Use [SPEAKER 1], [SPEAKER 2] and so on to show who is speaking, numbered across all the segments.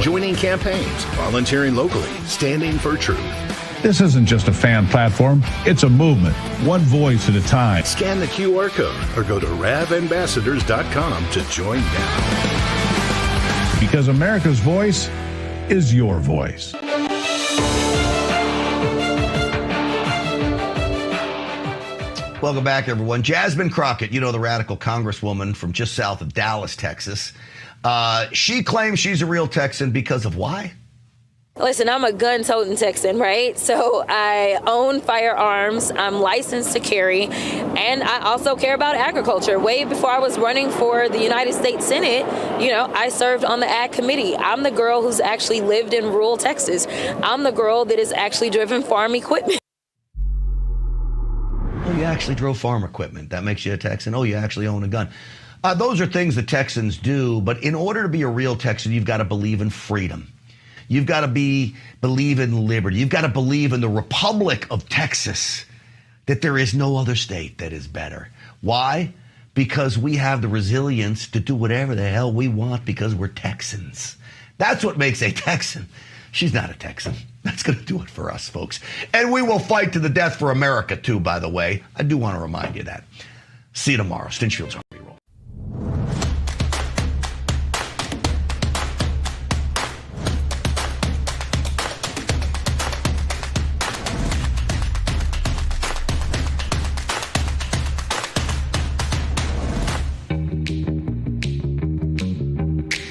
[SPEAKER 1] joining campaigns, volunteering locally, standing for truth.
[SPEAKER 2] This isn't just a fan platform. It's a movement, one voice at a time.
[SPEAKER 1] Scan the QR code or go to ravambassadors.com to join now.
[SPEAKER 2] Because America's voice is your voice.
[SPEAKER 3] Welcome back, everyone. Jasmine Crockett, you know, the radical congresswoman from just south of Dallas, Texas. She claims she's a real Texan because of why?
[SPEAKER 4] Listen, I'm a gun-toting Texan, right? So I own firearms, I'm licensed to carry, and I also care about agriculture. Way before I was running for the United States Senate, you know, I served on the Ag Committee. I'm the girl who's actually lived in rural Texas. I'm the girl that has actually driven farm equipment.
[SPEAKER 3] Oh, you actually drove farm equipment. That makes you a Texan. Oh, you actually own a gun. Those are things that Texans do, but in order to be a real Texan, you've got to believe in freedom. You've got to believe in liberty. You've got to believe in the Republic of Texas, that there is no other state that is better. Why? Because we have the resilience to do whatever the hell we want because we're Texans. That's what makes a Texan. She's not a Texan. That's going to do it for us, folks. And we will fight to the death for America, too, by the way. I do want to remind you that. See you tomorrow. Stinchfield's on reroll.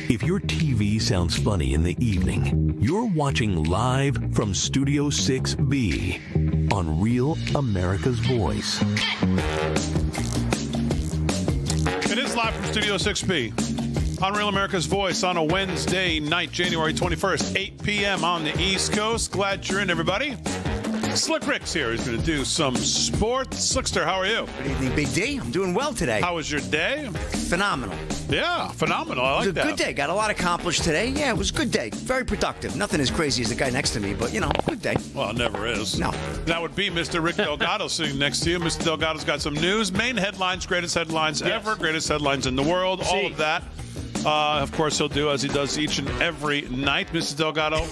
[SPEAKER 5] If your TV sounds funny in the evening, you're watching live from Studio 6B on Real America's Voice.
[SPEAKER 6] It is live from Studio 6B on Real America's Voice on a Wednesday night, January 21st, 8 p.m. on the East Coast. Glad you're in, everybody. Slick Rick's here. He's going to do some sports. Slickster, how are you?
[SPEAKER 7] Good evening, Big D. I'm doing well today.
[SPEAKER 6] How was your day?
[SPEAKER 7] Phenomenal.
[SPEAKER 6] Yeah, phenomenal. I like that.
[SPEAKER 7] It was a good day. Got a lot accomplished today. Yeah, it was a good day. Very productive. Nothing as crazy as the guy next to me, but, you know, good day.
[SPEAKER 6] Well, it never is.
[SPEAKER 7] No.
[SPEAKER 6] That would be Mr. Rick Delgado sitting next to you. Mr. Delgado's got some news. Main headlines, greatest headlines ever, greatest headlines in the world, all of that. Of course, he'll do as he does each and every night. Mr. Delgado,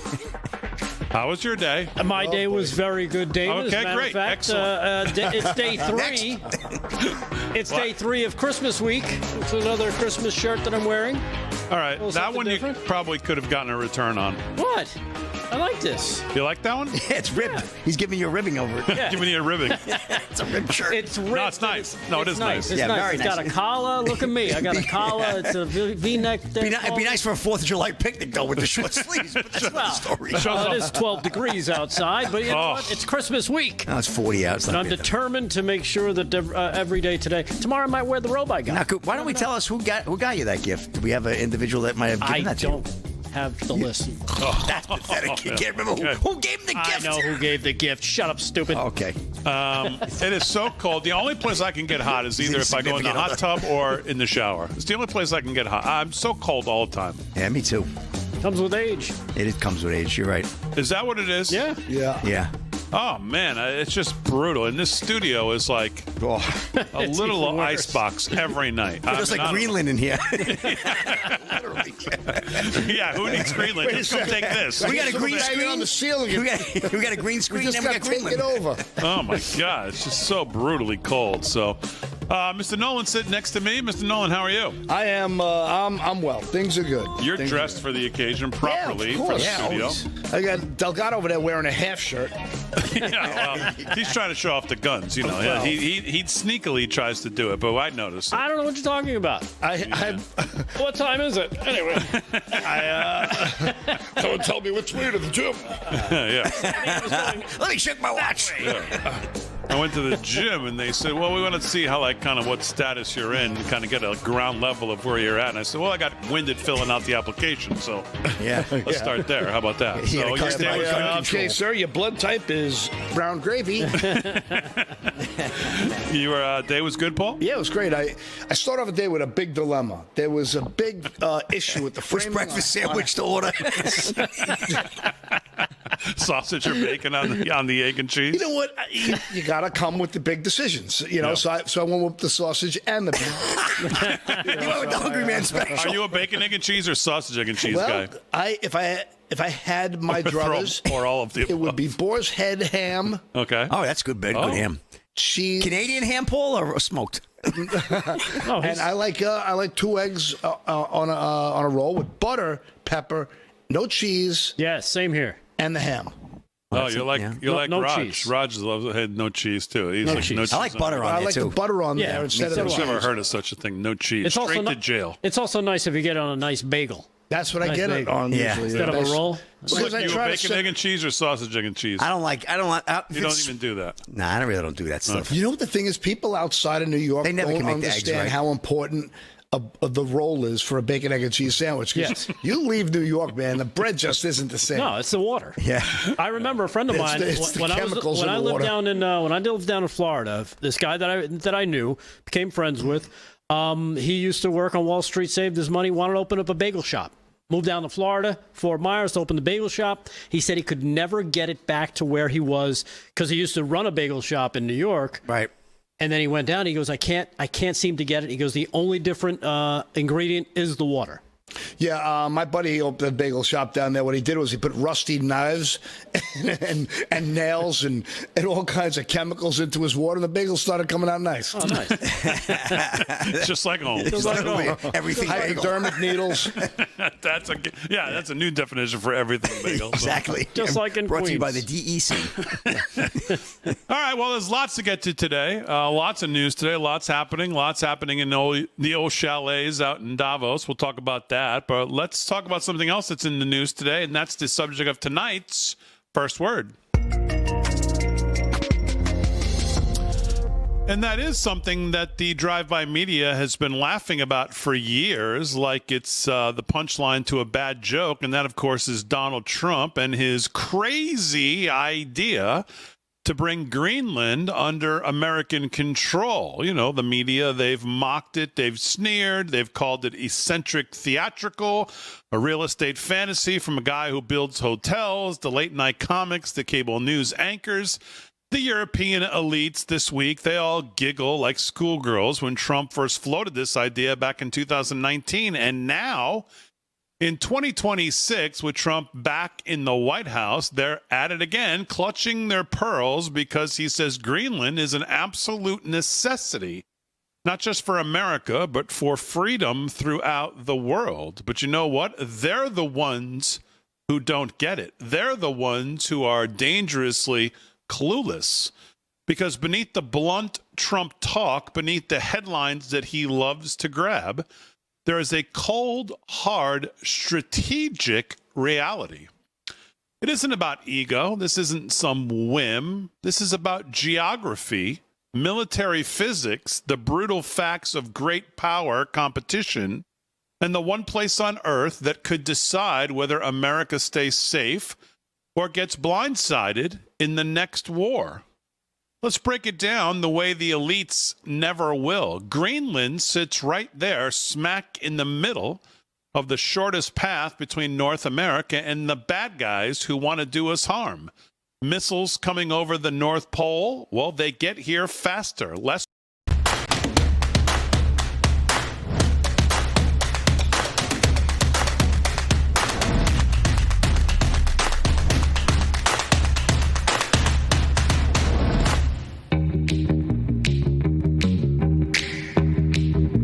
[SPEAKER 6] how was your day?
[SPEAKER 8] My day was very good, David.
[SPEAKER 6] Okay,
[SPEAKER 8] As a matter
[SPEAKER 6] great.
[SPEAKER 8] of fact,
[SPEAKER 6] Excellent.
[SPEAKER 8] It's day 3. It's day 3 of Christmas week. It's another Christmas shirt that I'm wearing.
[SPEAKER 6] All right.
[SPEAKER 8] Oh,
[SPEAKER 6] That one
[SPEAKER 8] different?
[SPEAKER 6] you probably could have gotten a return on.
[SPEAKER 8] What? I like this.
[SPEAKER 6] You like that one?
[SPEAKER 7] Yeah, it's ribbed. He's giving you a ribbing over it.
[SPEAKER 8] Yeah.
[SPEAKER 6] Giving you a ribbing.
[SPEAKER 7] It's a ribbed shirt.
[SPEAKER 8] It's ribbed.
[SPEAKER 6] No, it's nice. No, it is nice.
[SPEAKER 8] It's
[SPEAKER 7] Yeah,
[SPEAKER 8] nice.
[SPEAKER 7] very
[SPEAKER 8] It's got
[SPEAKER 7] nice.
[SPEAKER 8] a collar. Look at me. I got a collar. It's a V-neck.
[SPEAKER 7] It'd be nice for a 4th of July picnic, though, with the short sleeves. But that's another story.
[SPEAKER 8] It is 12 degrees outside, but you know
[SPEAKER 6] Oh.
[SPEAKER 8] what? It's Christmas week.
[SPEAKER 7] No, it's 40 out. It's
[SPEAKER 8] And
[SPEAKER 7] not
[SPEAKER 8] I'm
[SPEAKER 7] bad.
[SPEAKER 8] determined to make sure that every day today. Tomorrow I might wear the robe I got.
[SPEAKER 7] Now, why don't we tell us who got you that gift? Do we have an individual that might have given
[SPEAKER 8] I
[SPEAKER 7] that to you?
[SPEAKER 8] don't have the list.
[SPEAKER 7] That's pathetic. You can't remember who gave him the
[SPEAKER 8] I
[SPEAKER 7] gift.
[SPEAKER 8] know who gave the gift. Shut up, stupid.
[SPEAKER 7] Okay.
[SPEAKER 6] It is so cold. The only place I can get hot is either if I go in the hot tub or in the shower. It's the only place I can get hot. I'm so cold all the time.
[SPEAKER 7] Yeah, me too.
[SPEAKER 8] Comes with age.
[SPEAKER 7] It comes with age. You're right.
[SPEAKER 6] Is that what it is?
[SPEAKER 8] Yeah.
[SPEAKER 7] Yeah.
[SPEAKER 6] Oh, man. It's just brutal. And this studio is like
[SPEAKER 7] Oh.
[SPEAKER 6] a
[SPEAKER 8] It's
[SPEAKER 6] little
[SPEAKER 8] even worse.
[SPEAKER 6] ice box every night.
[SPEAKER 7] There's like
[SPEAKER 6] I don't
[SPEAKER 7] Greenland in here.
[SPEAKER 6] know. Yeah, who needs Greenland? Just come take this.
[SPEAKER 7] We got a green
[SPEAKER 9] Hanging
[SPEAKER 7] screen
[SPEAKER 9] on the ceiling.
[SPEAKER 7] We got a green screen
[SPEAKER 9] Just
[SPEAKER 7] and we
[SPEAKER 9] got
[SPEAKER 7] got
[SPEAKER 9] to take it
[SPEAKER 7] Greenland.
[SPEAKER 9] over.
[SPEAKER 6] Oh, my God. It's just so brutally cold. So, Mr. Nolan sitting next to me. Mr. Nolan, how are you?
[SPEAKER 9] I am. I'm well. Things are good.
[SPEAKER 6] You're
[SPEAKER 9] Things are
[SPEAKER 6] dressed for the occasion properly
[SPEAKER 9] Yeah, of
[SPEAKER 6] for the
[SPEAKER 9] course.
[SPEAKER 6] studio.
[SPEAKER 9] good. I got Delgado over there wearing a half shirt.
[SPEAKER 6] Yeah, well, he's trying to show off the guns, you know.
[SPEAKER 9] Well.
[SPEAKER 6] He sneakily tries to do it, but I notice it.
[SPEAKER 8] I don't know what you're talking about. What time is it? Anyway.
[SPEAKER 9] Someone told me what's weird at the gym.
[SPEAKER 6] Yeah.
[SPEAKER 7] Let me check my watch.
[SPEAKER 6] I went to the gym and they said, well, we want to see how, like, kind of what status you're in, kind of get a ground level of where you're at. And I said, well, I got winded filling out the application, so let's start there. How about that?
[SPEAKER 7] Yeah,
[SPEAKER 6] So
[SPEAKER 7] the
[SPEAKER 6] your day was
[SPEAKER 7] gun
[SPEAKER 6] good?
[SPEAKER 9] Okay, sir, your blood type is brown gravy.
[SPEAKER 6] Your day was good, Paul?
[SPEAKER 9] Yeah, it was great. I start off the day with a big dilemma. There was a big issue with the
[SPEAKER 7] Which
[SPEAKER 9] framing.
[SPEAKER 7] breakfast sandwich to order?
[SPEAKER 6] sausage or bacon on the egg and cheese?
[SPEAKER 9] You know what? You got to come with the big decisions. You know, so I went with the sausage and the bacon.
[SPEAKER 7] You went with the Hungry Man special.
[SPEAKER 6] Are you a bacon, egg, and cheese or sausage, egg, and cheese guy?
[SPEAKER 9] If I had my druthers,
[SPEAKER 6] or all of the
[SPEAKER 9] it would be boar's head ham.
[SPEAKER 6] Okay.
[SPEAKER 7] Oh, that's good, good ham.
[SPEAKER 9] Cheese.
[SPEAKER 7] Canadian ham, Paul, or smoked?
[SPEAKER 9] And I like 2 eggs on a roll with butter, pepper, no cheese.
[SPEAKER 8] Yeah, same here.
[SPEAKER 9] And the ham.
[SPEAKER 6] Oh, you're like
[SPEAKER 8] no
[SPEAKER 6] Raj.
[SPEAKER 8] cheese.
[SPEAKER 6] Raj had no cheese too. He's
[SPEAKER 8] No
[SPEAKER 6] like
[SPEAKER 8] cheese.
[SPEAKER 6] no cheese.
[SPEAKER 7] I like butter on
[SPEAKER 9] I
[SPEAKER 7] there
[SPEAKER 9] like
[SPEAKER 7] too.
[SPEAKER 9] the butter on
[SPEAKER 8] Yeah,
[SPEAKER 9] there instead of
[SPEAKER 6] I've
[SPEAKER 9] the
[SPEAKER 6] never
[SPEAKER 9] cheese.
[SPEAKER 6] heard of such a thing. No cheese.
[SPEAKER 8] It's
[SPEAKER 6] Straight
[SPEAKER 8] also
[SPEAKER 6] to jail.
[SPEAKER 8] It's also nice if you get it on a nice bagel.
[SPEAKER 9] That's what I
[SPEAKER 8] Nice
[SPEAKER 9] get it
[SPEAKER 8] bagel.
[SPEAKER 9] on
[SPEAKER 7] Yeah.
[SPEAKER 9] usually.
[SPEAKER 8] Instead of a roll.
[SPEAKER 6] Slick,
[SPEAKER 9] Because I
[SPEAKER 6] you a
[SPEAKER 9] try to
[SPEAKER 6] bacon,
[SPEAKER 9] set-
[SPEAKER 6] egg, and cheese or sausage, egg, and cheese?
[SPEAKER 7] I don't like.
[SPEAKER 6] You don't even do that.
[SPEAKER 7] Nah, I really don't do that stuff.
[SPEAKER 9] You know what the thing is? People outside of New York
[SPEAKER 7] They never
[SPEAKER 9] don't
[SPEAKER 7] can make the eggs,
[SPEAKER 9] understand
[SPEAKER 7] right?
[SPEAKER 9] how important the roll is for a bacon, egg, and cheese sandwich. 'Cause
[SPEAKER 8] Yes.
[SPEAKER 9] you leave New York, man, the bread just isn't the same.
[SPEAKER 8] No, it's the water.
[SPEAKER 7] Yeah.
[SPEAKER 8] I remember a friend of mine
[SPEAKER 9] It's the
[SPEAKER 8] when I
[SPEAKER 9] chemicals in the
[SPEAKER 8] lived
[SPEAKER 9] water.
[SPEAKER 8] down in when I lived down in Florida. This guy that I knew, became friends with. He used to work on Wall Street, saved his money, wanted to open up a bagel shop. Moved down to Florida, Fort Myers, to open the bagel shop. He said he could never get it back to where he was because he used to run a bagel shop in New York.
[SPEAKER 7] Right.
[SPEAKER 8] And then he went down. He goes, I can't seem to get it. He goes, the only different ingredient is the water.
[SPEAKER 9] Yeah, my buddy opened a bagel shop down there. What he did was he put rusty knives and nails and all kinds of chemicals into his water, and the bagels started coming out nice.
[SPEAKER 8] Oh, nice.
[SPEAKER 6] Just like home.
[SPEAKER 8] Just like home.
[SPEAKER 7] Everything bagel.
[SPEAKER 9] Hypodermic needles.
[SPEAKER 6] That's a new definition for everything bagel. So.
[SPEAKER 7] Exactly.
[SPEAKER 8] Just like in
[SPEAKER 7] Brought to you by
[SPEAKER 8] Queens.
[SPEAKER 7] the DEC.
[SPEAKER 6] All right, well, there's lots to get to today. Lots of news today. Lots happening in the old chalets out in Davos. We'll talk about that. But let's talk about something else that's in the news today, and that's the subject of tonight's First Word. And that is something that the drive-by media has been laughing about for years, like it's the punchline to a bad joke. And that, of course, is Donald Trump and his crazy idea to bring Greenland under American control. You know, the media, they've mocked it, they've sneered, they've called it eccentric theatrical, a real estate fantasy from a guy who builds hotels, the late-night comics, the cable news anchors. The European elites this week, they all giggle like schoolgirls when Trump first floated this idea back in 2019. And now, in 2026, with Trump back in the White House, they're at it again, clutching their pearls because he says Greenland is an absolute necessity, not just for America, but for freedom throughout the world. But you know what? They're the ones who don't get it. They're the ones who are dangerously clueless, because beneath the blunt Trump talk, beneath the headlines that he loves to grab, there is a cold, hard, strategic reality. It isn't about ego. This isn't some whim. This is about geography, military physics, the brutal facts of great power competition, and the one place on earth that could decide whether America stays safe or gets blindsided in the next war. Let's break it down the way the elites never will. Greenland sits right there, smack in the middle of the shortest path between North America and the bad guys who want to do us harm. Missiles coming over the North Pole, well, they get here faster, less.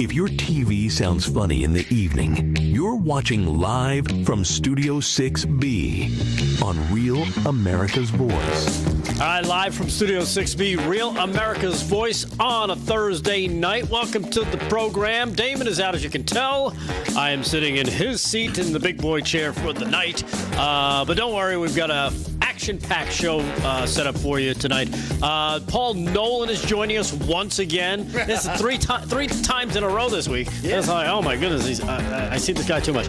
[SPEAKER 5] If your TV sounds funny in the evening, you're watching live from Studio 6B on Real America's Voice.
[SPEAKER 8] All right, live from Studio 6B, Real America's Voice on a Thursday night. Welcome to the program. Damon is out, as you can tell. I am sitting in his seat in the big boy chair for the night. But don't worry, we've got a action-packed show set up for you tonight. Paul Nolan is joining us once again. This is three times in a row this week. Yeah. It's like, oh my goodness, I see this guy too much.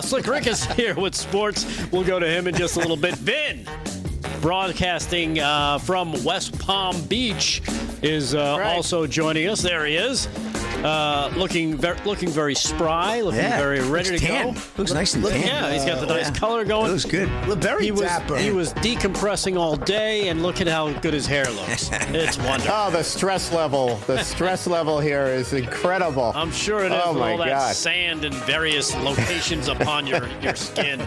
[SPEAKER 8] Slick Rick is here with sports. We'll go to him in just a little bit. Vin, broadcasting from West Palm Beach, is also joining us. There he is. looking very spry, looking very ready to
[SPEAKER 7] tan.
[SPEAKER 8] go.
[SPEAKER 7] Looks nice and tan.
[SPEAKER 8] Yeah, he's got the nice color going.
[SPEAKER 7] Looks good.
[SPEAKER 9] Look very
[SPEAKER 8] He
[SPEAKER 9] dapper.
[SPEAKER 8] was decompressing all day, and look at how good his hair looks. It's wonderful.
[SPEAKER 10] Oh, the stress level. The stress level here is incredible.
[SPEAKER 8] I'm sure it is
[SPEAKER 10] Oh,
[SPEAKER 8] with
[SPEAKER 10] my
[SPEAKER 8] all that
[SPEAKER 10] God.
[SPEAKER 8] sand in various locations upon your skin.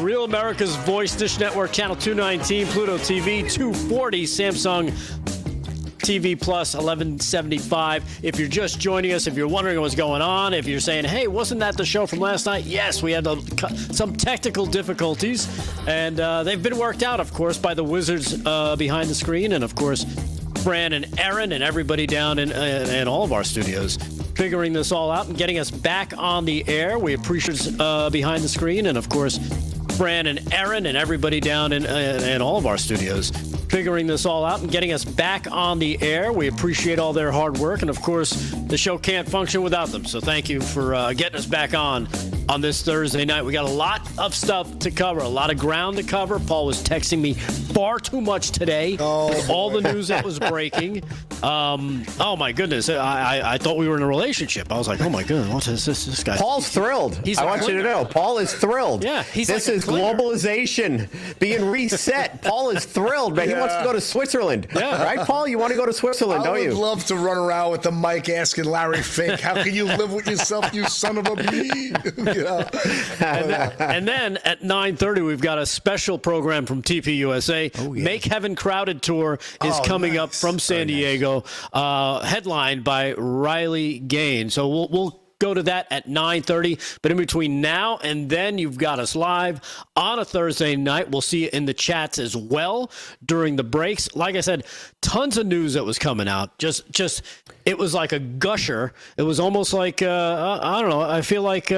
[SPEAKER 8] Real America's Voice, Dish Network, Channel 219, Pluto TV, 240, Samsung TV Plus 1175. If you're just joining us, if you're wondering what's going on, if you're saying, hey, wasn't that the show from last night? Yes, we had some technical difficulties, and they've been worked out, of course, by the wizards behind the screen, and, of course, Fran and Aaron and everybody down in all of our studios figuring this all out and getting us back on the air. We appreciate behind the screen, and, of course, Fran and Aaron and everybody down in all of our studios figuring this all out and getting us back on the air. We appreciate all their hard work, and of course, the show can't function without them. So thank you for getting us back on this Thursday night. We got a lot of stuff to cover, a lot of ground to cover. Paul was texting me far too much today with all the news that was breaking. Oh my goodness, I thought we were in a relationship. I was like, oh my goodness, what is this guy?
[SPEAKER 10] Paul's thrilled. I want you to know, Paul is thrilled.
[SPEAKER 8] Yeah,
[SPEAKER 10] this is globalization being reset. Paul is thrilled, man. He wants to go to Switzerland.
[SPEAKER 8] Yeah.
[SPEAKER 10] Right, Paul? You want to go to Switzerland, don't
[SPEAKER 9] I
[SPEAKER 10] you?
[SPEAKER 9] would love to run around with the mic asking Larry Fink, how can you live with yourself, you son of a bee? You know?
[SPEAKER 8] And then at 9:30, we've got a special program from TP USA. Make Heaven Crowded Tour is coming up from San Diego, headlined by Riley Gaines. So we'll go to that at 9:30. But in between now and then, you've got us live on a Thursday night. We'll see you in the chats as well during the breaks. Like I said, tons of news that was coming out. Just it was like a gusher. It was almost like I don't know. I feel like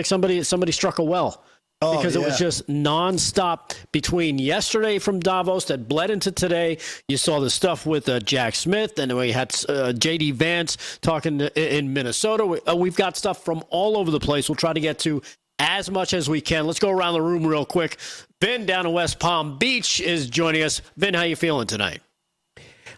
[SPEAKER 8] somebody struck a well. Because it was just nonstop between yesterday from Davos that bled into today. You saw the stuff with Jack Smith, and we had J.D. Vance talking in Minnesota. We've got stuff from all over the place. We'll try to get to as much as we can. Let's go around the room real quick. Vin down in West Palm Beach is joining us. Vin, how you feeling tonight?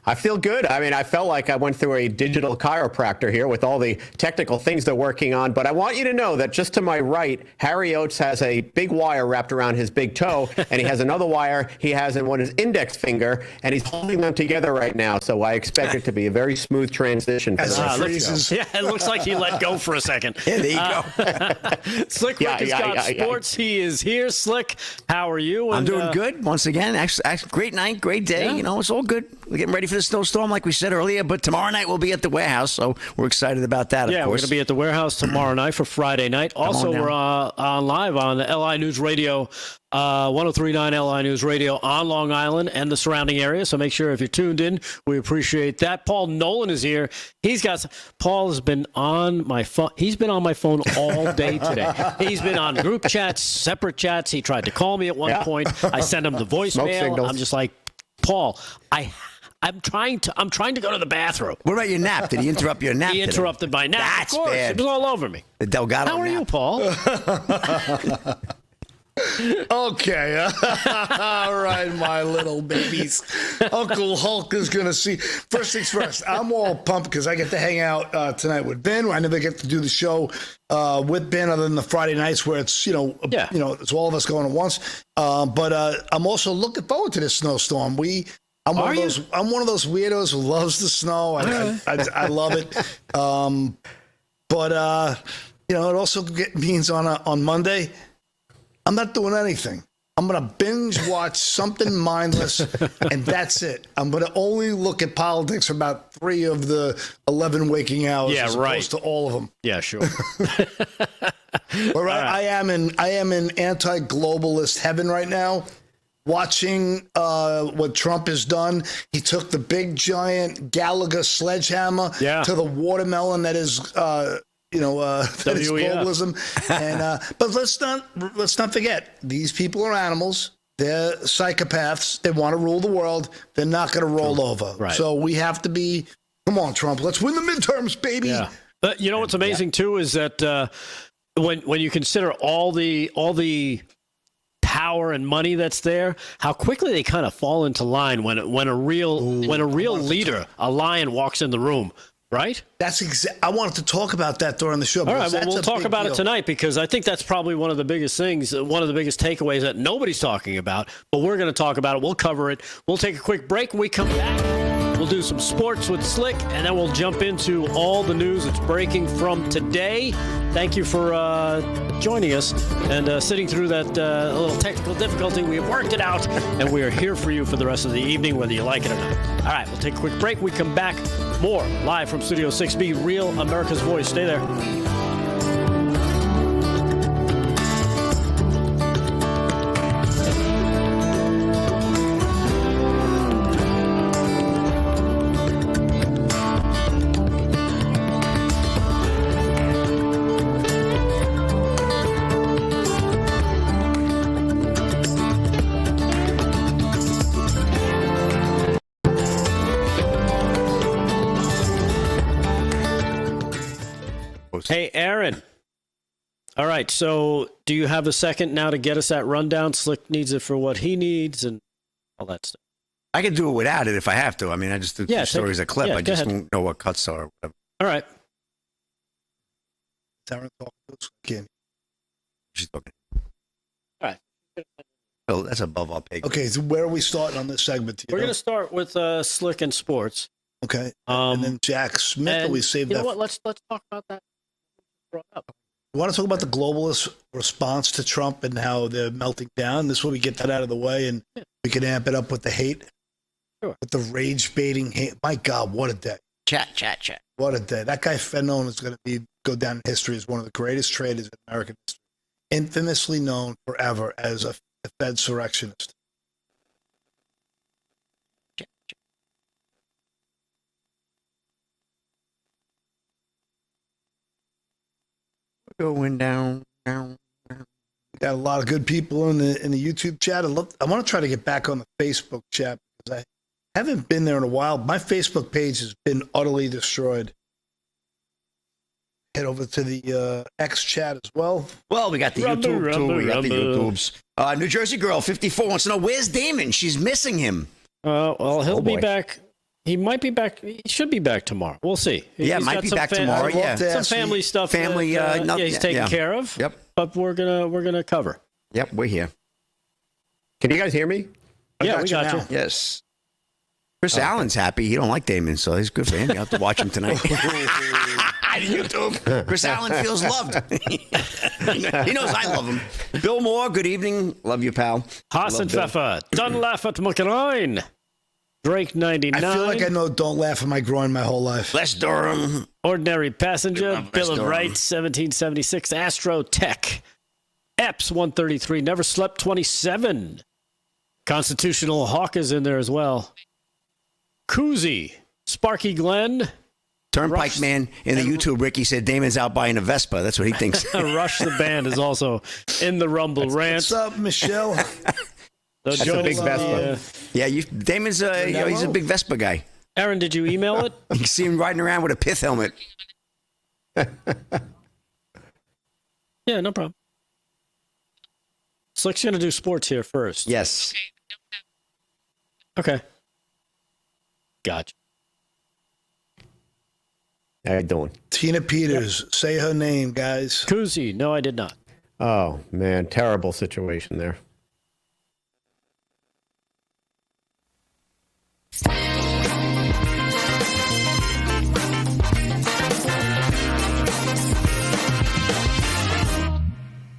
[SPEAKER 10] I feel good. I mean, I felt like I went through a digital chiropractor here with all the technical things they're working on. But I want you to know that just to my right, Harry Oates has a big wire wrapped around his big toe, and he has another wire he has in his index finger, and he's holding them together right now. So I expect it to be a very smooth transition. For
[SPEAKER 8] Yeah, it looks like he let go for a second.
[SPEAKER 7] Yeah, there you go.
[SPEAKER 8] Slick Rick has got sports. He is here. Slick, how are you?
[SPEAKER 7] I'm doing good. Once again, actually, great night, great day. Yeah. You know, it's all good. We're getting ready for the snowstorm, like we said earlier. But tomorrow night we'll be at the warehouse, so we're excited about that.
[SPEAKER 8] Yeah,
[SPEAKER 7] of course.
[SPEAKER 8] We're going to be at the warehouse tomorrow night for Friday night. Also, we're on live on LI News Radio, 103.9 LI News Radio on Long Island and the surrounding area. So make sure if you're tuned in, we appreciate that. Paul Nolan is here. Paul has been on my phone. He's been on my phone all day today. He's been on group chats, separate chats. He tried to call me at one point. I sent him the voicemail. I'm just like, Paul, I'm trying to go to the bathroom.
[SPEAKER 7] What about your nap? Did he interrupt your nap?
[SPEAKER 8] He interrupted my nap.
[SPEAKER 7] That's
[SPEAKER 8] of course.
[SPEAKER 7] bad.
[SPEAKER 8] It was all over me.
[SPEAKER 7] The Delgado
[SPEAKER 8] How are
[SPEAKER 7] nap.
[SPEAKER 8] you, Paul?
[SPEAKER 9] Okay. All right, my little babies. Uncle Hulk is going to see. First things first, I'm all pumped because I get to hang out tonight with Ben. I never get to do the show with Ben other than the Friday nights where it's, it's all of us going at once. But I'm also looking forward to this snowstorm. I'm one of those weirdos who loves the snow. I love it. But it also means on Monday, I'm not doing anything. I'm going to binge watch something mindless, and that's it. I'm going to only look at politics for about 3 of the 11 waking hours as opposed to all of them.
[SPEAKER 8] Yeah, sure.
[SPEAKER 9] All right. I am in anti-globalist heaven right now, watching what Trump has done. He took the big, giant Gallagher sledgehammer to the watermelon that is that is globalism. And but let's not forget, these people are animals. They're psychopaths. They want to rule the world. They're not going to roll over. Right. So we have to be. Come on, Trump. Let's win the midterms, baby.
[SPEAKER 8] Yeah. But you know what's amazing too is that when you consider all the power and money that's there, how quickly they kind of fall into line when a real leader, a lion, walks in the room. right?
[SPEAKER 9] I wanted to talk about that during the show.
[SPEAKER 8] All right, well, we'll talk about it tonight because I think that's probably one of the biggest things, one of the biggest takeaways that nobody's talking about. But we're going to talk about it. We'll cover it. We'll take a quick break. When we come back, we'll do some sports with Slick, and then we'll jump into all the news that's breaking from today. Thank you for joining us and sitting through that little technical difficulty. We have worked it out, and we are here for you for the rest of the evening, whether you like it or not. All right, we'll take a quick break. We come back. More live from Studio 6B, Real America's Voice. Stay there. Hey, Aaron. All right, so do you have a second now to get us that rundown? Slick needs it for what he needs and all that stuff.
[SPEAKER 7] I can do it without it if I have to. I mean, I just do two stories a clip. I just don't know what cuts are or whatever.
[SPEAKER 8] All right.
[SPEAKER 9] Aaron talking to us again.
[SPEAKER 7] She's talking.
[SPEAKER 8] All right.
[SPEAKER 7] Oh, that's above our pay.
[SPEAKER 9] Okay, so where are we starting on this segment?
[SPEAKER 8] We're going to start with Slick and sports.
[SPEAKER 9] Okay. And then Jack Smith, or we saved that.
[SPEAKER 8] You know what? Let's talk about that. Brought up.
[SPEAKER 9] You want to talk about the globalist response to Trump and how they're melting down? This way we get that out of the way and we can amp it up with the hate.
[SPEAKER 8] Sure. With
[SPEAKER 9] the rage-baiting hate. My God, what a day.
[SPEAKER 7] Chat.
[SPEAKER 9] What a day. That guy Fanon is going to go down in history as one of the greatest traders in American history. Infamously known forever as a Fed surrectionist.
[SPEAKER 7] Going down.
[SPEAKER 9] Got a lot of good people in the YouTube chat. I want to try to get back on the Facebook chat because I haven't been there in a while. My Facebook page has been utterly destroyed. Head over to the X chat as well.
[SPEAKER 7] Well, we got the YouTube too. We got the YouTubes. New Jersey girl, 54, wants to know where's Damon. She's missing him.
[SPEAKER 8] Well, he'll be back. He might be back. He should be back tomorrow. We'll see.
[SPEAKER 7] Yeah, might be back tomorrow. Yeah,
[SPEAKER 8] some family stuff. He's taken care of.
[SPEAKER 7] Yep.
[SPEAKER 8] But we're gonna cover.
[SPEAKER 7] Yep, we're here.
[SPEAKER 10] Can you guys hear me?
[SPEAKER 8] Yeah, we got you.
[SPEAKER 7] Yes. Chris Allen's happy. He don't like Damon, so he's good for him. You have to watch him tonight. YouTube. Chris Allen feels loved. He knows I love him. Bill Moore, good evening. Love you, pal.
[SPEAKER 8] Hassan Pfeffer. Don't laugh at McRoin. Drake 99.
[SPEAKER 9] I feel like I know Don't Laugh at My Groin my whole life.
[SPEAKER 7] Les Durham.
[SPEAKER 8] Ordinary Passenger. Bill of Rights, 1776. Astro Tech. Epps, 133. Never Slept, 27. Constitutional Hawk is in there as well. Koozie. Sparky Glenn.
[SPEAKER 7] Turnpike Man in the YouTube, Ricky said Damon's out buying a Vespa. That's what he thinks.
[SPEAKER 8] Rush the Band is also in the Rumble Rant.
[SPEAKER 9] What's up, Michelle?
[SPEAKER 10] That's a big Vespa.
[SPEAKER 7] Damon's he's a big Vespa guy.
[SPEAKER 8] Aaron, did you email it?
[SPEAKER 7] You see him riding around with a pith helmet.
[SPEAKER 8] Yeah, no problem. Slick's going to do sports here first.
[SPEAKER 7] Yes.
[SPEAKER 8] Okay. Gotcha.
[SPEAKER 10] How you doing?
[SPEAKER 9] Tina Peters. Yep. Say her name, guys.
[SPEAKER 8] Koozie. No, I did not.
[SPEAKER 10] Oh, man. Terrible situation there.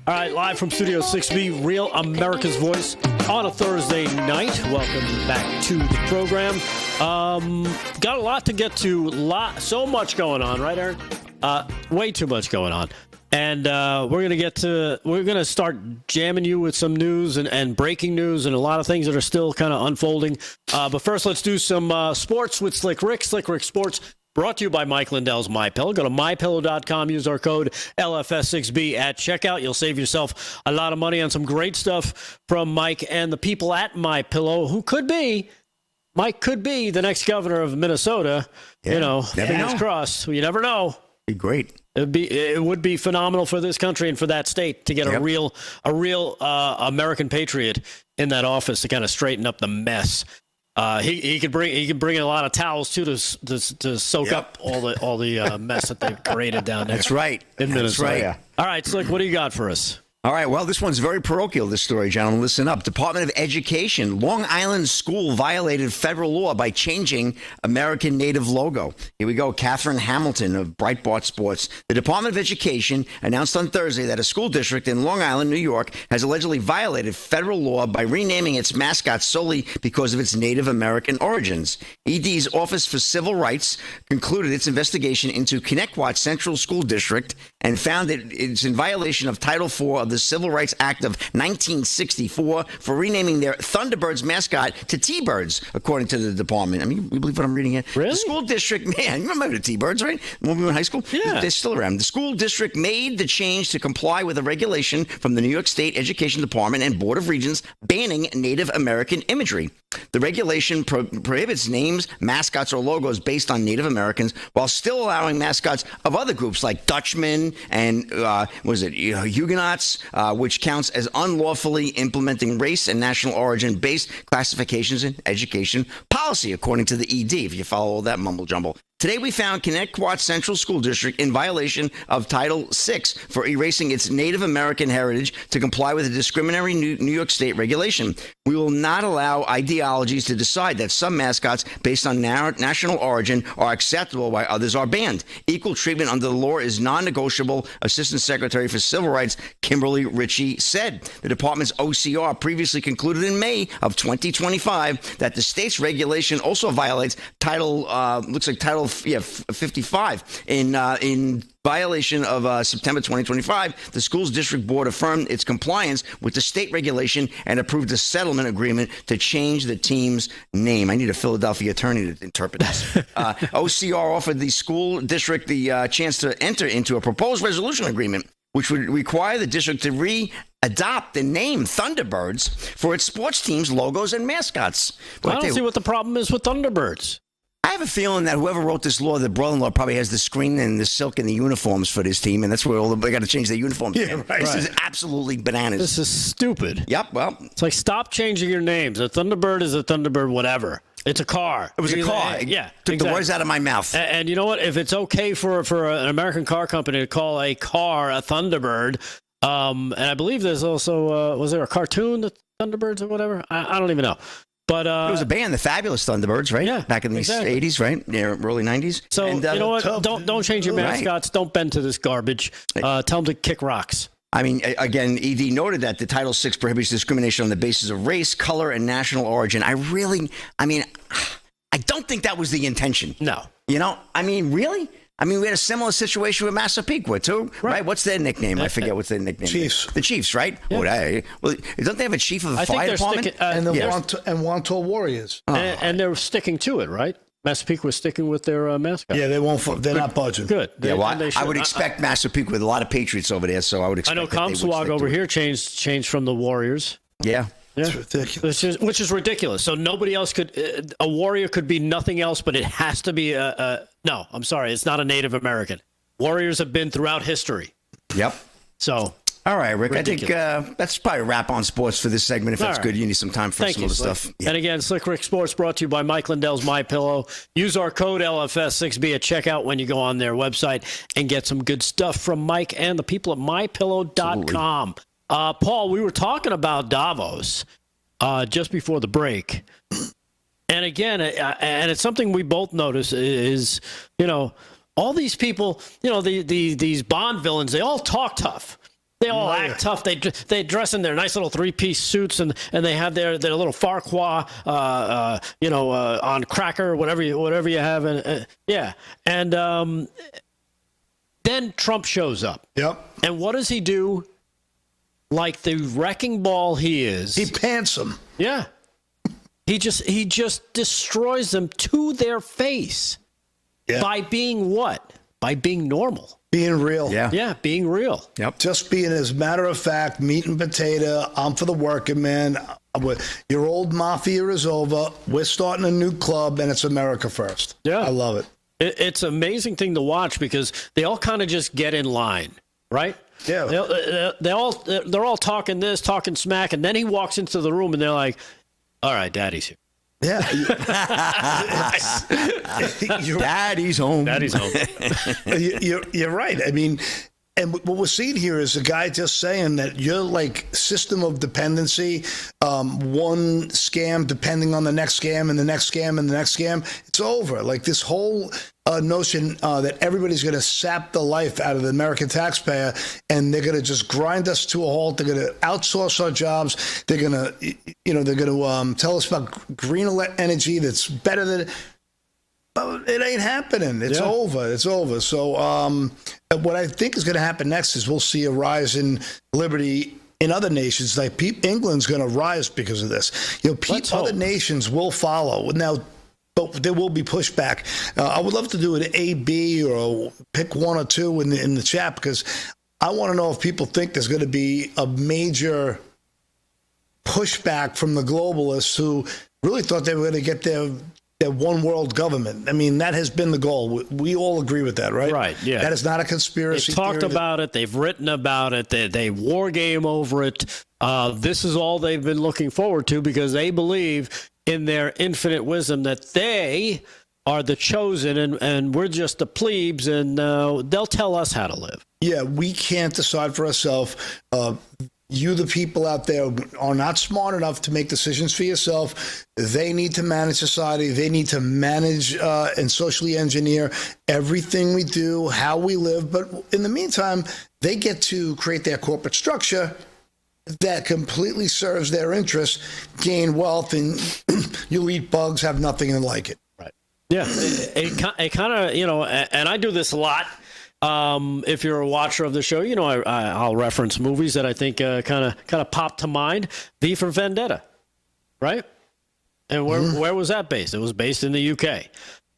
[SPEAKER 8] All right, live from Studio 6B, Real America's Voice on a Thursday night. Welcome back to the program. Got a lot to get to. So much going on, right, Aaron? Way too much going on. And we're gonna start jamming you with some news and breaking news and a lot of things that are still kind of unfolding. But first, let's do some sports with Slick Rick. Slick Rick Sports, brought to you by Mike Lindell's MyPillow. Go to mypillow.com. Use our code LFS6B at checkout. You'll save yourself a lot of money on some great stuff from Mike and the people at MyPillow, who Mike could be the next governor of Minnesota.
[SPEAKER 7] Yeah,
[SPEAKER 8] fingers crossed. You never know.
[SPEAKER 7] Be great.
[SPEAKER 8] It would be phenomenal for this country and for that state to get a real American patriot in that office to kind of straighten up the mess He could bring in a lot of towels too to soak up all the mess that they've created down there.
[SPEAKER 7] That's right.
[SPEAKER 8] In Minnesota.
[SPEAKER 7] That's right.
[SPEAKER 8] All right, Slick, what do you got for us?
[SPEAKER 7] All right, well, this one's very parochial, this story, gentlemen. Listen up. Department of Education, Long Island school violated federal law by changing American Native logo. Here we go. Catherine Hamilton of Breitbart Sports. The Department of Education announced on Thursday that a school district in Long Island, New York, has allegedly violated federal law by renaming its mascot solely because of its Native American origins. ED's Office for Civil Rights concluded its investigation into Connecticut Central School District and found that it's in violation of Title IV of the Civil Rights Act of 1964 for renaming their Thunderbirds mascot to T-Birds, according to the department. I mean, you believe what I'm reading here?
[SPEAKER 8] Really?
[SPEAKER 7] The school district, man, you remember the T-Birds, right? When we were in high school?
[SPEAKER 8] Yeah.
[SPEAKER 7] They're still around. The school district made the change to comply with a regulation from the New York State Education Department and Board of Regents banning Native American imagery. The regulation prohibits names, mascots, or logos based on Native Americans while still allowing mascots of other groups like Dutchmen and, Huguenots, which counts as unlawfully implementing race and national origin-based classifications in education policy, according to the ED, if you follow all that mumble jumble. Today, we found Connecticut Central School District in violation of Title VI for erasing its Native American heritage to comply with a discriminatory New York State regulation. We will not allow ideologies to decide that some mascots based on national origin are acceptable while others are banned. Equal treatment under the law is non-negotiable, Assistant Secretary for Civil Rights Kimberly Ritchie said. The department's OCR previously concluded in May of 2025 that the state's regulation also violates Title 55 in violation of September 2025. The school's district board affirmed its compliance with the state regulation and approved a settlement agreement to change the team's name. I need a Philadelphia attorney to interpret this. OCR offered the school district the chance to enter into a proposed resolution agreement, which would require the district to adopt the name Thunderbirds for its sports teams, logos, and mascots.
[SPEAKER 8] I don't see what the problem is with Thunderbirds.
[SPEAKER 7] I have a feeling that whoever wrote this law, the brother-in-law, probably has the screen and the silk and the uniforms for this team, and that's where they got to change their uniforms.
[SPEAKER 9] Yeah, right.
[SPEAKER 7] This is absolutely bananas.
[SPEAKER 8] This is stupid.
[SPEAKER 7] Yep, well.
[SPEAKER 8] It's like, stop changing your names. A Thunderbird is a Thunderbird, whatever. It's a car.
[SPEAKER 7] It was a car.
[SPEAKER 8] Yeah.
[SPEAKER 7] Took the words out of my mouth.
[SPEAKER 8] And you know what? If it's okay for an American car company to call a car a Thunderbird, and I believe there's also, was there a cartoon, the Thunderbirds or whatever? I don't even know. But
[SPEAKER 7] it was a band, the Fabulous Thunderbirds, right?
[SPEAKER 8] Yeah,
[SPEAKER 7] back in the 80s, right? Yeah, early 90s.
[SPEAKER 8] So, you know what? Don't change your mascots.
[SPEAKER 7] Right.
[SPEAKER 8] Don't bend to this garbage. Tell them to kick rocks.
[SPEAKER 7] I mean, again, ED noted that the Title VI prohibits discrimination on the basis of race, color, and national origin. I don't think that was the intention.
[SPEAKER 8] No.
[SPEAKER 7] You know, I mean, really? I mean, we had a similar situation with Massapequa, too, right? What's their nickname? I forget what's their nickname.
[SPEAKER 9] Chiefs.
[SPEAKER 7] The Chiefs, right?
[SPEAKER 8] Yeah.
[SPEAKER 7] Well, don't they have a chief of the fire department?
[SPEAKER 9] And the Wanto Warriors.
[SPEAKER 8] And they're sticking to it, right? Massapequa was sticking with their mascot.
[SPEAKER 9] Yeah, they're not budging.
[SPEAKER 8] Good.
[SPEAKER 7] Yeah, well, I would expect Massapequa with a lot of Patriots over there, so I would expect.
[SPEAKER 8] I know Comstock over here changed from the Warriors.
[SPEAKER 7] Yeah.
[SPEAKER 8] Yeah.
[SPEAKER 9] It's ridiculous.
[SPEAKER 8] Which is ridiculous. So nobody else could. A warrior could be nothing else, but it has to be no, I'm sorry. It's not a Native American. Warriors have been throughout history.
[SPEAKER 7] Yep.
[SPEAKER 8] So.
[SPEAKER 7] All right, Rick.
[SPEAKER 8] Ridiculous.
[SPEAKER 7] I think that's probably a wrap on sports for this segment. If that's good, you need some time for some other stuff.
[SPEAKER 8] Yeah. And again, Slick Rick Sports brought to you by Mike Lindell's MyPillow. Use our code LFS6B at checkout when you go on their website and get some good stuff from Mike and the people at MyPillow.com. Paul, we were talking about Davos just before the break. And again, and it's something we both notice is, all these people, these Bond villains, they all talk tough. They all act tough. They dress in their nice little three-piece suits, and they have their little Farquaad, on cracker, whatever you have, and then Trump shows up.
[SPEAKER 9] Yep.
[SPEAKER 8] And what does he do? Like the wrecking ball he is,
[SPEAKER 9] he pants them.
[SPEAKER 8] Yeah. He just destroys them to their face. Yeah. By being what? By being normal.
[SPEAKER 9] Being real.
[SPEAKER 8] Yeah, being real.
[SPEAKER 7] Yep.
[SPEAKER 9] Just being, as a matter of fact, meat and potato. I'm for the working man. Your old mafia is over. We're starting a new club, and it's America first.
[SPEAKER 8] Yeah.
[SPEAKER 9] I love it.
[SPEAKER 8] It's an amazing thing to watch because they all kind of just get in line, right?
[SPEAKER 9] Yeah.
[SPEAKER 8] They're all talking smack, and then he walks into the room, and they're like, all right, Daddy's here.
[SPEAKER 9] Yeah.
[SPEAKER 7] Daddy's home.
[SPEAKER 8] Daddy's home.
[SPEAKER 9] You're right. I mean, and what we're seeing here is a guy just saying that you're like system of dependency, one scam depending on the next scam and the next scam and the next scam. It's over. Like this whole notion that everybody's going to sap the life out of the American taxpayer and they're going to just grind us to a halt. They're going to outsource our jobs. They're going to, tell us about green energy that's better than. It ain't happening. It's over. It's over. So what I think is going to happen next is we'll see a rise in liberty in other nations. Like England's going to rise because of this. Other nations will follow. Now, but there will be pushback. I would love to do an A, B, or pick one or two in the chat because I want to know if people think there's going to be a major pushback from the globalists who really thought they were going to get their one world government. I mean, that has been the goal. We all agree with that, right?
[SPEAKER 8] Right, yeah.
[SPEAKER 9] That is not a conspiracy
[SPEAKER 8] They've talked
[SPEAKER 9] theory.
[SPEAKER 8] about it. They've written about it. They war game over it. This is all they've been looking forward to because they believe in their infinite wisdom that they are the chosen and we're just the plebes and they'll tell us how to live.
[SPEAKER 9] Yeah, we can't decide for ourselves. You, the people out there, are not smart enough to make decisions for yourself. They need to manage society. They need to manage and socially engineer everything we do, how we live. But in the meantime, they get to create their corporate structure that completely serves their interests, gain wealth, and you'll eat bugs, have nothing and like it.
[SPEAKER 8] Right. Yeah. It kind of, and I do this a lot. If you're a watcher of the show, I'll reference movies that I think kind of pop to mind. V for Vendetta, right? And where was that based? It was based in the UK.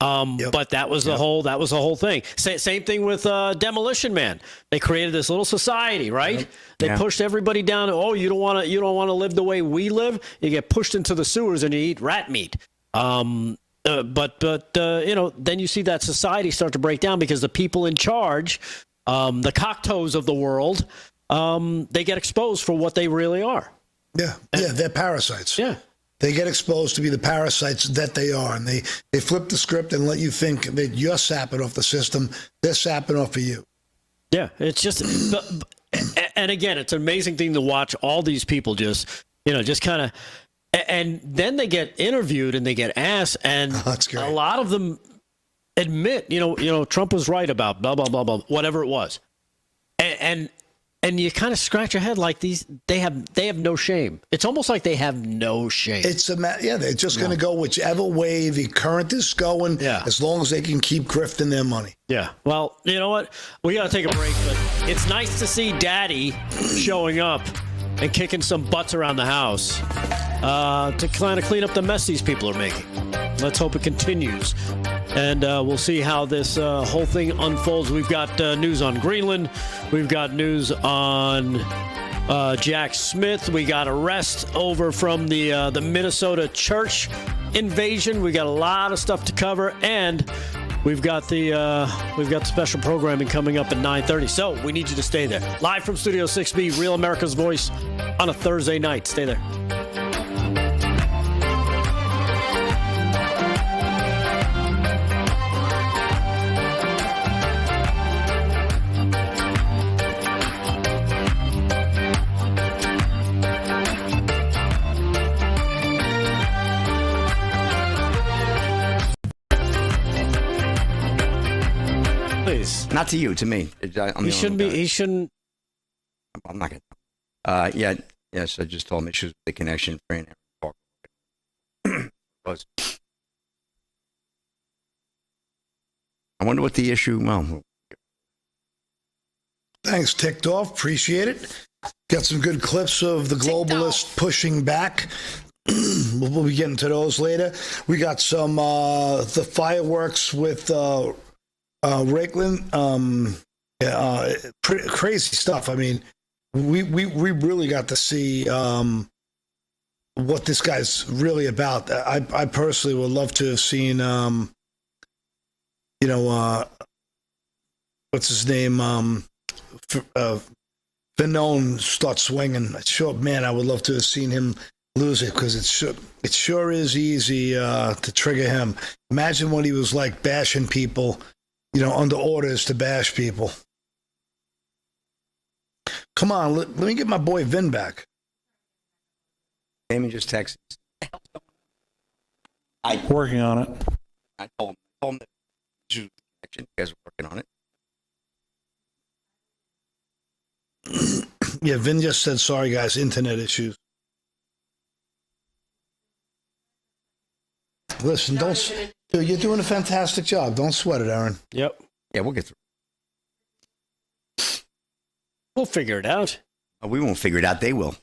[SPEAKER 8] But that was the whole thing. Same thing with Demolition Man. They created this little society, right? Yep. They pushed everybody down. Oh, you don't want to live the way we live. You get pushed into the sewers and you eat rat meat. But then you see that society start to break down because the people in charge, the cocktoes of the world, they get exposed for what they really are.
[SPEAKER 9] Yeah, they're parasites.
[SPEAKER 8] Yeah.
[SPEAKER 9] They get exposed to be the parasites that they are, and they flip the script and let you think that you're sapping off the system. They're sapping off of you.
[SPEAKER 8] Yeah, it's just, and again, it's an amazing thing to watch all these people just kind of, and then they get interviewed and they get asked, and a lot of them admit, Trump was right about blah, blah, blah, blah, whatever it was. And you kind of scratch your head like they have no shame. It's almost like they have no shame.
[SPEAKER 9] They're just going to go whichever way the current is going, as long as they can keep grifting their money.
[SPEAKER 8] Yeah. Well, you know what? We got to take a break, but it's nice to see Daddy showing up and kicking some butts around the house to kind of clean up the mess these people are making. Let's hope it continues. And we'll see how this whole thing unfolds. We've got news on Greenland. We've got news on Jack Smith. We got arrest over from the Minnesota church invasion. We got a lot of stuff to cover, and we've got the special programming coming up at 9:30. So we need you to stay there. Live from Studio 6B, Real America's Voice on a Thursday night. Stay there.
[SPEAKER 7] Not to you, to me.
[SPEAKER 8] He shouldn't.
[SPEAKER 7] I'm not going to. Yes, I just told him issues with the connection. Was. I wonder what the issue. Well,
[SPEAKER 9] thanks, Ticked Off. Appreciate it. Got some good clips of the globalists pushing back. We'll be getting to those later. We got some the fireworks with Raikkonen. Crazy stuff. I mean, we really got to see what this guy's really about. I personally would love to have seen, what's his name? Venone start swinging. Sure, man, I would love to have seen him lose it because it sure is easy to trigger him. Imagine what he was like bashing people, under orders to bash people. Come on, let me get my boy Vin back.
[SPEAKER 7] Damon just texted.
[SPEAKER 6] Working on it.
[SPEAKER 7] I told him that you guys are working on it.
[SPEAKER 9] Yeah, Vin just said, sorry, guys, internet issues. Listen, dude, you're doing a fantastic job. Don't sweat it, Aaron.
[SPEAKER 8] Yep.
[SPEAKER 7] Yeah, we'll get through.
[SPEAKER 8] We'll figure it out.
[SPEAKER 7] Oh, we won't figure it out. They will.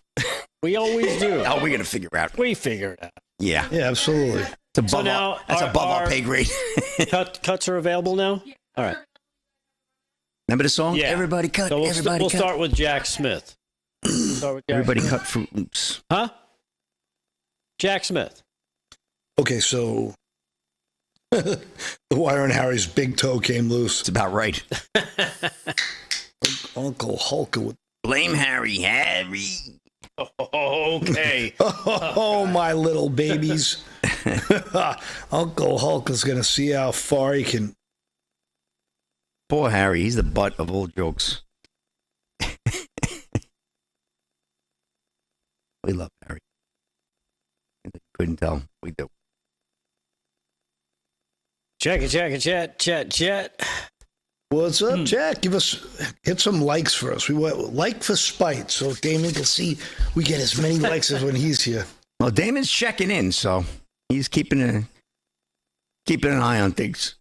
[SPEAKER 8] We always do.
[SPEAKER 7] Oh, we're going to figure it out.
[SPEAKER 8] We figure it out.
[SPEAKER 7] Yeah.
[SPEAKER 9] Yeah, absolutely.
[SPEAKER 7] That's above our pay grade.
[SPEAKER 8] Cuts are available now? All right.
[SPEAKER 7] Remember the song?
[SPEAKER 8] Yeah.
[SPEAKER 7] Everybody cut.
[SPEAKER 8] So
[SPEAKER 7] Everybody
[SPEAKER 8] we'll
[SPEAKER 7] cut.
[SPEAKER 8] start with Jack Smith.
[SPEAKER 7] Everybody cut Fruit Loops.
[SPEAKER 8] Huh? Jack Smith.
[SPEAKER 9] Okay, so the wire on Harry's big toe came loose.
[SPEAKER 7] It's about right.
[SPEAKER 9] Uncle Hulk would
[SPEAKER 7] blame Harry.
[SPEAKER 8] Okay.
[SPEAKER 9] Oh, my little babies. Uncle Hulk is going to see how far he can.
[SPEAKER 7] Poor Harry. He's the butt of all jokes. We love Harry. Couldn't tell. We do.
[SPEAKER 8] Chat.
[SPEAKER 9] What's up, Jack? Hit some likes for us. We want like for spite, so Damon can see we get as many likes as when he's here.
[SPEAKER 7] Well, Damon's checking in, so he's keeping an eye on things.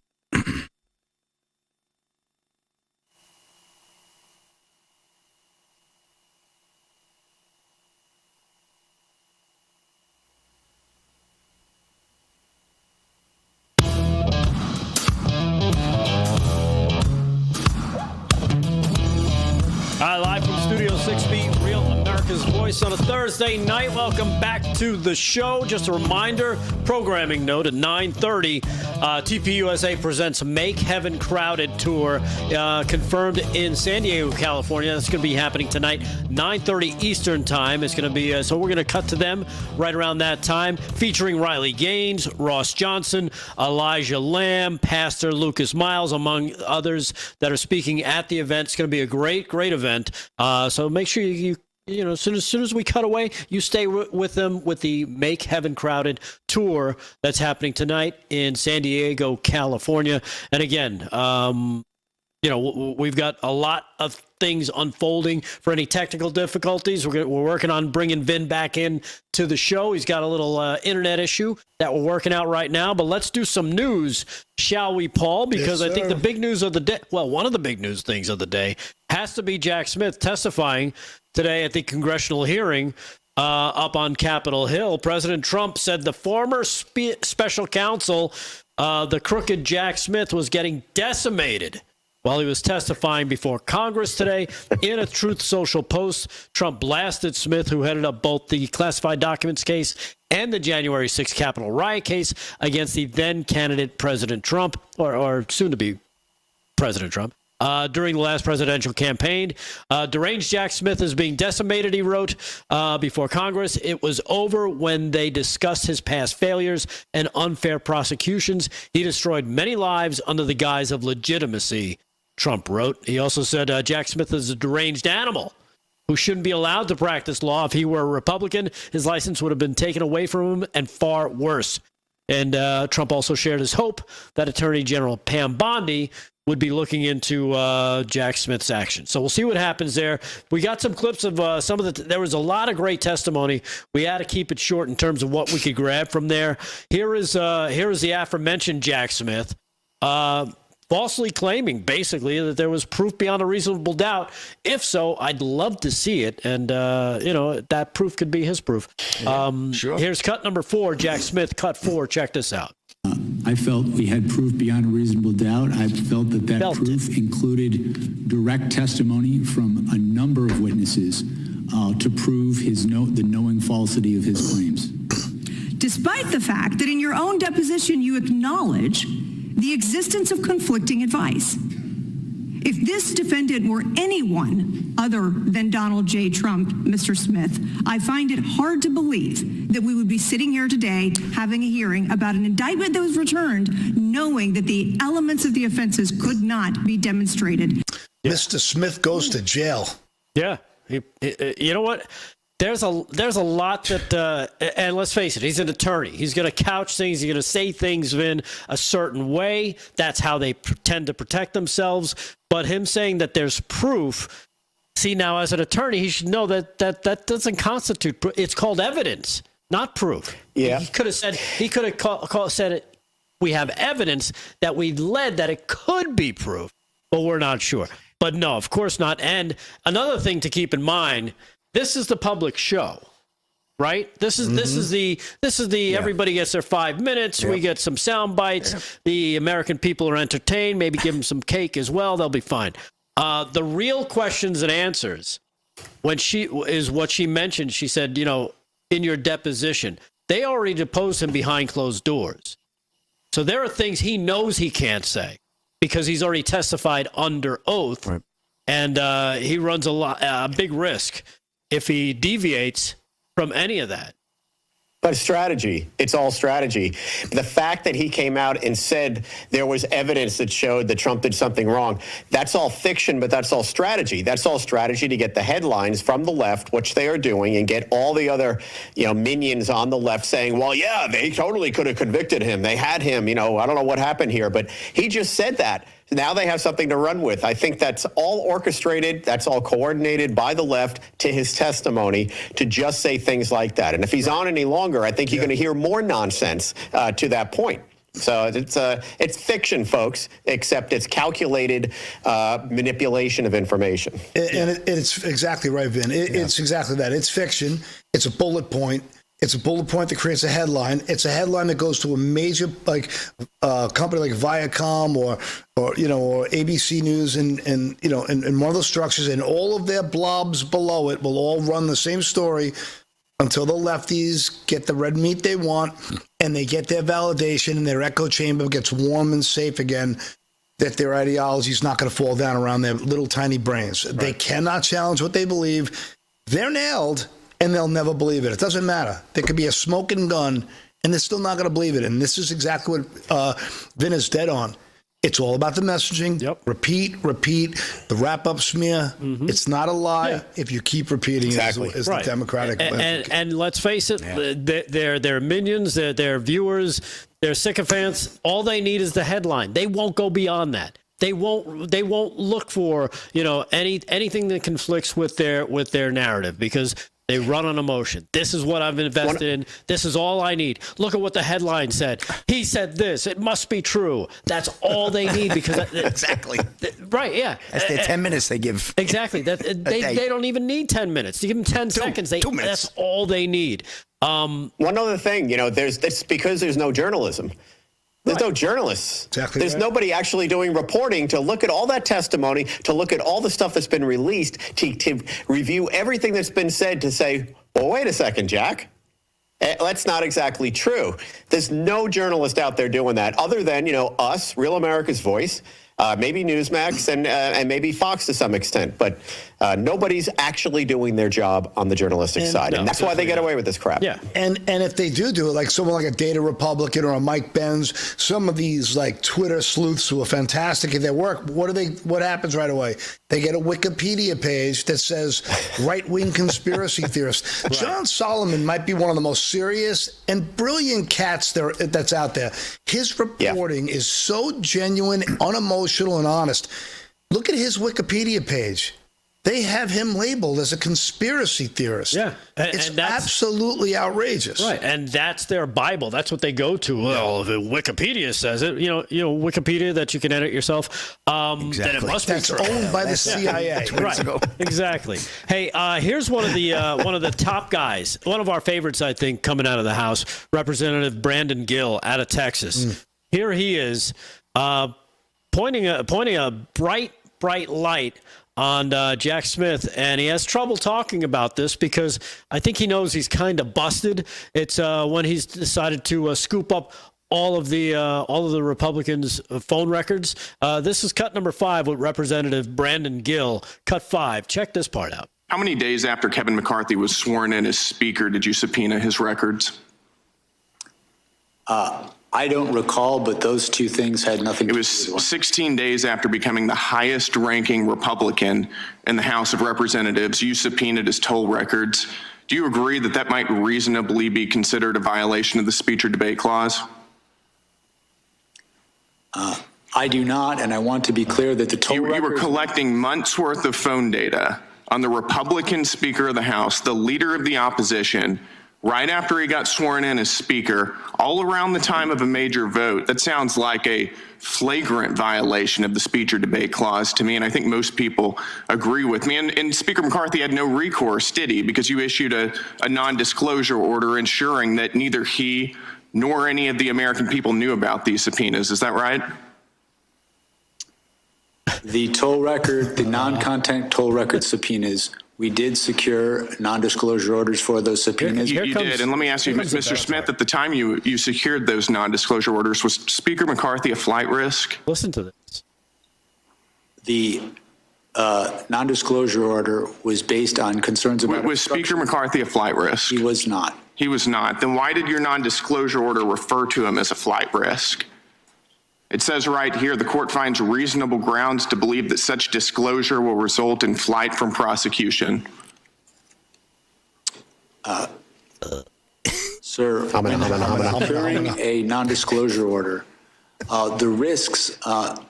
[SPEAKER 8] Live from Studio 6B, Real America's Voice on a Thursday night. Welcome back to the show. Just a reminder, programming note at 9:30, TPUSA presents Make Heaven Crowded Tour, confirmed in San Diego, California. That's going to be happening tonight, 9:30 Eastern Time. It's going to be, so we're going to cut to them right around that time, featuring Riley Gaines, Ross Johnson, Elijah Lamb, Pastor Lucas Miles, among others that are speaking at the event. It's going to be a great event. So make sure you as soon as we cut away, you stay with them with the Make Heaven Crowded tour that's happening tonight in San Diego, California. And again, we've got a lot of things unfolding. For any technical difficulties, we're working on bringing Vin back in to the show. He's got a little internet issue that we're working out right now. But let's do some news, shall we, Paul? Because I think the big news of the day, one of the big news things of the day has to be Jack Smith testifying today at the congressional hearing up on Capitol Hill. President Trump said the former special counsel, the crooked Jack Smith, was getting decimated while he was testifying before Congress today. In a Truth Social post, Trump blasted Smith, who headed up both the classified documents case and the January 6th Capitol riot case against the then candidate President Trump, or soon-to-be President Trump. During the last presidential campaign, deranged Jack Smith is being decimated, he wrote before Congress. It was over when they discussed his past failures and unfair prosecutions. He destroyed many lives under the guise of legitimacy, Trump wrote. He also said Jack Smith is a deranged animal who shouldn't be allowed to practice law. If he were a Republican, his license would have been taken away from him, and far worse. And Trump also shared his hope that Attorney General Pam Bondi would be looking into Jack Smith's action. So we'll see what happens there. We got some clips of some of there was a lot of great testimony. We had to keep it short in terms of what we could grab from there. Here is the aforementioned Jack Smith, falsely claiming basically that there was proof beyond a reasonable doubt. If so, I'd love to see it. And, that proof could be his proof. Yeah, sure. Here's cut number 4, Jack Smith, cut 4. Check this out.
[SPEAKER 11] I felt we had proof beyond a reasonable doubt. I felt that proof included direct testimony from a number of witnesses to prove the knowing falsity of his claims.
[SPEAKER 12] Despite the fact that in your own deposition you acknowledge the existence of conflicting advice. If this defendant were anyone other than Donald J. Trump, Mr. Smith, I find it hard to believe that we would be sitting here today having a hearing about an indictment that was returned, knowing that the elements of the offenses could not be demonstrated.
[SPEAKER 9] Mr. Smith goes to jail.
[SPEAKER 8] Yeah. You know what? There's a lot that, and let's face it, he's an attorney. He's going to couch things. He's going to say things in a certain way. That's how they tend to protect themselves. But him saying that there's proof, see, now as an attorney, he should know that doesn't constitute proof. It's called evidence, not proof.
[SPEAKER 10] Yeah.
[SPEAKER 8] He could have said, said it. We have evidence that we led that it could be proof, but we're not sure. But no, of course not. And another thing to keep in mind, this is the public show, right? This is the everybody gets their 5 minutes. Yep. We get some sound bites. Yep. The American people are entertained. Maybe give them some cake as well. They'll be fine. The real questions and answers, what she mentioned. She said, in your deposition, they already deposed him behind closed doors. So there are things he knows he can't say because he's already testified under oath, right. And he runs a big risk if he deviates from any of that.
[SPEAKER 10] But strategy. It's all strategy. The fact that he came out and said there was evidence that showed that Trump did something wrong, that's all fiction, but that's all strategy. That's all strategy to get the headlines from the left, which they are doing, and get all the other, minions on the left saying, well, yeah, they totally could have convicted him. They had him, I don't know what happened here, but he just said that. Now they have something to run with. I think that's all orchestrated. That's all coordinated by the left to his testimony to just say things like that. And if he's on any longer, I think you're going to hear more nonsense to that point. So it's fiction, folks, except it's calculated manipulation of information.
[SPEAKER 9] And it's exactly right, Vin. It's exactly that. It's fiction. It's a bullet point. It's a bullet point that creates a headline. It's a headline that goes to a major company like Viacom or ABC News and one of those structures, and all of their blobs below it will all run the same story until the lefties get the red meat they want and they get their validation and their echo chamber gets warm and safe again, that their ideology is not going to fall down around their little tiny brains. Right. They cannot challenge what they believe. They're nailed. And they'll never believe it. It doesn't matter. There could be a smoking gun, and they're still not going to believe it. And this is exactly what Vin is dead on. It's all about the messaging. Yep. Repeat. The wrap-up smear. Mm-hmm. It's not a lie if you keep repeating it as the Democratic.
[SPEAKER 8] And let's face it, they're minions, they're viewers, they're sycophants. All they need is the headline. They won't go beyond that. They won't look for anything that conflicts with their narrative because they run on emotion. This is what I've invested in. This is all I need. Look at what the headline said. He said this. It must be true. That's all they need because
[SPEAKER 7] exactly.
[SPEAKER 8] Right? Yeah.
[SPEAKER 7] That's their 10 minutes they give.
[SPEAKER 8] Exactly. They don't even need 10 minutes. You give them 10 seconds. 2 minutes. That's all they need. One
[SPEAKER 10] other thing, it's because there's no journalism. There's no journalists.
[SPEAKER 9] Exactly.
[SPEAKER 10] There's nobody actually doing reporting to look at all that testimony, to look at all the stuff that's been released, to review everything that's been said, to say, well, wait a second, Jack. That's not exactly true. There's no journalist out there doing that other than, us, Real America's Voice, maybe Newsmax and maybe Fox to some extent. But nobody's actually doing their job on the journalistic side. And that's why they get away with this crap.
[SPEAKER 8] Yeah.
[SPEAKER 9] And if they do it, like someone like a Data Republican or a Mike Benz, some of these like Twitter sleuths who are fantastic at their work, what happens right away? They get a Wikipedia page that says right-wing conspiracy theorists. Right. John Solomon might be one of the most serious and brilliant cats that's out there. His reporting is so genuine, unemotional, and honest. Look at his Wikipedia page. They have him labeled as a conspiracy theorist.
[SPEAKER 8] Yeah.
[SPEAKER 9] It's absolutely outrageous.
[SPEAKER 8] Right. And that's their Bible. That's what they go to. Well, if Wikipedia says it, Wikipedia that you can edit yourself, then it must be
[SPEAKER 9] That's owned by the CIA.
[SPEAKER 8] Right. Exactly. Hey, here's one of the top guys, one of our favorites, I think, coming out of the House, Representative Brandon Gill out of Texas. Here he is pointing a bright light on Jack Smith, and he has trouble talking about this because I think he knows he's kind of busted. It's when he's decided to scoop up all of the Republicans' phone records. This is cut number 5 with Representative Brandon Gill. Cut 5. Check this part out.
[SPEAKER 13] How many days after Kevin McCarthy was sworn in as Speaker did you subpoena his records?
[SPEAKER 14] I don't recall, but those two things had nothing to do with it.
[SPEAKER 13] It was 16 days after becoming the highest ranking Republican in the House of Representatives. You subpoenaed his toll records. Do you agree that that might reasonably be considered a violation of the speech or debate clause?
[SPEAKER 14] I do not, and I want to be clear that the toll records...
[SPEAKER 13] You were collecting months' worth of phone data on the Republican Speaker of the House, the leader of the opposition, right after he got sworn in as Speaker, all around the time of a major vote. That sounds like a flagrant violation of the speech or debate clause to me, and I think most people agree with me. And Speaker McCarthy had no recourse, did he? Because you issued a non-disclosure order ensuring that neither he nor any of the American people knew about these subpoenas. Is that right?
[SPEAKER 14] The toll record, the non-content toll record subpoenas, we did secure non-disclosure orders for those subpoenas.
[SPEAKER 13] You did, and let me ask you, Mr. Smith, at the time you secured those non-disclosure orders, was Speaker McCarthy a flight risk?
[SPEAKER 8] Listen to this.
[SPEAKER 14] The non-disclosure order was based on concerns about...
[SPEAKER 13] Was Speaker McCarthy a flight risk?
[SPEAKER 14] He was not.
[SPEAKER 13] He was not. Then why did your non-disclosure order refer to him as a flight risk? It says right here, the court finds reasonable grounds to believe that such disclosure will result in flight from prosecution.
[SPEAKER 14] Sir, when securing a non-disclosure order, the risks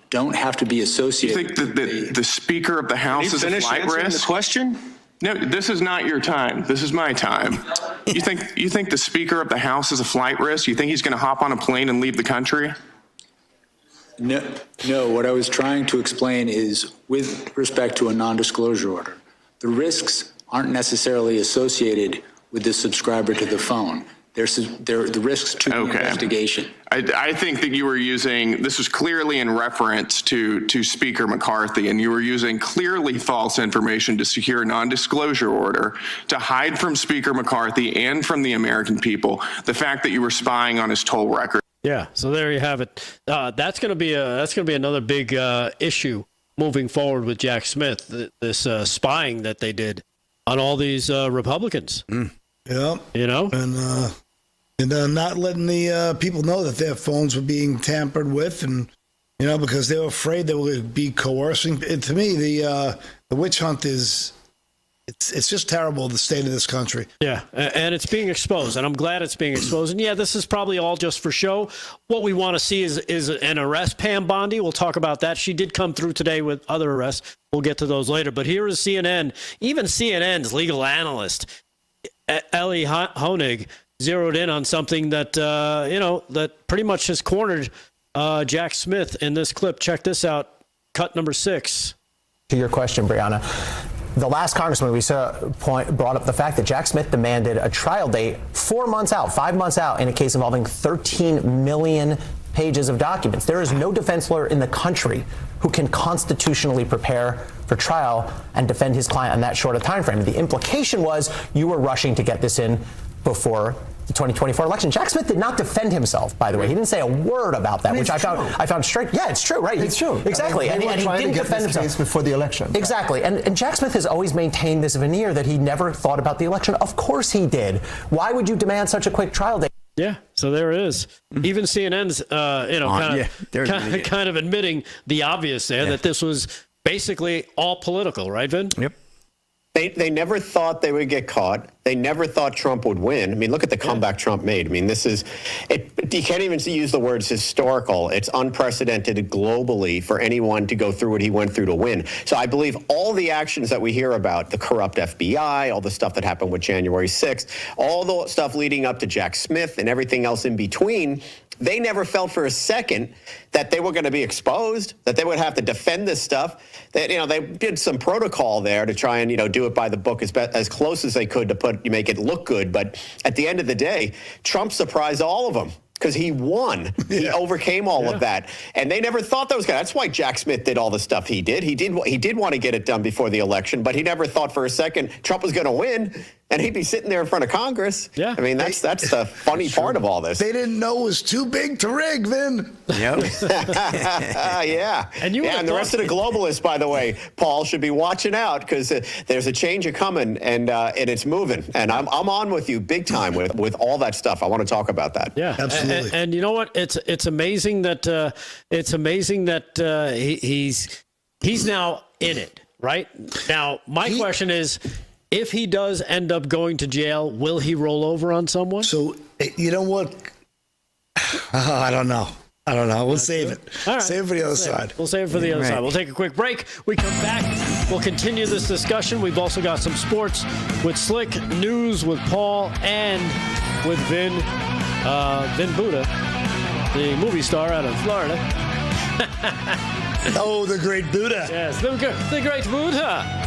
[SPEAKER 14] don't have to be associated.
[SPEAKER 13] You think that the Speaker of the House is a flight risk?
[SPEAKER 15] The question?
[SPEAKER 13] No, this is not your time. This is my time. You think the Speaker of the House is a flight risk? You think he's going to hop on a plane and leave the country?
[SPEAKER 14] No, what I was trying to explain is with respect to a non-disclosure order, the risks aren't necessarily associated with the subscriber to the phone. They're the risks to the investigation.
[SPEAKER 13] I think that you were using, this was clearly in reference to Speaker McCarthy, and you were using clearly false information to secure a non-disclosure order to hide from Speaker McCarthy and from the American people the fact that you were spying on his toll record.
[SPEAKER 8] Yeah, so there you have it. That's going to be another big issue moving forward with Jack Smith. This spying that they did on all these Republicans.
[SPEAKER 9] Yeah,
[SPEAKER 8] you know,
[SPEAKER 9] and not letting the people know that their phones were being tampered with, and because they were afraid they would be coercing. And to me, the witch hunt is. It's just terrible, the state of this country.
[SPEAKER 8] Yeah, and it's being exposed, and I'm glad it's being exposed. And yeah, this is probably all just for show. What we want to see is an arrest. Pam Bondi, we'll talk about that. She did come through today with other arrests. We'll get to those later. But here is CNN. Even CNN's legal analyst, Ellie Honig, zeroed in on something that, that pretty much has cornered Jack Smith in this clip. Check this out. Cut number 6.
[SPEAKER 16] To your question, Brianna. The last congressman we saw brought up the fact that Jack Smith demanded a trial date 4 months out, 5 months out in a case involving 13 million pages of documents. There is no defense lawyer in the country who can constitutionally prepare for trial and defend his client on that short a time frame. The implication was you were rushing to get this in before the 2024 election. Jack Smith did not defend himself, by the way. He didn't say a word about that, which I found strange. Yeah, it's true, right?
[SPEAKER 17] It's true.
[SPEAKER 16] Exactly.
[SPEAKER 17] And he didn't defend himself before the election.
[SPEAKER 16] Exactly. And Jack Smith has always maintained this veneer that he never thought about the election. Of course he did. Why would you demand such a quick trial date?
[SPEAKER 8] Yeah, so there it is. Even CNN's, kind of admitting the obvious there, that this was basically all political, right, Vin?
[SPEAKER 10] Yep. They never thought they would get caught. They never thought Trump would win. I mean, look at the comeback Trump made. I mean, this is, you can't even use the words historical. It's unprecedented globally for anyone to go through what he went through to win. So I believe all the actions that we hear about, the corrupt FBI, all the stuff that happened with January 6th, all the stuff leading up to Jack Smith and everything else in between, they never felt for a second that they were going to be exposed, that they would have to defend this stuff. That they did some protocol there to try and do it by the book as close as they could to make it look good. But at the end of the day, Trump surprised all of them because he won. Yeah. He overcame all of that, and they never thought that was going. That's why Jack Smith did all the stuff he did. He did want to get it done before the election, but he never thought for a second Trump was going to win. And he'd be sitting there in front of Congress.
[SPEAKER 8] Yeah.
[SPEAKER 10] I mean, that's the funny part of all this.
[SPEAKER 9] They didn't know it was too big to rig, Vin.
[SPEAKER 10] Yep. Yeah. And the rest of the globalists, by the way, Paul, should be watching out because there's a change coming and it's moving. And I'm on with you big time with all that stuff. I want to talk about that.
[SPEAKER 8] Yeah,
[SPEAKER 9] absolutely.
[SPEAKER 8] And you know what? It's amazing that he's now in it. Right now, my question is, if he does end up going to jail, will he roll over on someone?
[SPEAKER 9] So, you know what? I don't know. We'll save it.
[SPEAKER 8] All right.
[SPEAKER 9] Save it for the other side.
[SPEAKER 8] We'll save it for the other side. We'll take a quick break. We come back. We'll continue this discussion. We've also got some sports with Slick, news with Paul, and with Vin Buddha, the movie star out of Florida.
[SPEAKER 9] Oh, the great Buddha.
[SPEAKER 8] Yes, the great Buddha.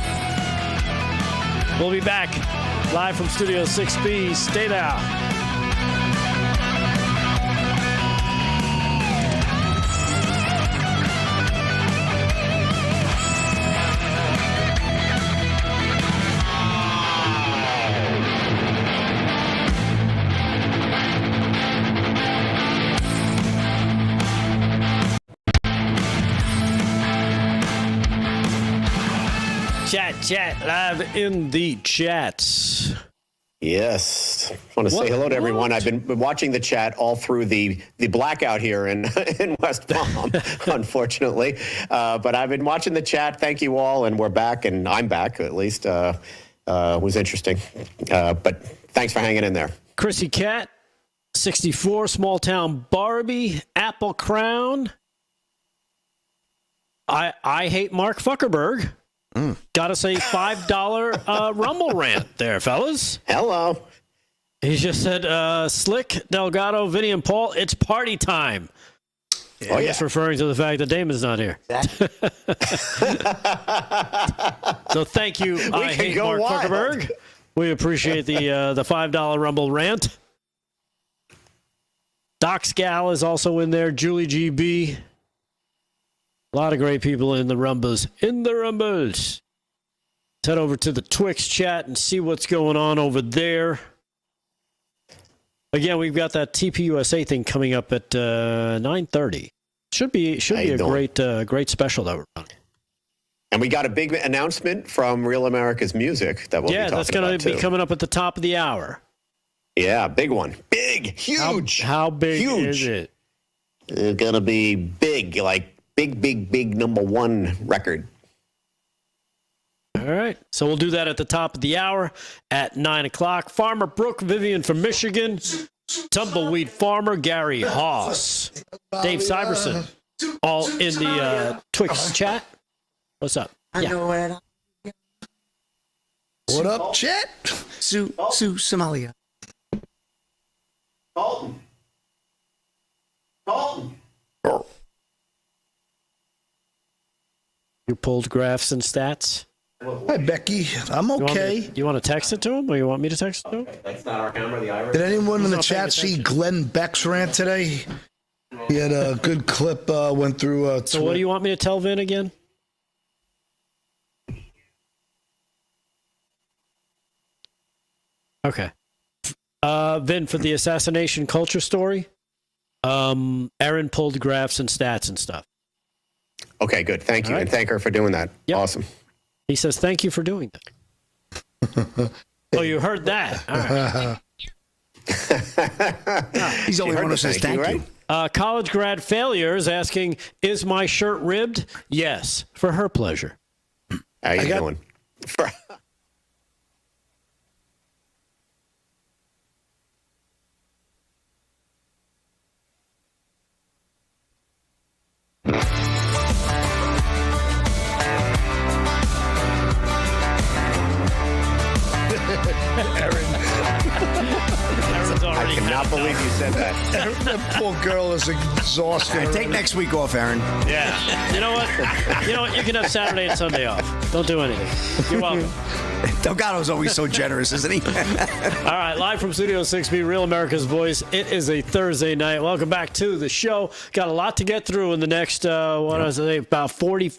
[SPEAKER 8] We'll be back live from Studio 6B. Stay there. Chat live in the chats.
[SPEAKER 10] Yes. I want to say hello to everyone. I've been watching the chat all through the blackout here in West Palm, unfortunately. But I've been watching the chat. Thank you all. And we're back, and I'm back, at least. It was interesting. But thanks for hanging in there.
[SPEAKER 8] Chrissy Cat, 64, Small Town Barbie, Apple Crown. I hate Mark Zuckerberg. Gotta say $5 Rumble rant there, fellas.
[SPEAKER 10] Hello.
[SPEAKER 8] He just said, Slick, Delgado, Vinny, and Paul, it's party time.
[SPEAKER 10] Oh,
[SPEAKER 8] I guess referring to the fact that Damon's not here. So thank you, I hate Mark Zuckerberg. We appreciate the $5 Rumble rant. Doc Scal is also in there. Julie GB. A lot of great people in the Rumbles. Let's head over to the Twix chat and see what's going on over there. Again, we've got that TPUSA thing coming up at 9:30. Should be a great special that we're running.
[SPEAKER 10] And we got a big announcement from Real America's Music that we'll be talking about.
[SPEAKER 8] Yeah, that's going to be coming up at the top of the hour.
[SPEAKER 10] Yeah, big one. Big, huge.
[SPEAKER 8] How big is it?
[SPEAKER 10] It's going to be big, like big number one record.
[SPEAKER 8] All right. So we'll do that at the top of the hour at 9 o'clock. Farmer Brooke Vivian from Michigan. Tumbleweed Farmer Gary Haas. Dave Syverson. All in the Twix chat. What's up?
[SPEAKER 17] What
[SPEAKER 9] up, chat?
[SPEAKER 17] Sue Somalia.
[SPEAKER 10] Colton.
[SPEAKER 8] You pulled graphs and stats?
[SPEAKER 9] Hi, Becky. I'm okay.
[SPEAKER 8] You want to text it to him, or you want me to text it to him?
[SPEAKER 10] That's not our camera, the iris.
[SPEAKER 9] Did anyone in the chat see Glenn Beck's rant today? He had a good clip, went through.
[SPEAKER 8] So what do you want me to tell Vin again? Okay. Vin, for the assassination culture story, Erin pulled graphs and stats and stuff.
[SPEAKER 10] Okay, good. Thank you.
[SPEAKER 8] All right.
[SPEAKER 10] And thank her for doing that.
[SPEAKER 8] Yep.
[SPEAKER 10] Awesome.
[SPEAKER 8] He says, thank you for doing that. Oh, you heard that. All right.
[SPEAKER 17] He's the only one who says thank you.
[SPEAKER 8] College grad failure is asking, is my shirt ribbed? Yes, for her pleasure.
[SPEAKER 10] How you doing? I cannot believe you said that.
[SPEAKER 9] That poor girl is exhausted.
[SPEAKER 17] Take next week off, Aaron.
[SPEAKER 8] Yeah. You know what? You can have Saturday and Sunday off. Don't do anything. You're welcome.
[SPEAKER 17] Delgado's always so generous, isn't he?
[SPEAKER 8] All right, live from Studio 6B, Real America's Voice. It is a Thursday night. Welcome back to the show. Got a lot to get through in the next, about 40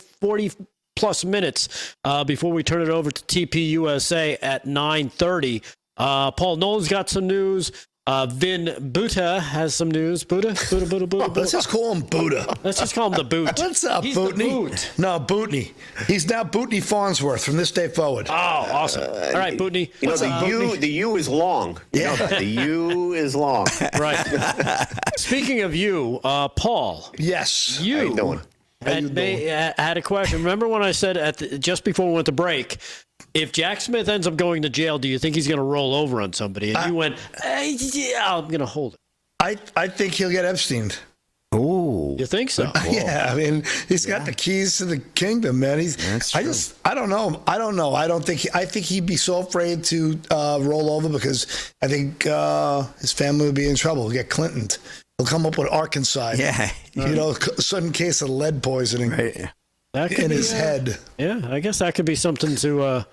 [SPEAKER 8] plus minutes before we turn it over to TPUSA at 9:30. Paul Nolan's got some news. Vin Buddha has some news. Buddha.
[SPEAKER 9] Let's just call him Buddha.
[SPEAKER 8] Let's just call him the Boot.
[SPEAKER 9] What's up,
[SPEAKER 8] He's
[SPEAKER 9] Bootney?
[SPEAKER 8] the Boot.
[SPEAKER 9] No, Bootney. He's now Bootney Farnsworth from this day forward.
[SPEAKER 8] Oh, awesome. All right, Bootney.
[SPEAKER 10] You know,
[SPEAKER 8] What's up, Bootney?
[SPEAKER 10] the U is long.
[SPEAKER 9] Yeah.
[SPEAKER 10] The U is long.
[SPEAKER 8] Right. Speaking of you, Paul.
[SPEAKER 9] Yes.
[SPEAKER 10] How you doing?
[SPEAKER 8] Had a question. Remember when I said just before we went to break, if Jack Smith ends up going to jail, do you think he's going to roll over on somebody? And you went, yeah, I'm going to hold it.
[SPEAKER 9] I think he'll get Epsteined.
[SPEAKER 10] Oh,
[SPEAKER 8] you think so?
[SPEAKER 9] Yeah, I mean, he's got the keys to the kingdom, man. I don't know. I think he'd be so afraid to roll over because I think his family would be in trouble. He'll get Clinton. He'll come up with Arkansas.
[SPEAKER 17] Yeah.
[SPEAKER 9] Sudden case of lead poisoning in his head.
[SPEAKER 8] Yeah, I guess that could be something to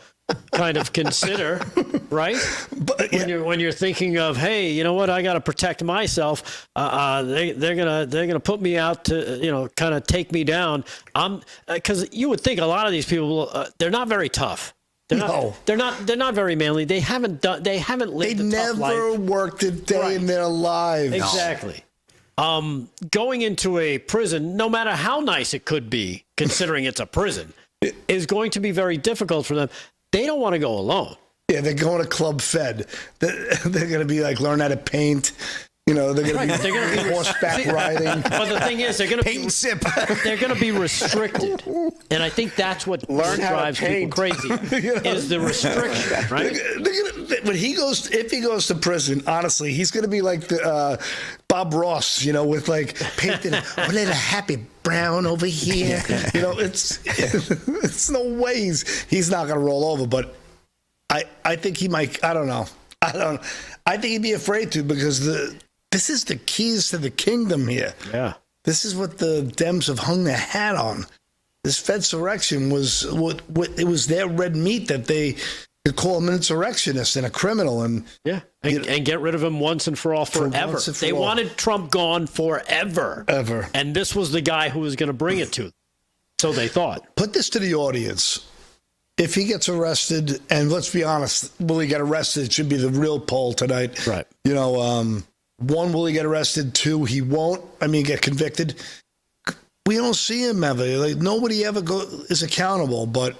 [SPEAKER 8] kind of consider, right? But when you're thinking of, hey, you know what, I got to protect myself. They're gonna put me out to kind of take me down. Because you would think a lot of these people they're not very tough. They're not very manly. They haven't lived a tough life.
[SPEAKER 9] They never worked a day in their lives.
[SPEAKER 8] Exactly. Going into a prison, no matter how nice it could be, considering it's a prison, is going to be very difficult for them. They don't want to go alone.
[SPEAKER 9] Yeah, they're going to Club Fed. They're going to be like learn how to paint. They're going to be horseback riding.
[SPEAKER 8] But the thing is, they're going to
[SPEAKER 17] paint and sip.
[SPEAKER 8] They're going to be restricted, and I think that's what drives people crazy is the restriction, right?
[SPEAKER 9] If he goes to prison, honestly, he's going to be like the Bob Ross, with like painted a little happy brown over here. It's no way he's not going to roll over. But I think he might. I don't know. I think he'd be afraid to because this is the keys to the kingdom here.
[SPEAKER 8] Yeah.
[SPEAKER 9] This is what the Dems have hung their hat on. This Fedsurrection was it was their red meat that they could call him an insurrectionist and a criminal and
[SPEAKER 8] get rid of him once and for all forever. They wanted Trump gone forever.
[SPEAKER 9] Ever.
[SPEAKER 8] And this was the guy who was going to bring it to them. So they thought.
[SPEAKER 9] Put this to the audience. If he gets arrested, and let's be honest, will he get arrested? It should be the real poll tonight.
[SPEAKER 8] Right.
[SPEAKER 9] One, will he get arrested? Two, he won't. Get convicted. We don't see him ever. Like nobody ever is accountable. But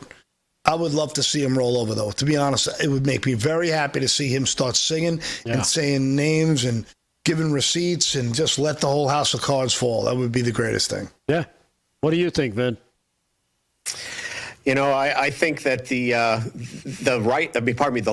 [SPEAKER 9] I would love to see him roll over, though. To be honest, it would make me very happy to see him start singing and saying names and giving receipts and just let the whole house of cards fall. That would be the greatest thing.
[SPEAKER 8] Yeah. What do you think, Vin?
[SPEAKER 10] I think that the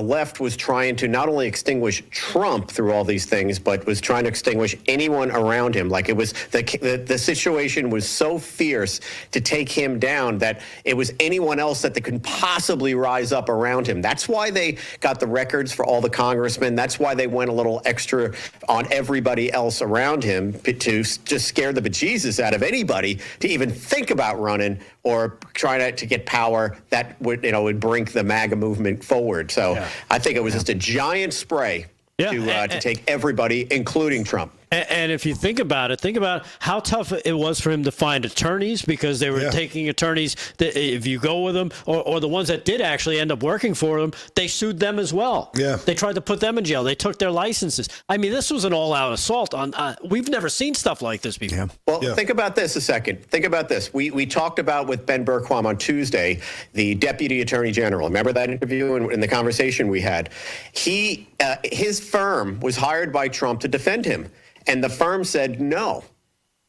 [SPEAKER 10] left was trying to not only extinguish Trump through all these things, but was trying to extinguish anyone around him. Like it was the situation was so fierce to take him down that it was anyone else that could possibly rise up around him. That's why they got the records for all the congressmen. That's why they went a little extra on everybody else around him to just scare the bejesus out of anybody to even think about running or trying to get power that would bring the MAGA movement forward. So I think it was just a giant spray to take everybody, including Trump.
[SPEAKER 8] And if you think about how tough it was for him to find attorneys, because they were taking attorneys that if you go with them, or the ones that did actually end up working for them, they sued them as well.
[SPEAKER 9] Yeah.
[SPEAKER 8] They tried to put them in jail. They took their licenses. This was an all-out assault on. We've never seen stuff like this before.
[SPEAKER 10] Yeah. Well, think about this a second. Think about this. We talked about with Ben Bergquam on Tuesday, the Deputy Attorney General. Remember that interview and the conversation we had? His firm was hired by Trump to defend him. And the firm said no.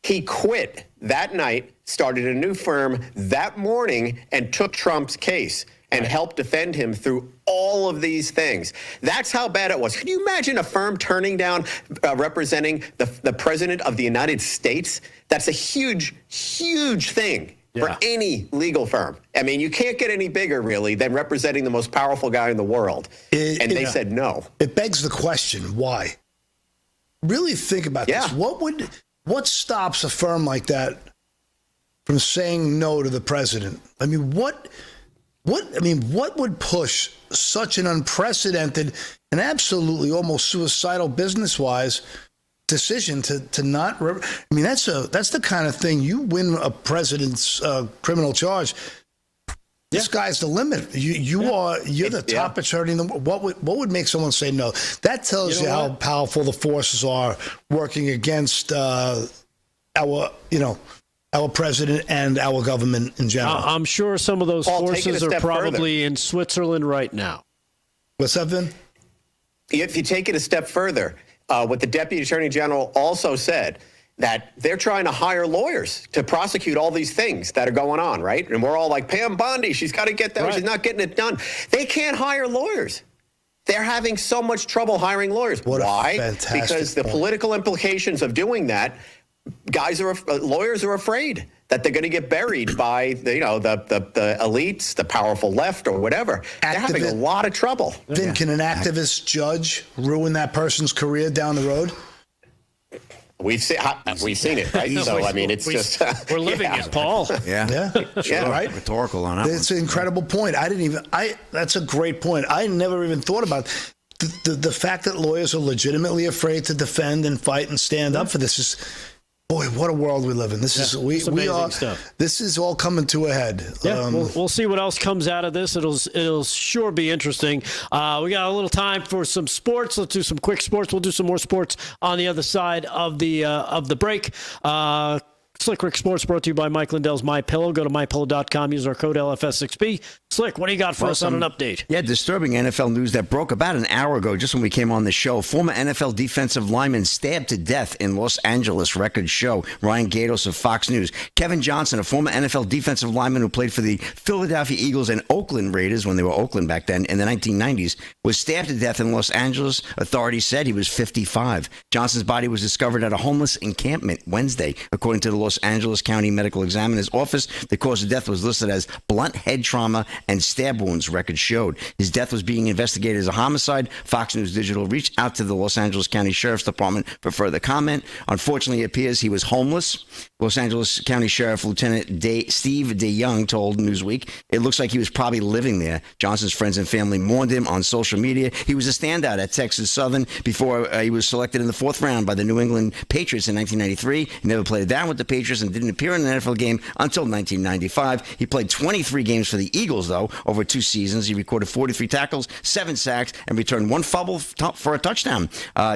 [SPEAKER 10] He quit that night, started a new firm that morning, and took Trump's case and helped defend him through all of these things. That's how bad it was. Can you imagine a firm turning down representing the president of the United States? That's a huge, huge thing for any legal firm. You can't get any bigger, really, than representing the most powerful guy in the world. And they said no.
[SPEAKER 9] It begs the question, why? Really think about this. What stops a firm like that from saying no to the president? What would push such an unprecedented and absolutely almost suicidal business-wise decision to not? That's the kind of thing you win a president's criminal charge. The sky's the limit. You're the top attorney. What would make someone say no? That tells you how powerful the forces are working against our president and our government in general.
[SPEAKER 8] I'm sure some of those forces are probably in Switzerland right now.
[SPEAKER 9] What's up, Vin?
[SPEAKER 10] If you take it a step further, what the Deputy Attorney General also said, that they're trying to hire lawyers to prosecute all these things that are going on, right? And we're all like, Pam Bondi, she's got to get that. Right. She's not getting it done. They can't hire lawyers. They're having so much trouble hiring lawyers. Why? Because the political implications of doing that, lawyers are afraid that they're going to get buried by the elites, the powerful left, or whatever. They're having a lot of trouble.
[SPEAKER 9] Then can an activist judge ruin that person's career down the road?
[SPEAKER 10] We've seen it, right? So I mean, it's just
[SPEAKER 8] we're living it, Paul.
[SPEAKER 17] Yeah,
[SPEAKER 9] right.
[SPEAKER 17] Rhetorical on that.
[SPEAKER 9] It's an incredible point. That's a great point. I never even thought about the fact that lawyers are legitimately afraid to defend and fight and stand up for this. Boy, what a world we live in. This is amazing stuff. This is all coming to a head.
[SPEAKER 8] Yeah, we'll see what else comes out of this. It'll sure be interesting. We got a little time for some sports. Let's do some quick sports. We'll do some more sports on the other side of the break. Slick Rick Sports brought to you by Mike Lindell's MyPillow. Go to MyPillow.com. Use our code LFS6B. Slick, what do you got for us on an update?
[SPEAKER 17] Yeah, disturbing NFL news that broke about an hour ago, just when we came on the show. Former NFL defensive lineman stabbed to death in Los Angeles. Record show. Ryan Gatos of Fox News. Kevin Johnson, a former NFL defensive lineman who played for the Philadelphia Eagles and Oakland Raiders when they were Oakland back then in the 1990s, was stabbed to death in Los Angeles. Authorities said he was 55. Johnson's body was discovered at a homeless encampment Wednesday, according to the Los Angeles County Medical Examiner's Office. The cause of death was listed as blunt head trauma and stab wounds, records showed. His death was being investigated as a homicide. Fox News Digital reached out to the Los Angeles County Sheriff's Department for further comment. Unfortunately, it appears he was homeless. Los Angeles County Sheriff Lieutenant Steve DeYoung told Newsweek it looks like he was probably living there. Johnson's friends and family mourned him on social media. He was a standout at Texas Southern before he was selected in the 4th round by the New England Patriots in 1993. He never played down with the Patriots and didn't appear in an NFL game until 1995. He played 23 games for the Eagles, though, over 2 seasons. He recorded 43 tackles, 7 sacks, and returned 1 fumble for a touchdown.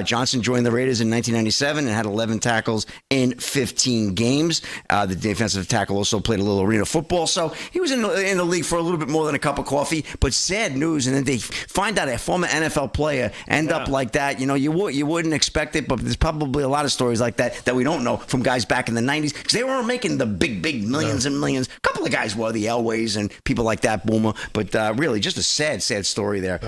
[SPEAKER 17] Johnson joined the Raiders in 1997 and had 11 tackles in 15 games. The defensive tackle also played a little arena football, so he was in the league for a little bit more than a cup of coffee. But sad news, and then they find out a former NFL player end up like that. You know, you wouldn't expect it, but there's probably a lot of stories like that we don't know from guys back in the 90s, because they weren't making the big millions and millions. A couple of guys were, the Elways and people like that, Boomer, but really just a sad story there.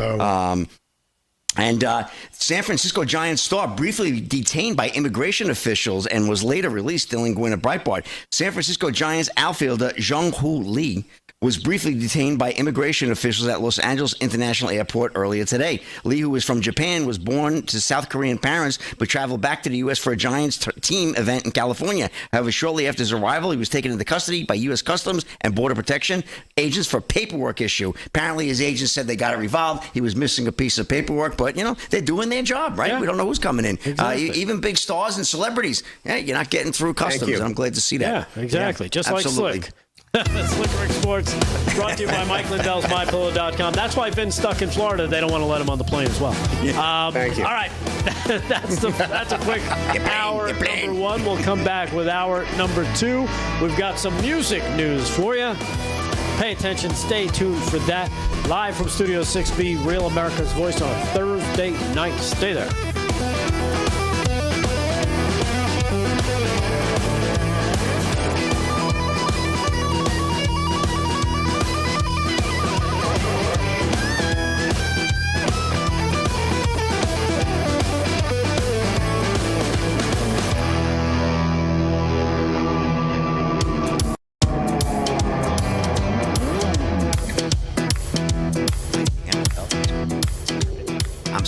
[SPEAKER 17] And San Francisco Giants star briefly detained by immigration officials and was later released, still in Gwyneth Breitbart. San Francisco Giants outfielder Jung-Hoo Lee was briefly detained by immigration officials at Los Angeles International Airport earlier today. Lee, who was from Japan, was born to South Korean parents, but traveled back to the U.S. for a Giants team event in California. However, shortly after his arrival, he was taken into custody by U.S. Customs and Border Protection agents for paperwork issue. Apparently, his agents said they got it revolved. He was missing a piece of paperwork, but, they're doing their job, right? Yeah. We don't know who's coming in. Exactly. Even big stars and celebrities. Yeah, you're not getting through customs, and I'm glad to see that.
[SPEAKER 8] Yeah, exactly. Yeah, Just
[SPEAKER 3] absolutely.
[SPEAKER 8] Like Slick. Slick Rick Sports, brought to you by Mike Lindell's MyPillow.com. That's why Vin's stuck in Florida. They don't want to let him on the plane as well.
[SPEAKER 10] Thank you.
[SPEAKER 8] All right. That's a quick hour number 1. We'll come back with hour number 2. We've got some music news for you. Pay attention. Stay tuned for that. Live from Studio 6B, Real America's Voice on a Thursday night. Stay there.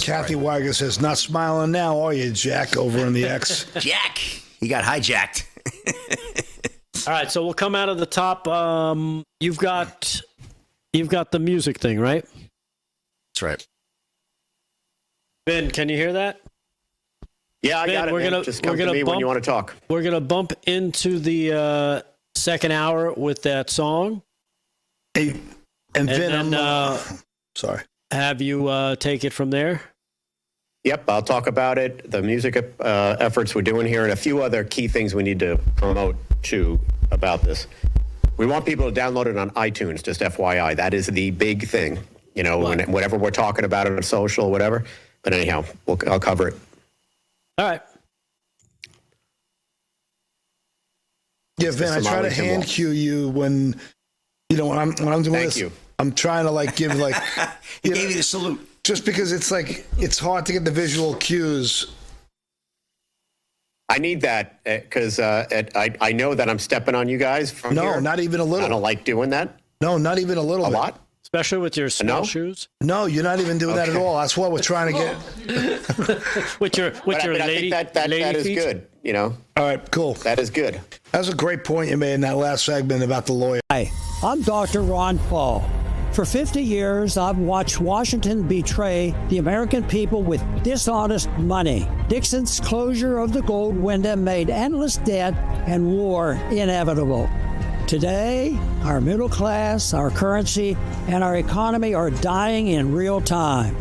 [SPEAKER 9] Kathy Weiger says, not smiling now, are you, Jack, over in the X?
[SPEAKER 17] Jack, he got hijacked.
[SPEAKER 8] All right, so we'll come out of the top. You've got the music thing, right?
[SPEAKER 17] That's right.
[SPEAKER 8] Ben, can you hear that?
[SPEAKER 10] Yeah, I got it. Just come to me when you want to talk.
[SPEAKER 8] We're going to bump into the second hour with that song.
[SPEAKER 9] Hey, And Vin,
[SPEAKER 8] then,
[SPEAKER 9] sorry.
[SPEAKER 8] Have you take it from there?
[SPEAKER 10] Yep, I'll talk about it, the music efforts we're doing here, and a few other key things we need to promote, too, about this. We want people to download it on iTunes, just FYI. That is the big thing, you know, whatever we're talking about it on social, whatever. But anyhow, I'll cover it.
[SPEAKER 8] All right.
[SPEAKER 9] Yeah, Vin, I try to hand cue you when, you know, when I'm doing
[SPEAKER 10] Thank
[SPEAKER 9] this.
[SPEAKER 10] you.
[SPEAKER 9] I'm trying to like give like.
[SPEAKER 17] He gave you the salute.
[SPEAKER 9] Just because it's like it's hard to get the visual cues.
[SPEAKER 10] I need that because I know that I'm stepping on you guys from here.
[SPEAKER 9] No, not even a little.
[SPEAKER 10] I don't like doing that.
[SPEAKER 9] No, not even a little.
[SPEAKER 10] A lot?
[SPEAKER 8] Especially with your small shoes?
[SPEAKER 9] No, you're not even doing that at all. That's what we're trying to get.
[SPEAKER 8] with your lady,
[SPEAKER 10] I think that is
[SPEAKER 8] feet?
[SPEAKER 10] good, you know.
[SPEAKER 9] All right, cool.
[SPEAKER 10] That is good.
[SPEAKER 9] That was a great point you made in that last segment about the lawyer.
[SPEAKER 15] Hi, I'm Dr. Ron Paul. For 50 years, I've watched Washington betray the American people with dishonest money. Nixon's closure of the gold window made endless debt and war inevitable. Today, our middle class, our currency, and our economy are dying in real time.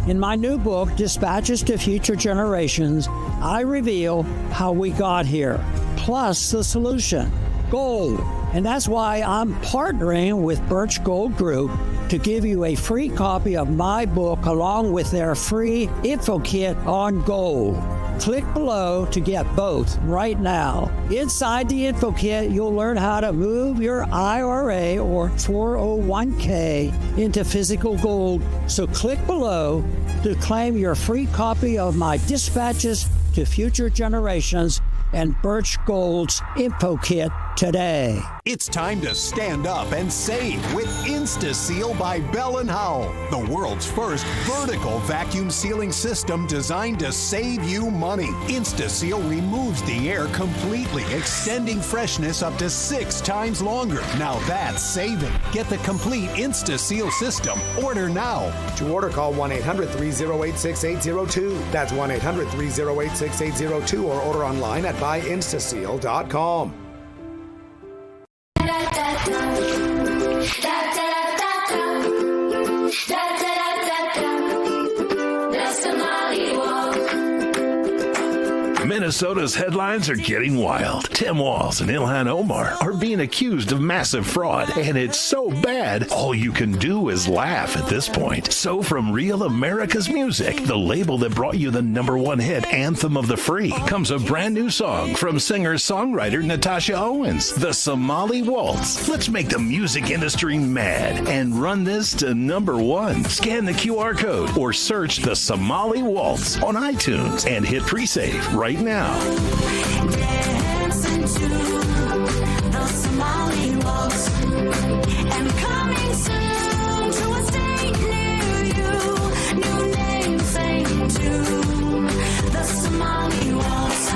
[SPEAKER 15] In my new book, Dispatches to Future Generations, I reveal how we got here, plus the solution, gold. And that's why I'm partnering with Birch Gold Group to give you a free copy of my book along with their free info kit on gold. Click below to get both right now. Inside the info kit, you'll learn how to move your IRA or 401k into physical gold. So click below to claim your free copy of my Dispatches to Future Generations and Birch Gold's info kit today.
[SPEAKER 18] It's time to stand up and save with InstaSeal by Bell & Howell, the world's first vertical vacuum sealing system designed to save you money. InstaSeal removes the air completely, extending freshness up to 6 times longer. Now that's saving. Get the complete InstaSeal system. Order now.
[SPEAKER 19] To order, call 1-800-308-6802. That's 1-800-308-6802 or order online at buyinstaseal.com.
[SPEAKER 1] Minnesota's headlines are getting wild. Tim Walz and Ilhan Omar are being accused of massive fraud, and it's so bad, all you can do is laugh at this point. So from Real America's Music, the label that brought you the #1 hit, Anthem of the Free, comes a brand new song from singer-songwriter Natasha Owens, The Somali Waltz. Let's make the music industry mad and run this to #1. Scan the QR code or search The Somali Waltz on iTunes and hit pre-save right now.
[SPEAKER 20] Dancing to the Somali waltz, and coming soon to a state near you. New name saying to the Somali waltz.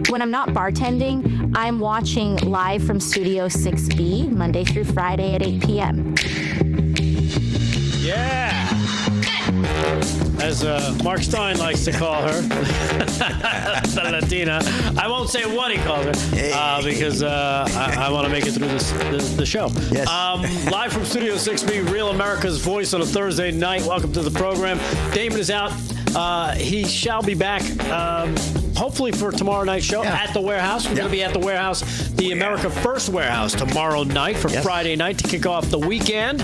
[SPEAKER 21] When I'm not bartending, I'm watching live from Studio 6B, Monday through Friday at 8 p.m.
[SPEAKER 8] Yeah. As Mark Stein likes to call her, the Latina. I won't say what he calls her because I want to make it through the show.
[SPEAKER 17] Yes.
[SPEAKER 8] Live from Studio 6B, Real America's Voice on a Thursday night. Welcome to the program. Damon is out. He shall be back hopefully for tomorrow night's show at the warehouse. We're going to be at the warehouse, the America First warehouse, tomorrow night for Friday night to kick off the weekend.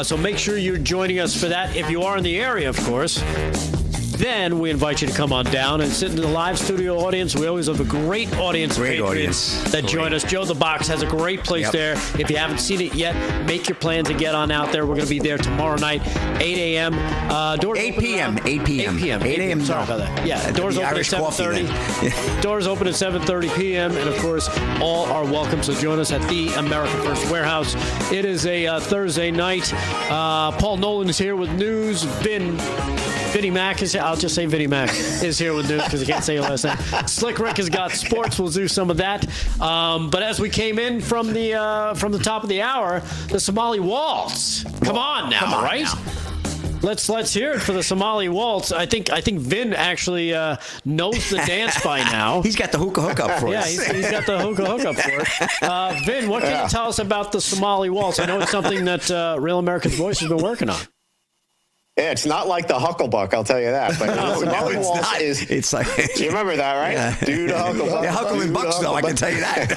[SPEAKER 8] So make sure you're joining us for that. If you are in the area, of course, then we invite you to come on down and sit in the live studio audience. We always have a great audience of patrons that join us. Joe the Box has a great place there. If you haven't seen it yet, make your plan to get on out there. We're going to be there tomorrow night, 8 a.m. Doors
[SPEAKER 17] 8 p.m. 8 p.m.
[SPEAKER 8] 8 p.m.
[SPEAKER 17] 8 a.m.
[SPEAKER 8] Sorry about that. Yeah, doors
[SPEAKER 17] the
[SPEAKER 8] open
[SPEAKER 17] Irish
[SPEAKER 8] at 7:30. Doors open at 7:30 p.m. And, of course, all are welcome. So join us at the America First Warehouse. It is a Thursday night. Paul Nolan is here with news. Vinnie Mac is I'll just say Vinnie Mac is here with news because I can't say your last name. Slick Rick has got sports. We'll do some of that. But as we came in from the top of the hour, the Somali Waltz. Come on now, right? Now. Let's hear it for the Somali Waltz. I think Vin actually knows the dance by now.
[SPEAKER 17] He's got the hookah hookup for us.
[SPEAKER 8] Yeah, he's got the hookah hookup for us. Vin, what can you tell us about the Somali Waltz? I know it's something that Real America's Voice has been working on.
[SPEAKER 10] Yeah, it's not like the Hucklebuck, I'll tell you that. But the Somali Waltz is. It's like. You remember that, right?
[SPEAKER 17] Yeah.
[SPEAKER 10] Dude, Hucklebuck.
[SPEAKER 17] Yeah, Huckle and Bucks, though, I can tell you that.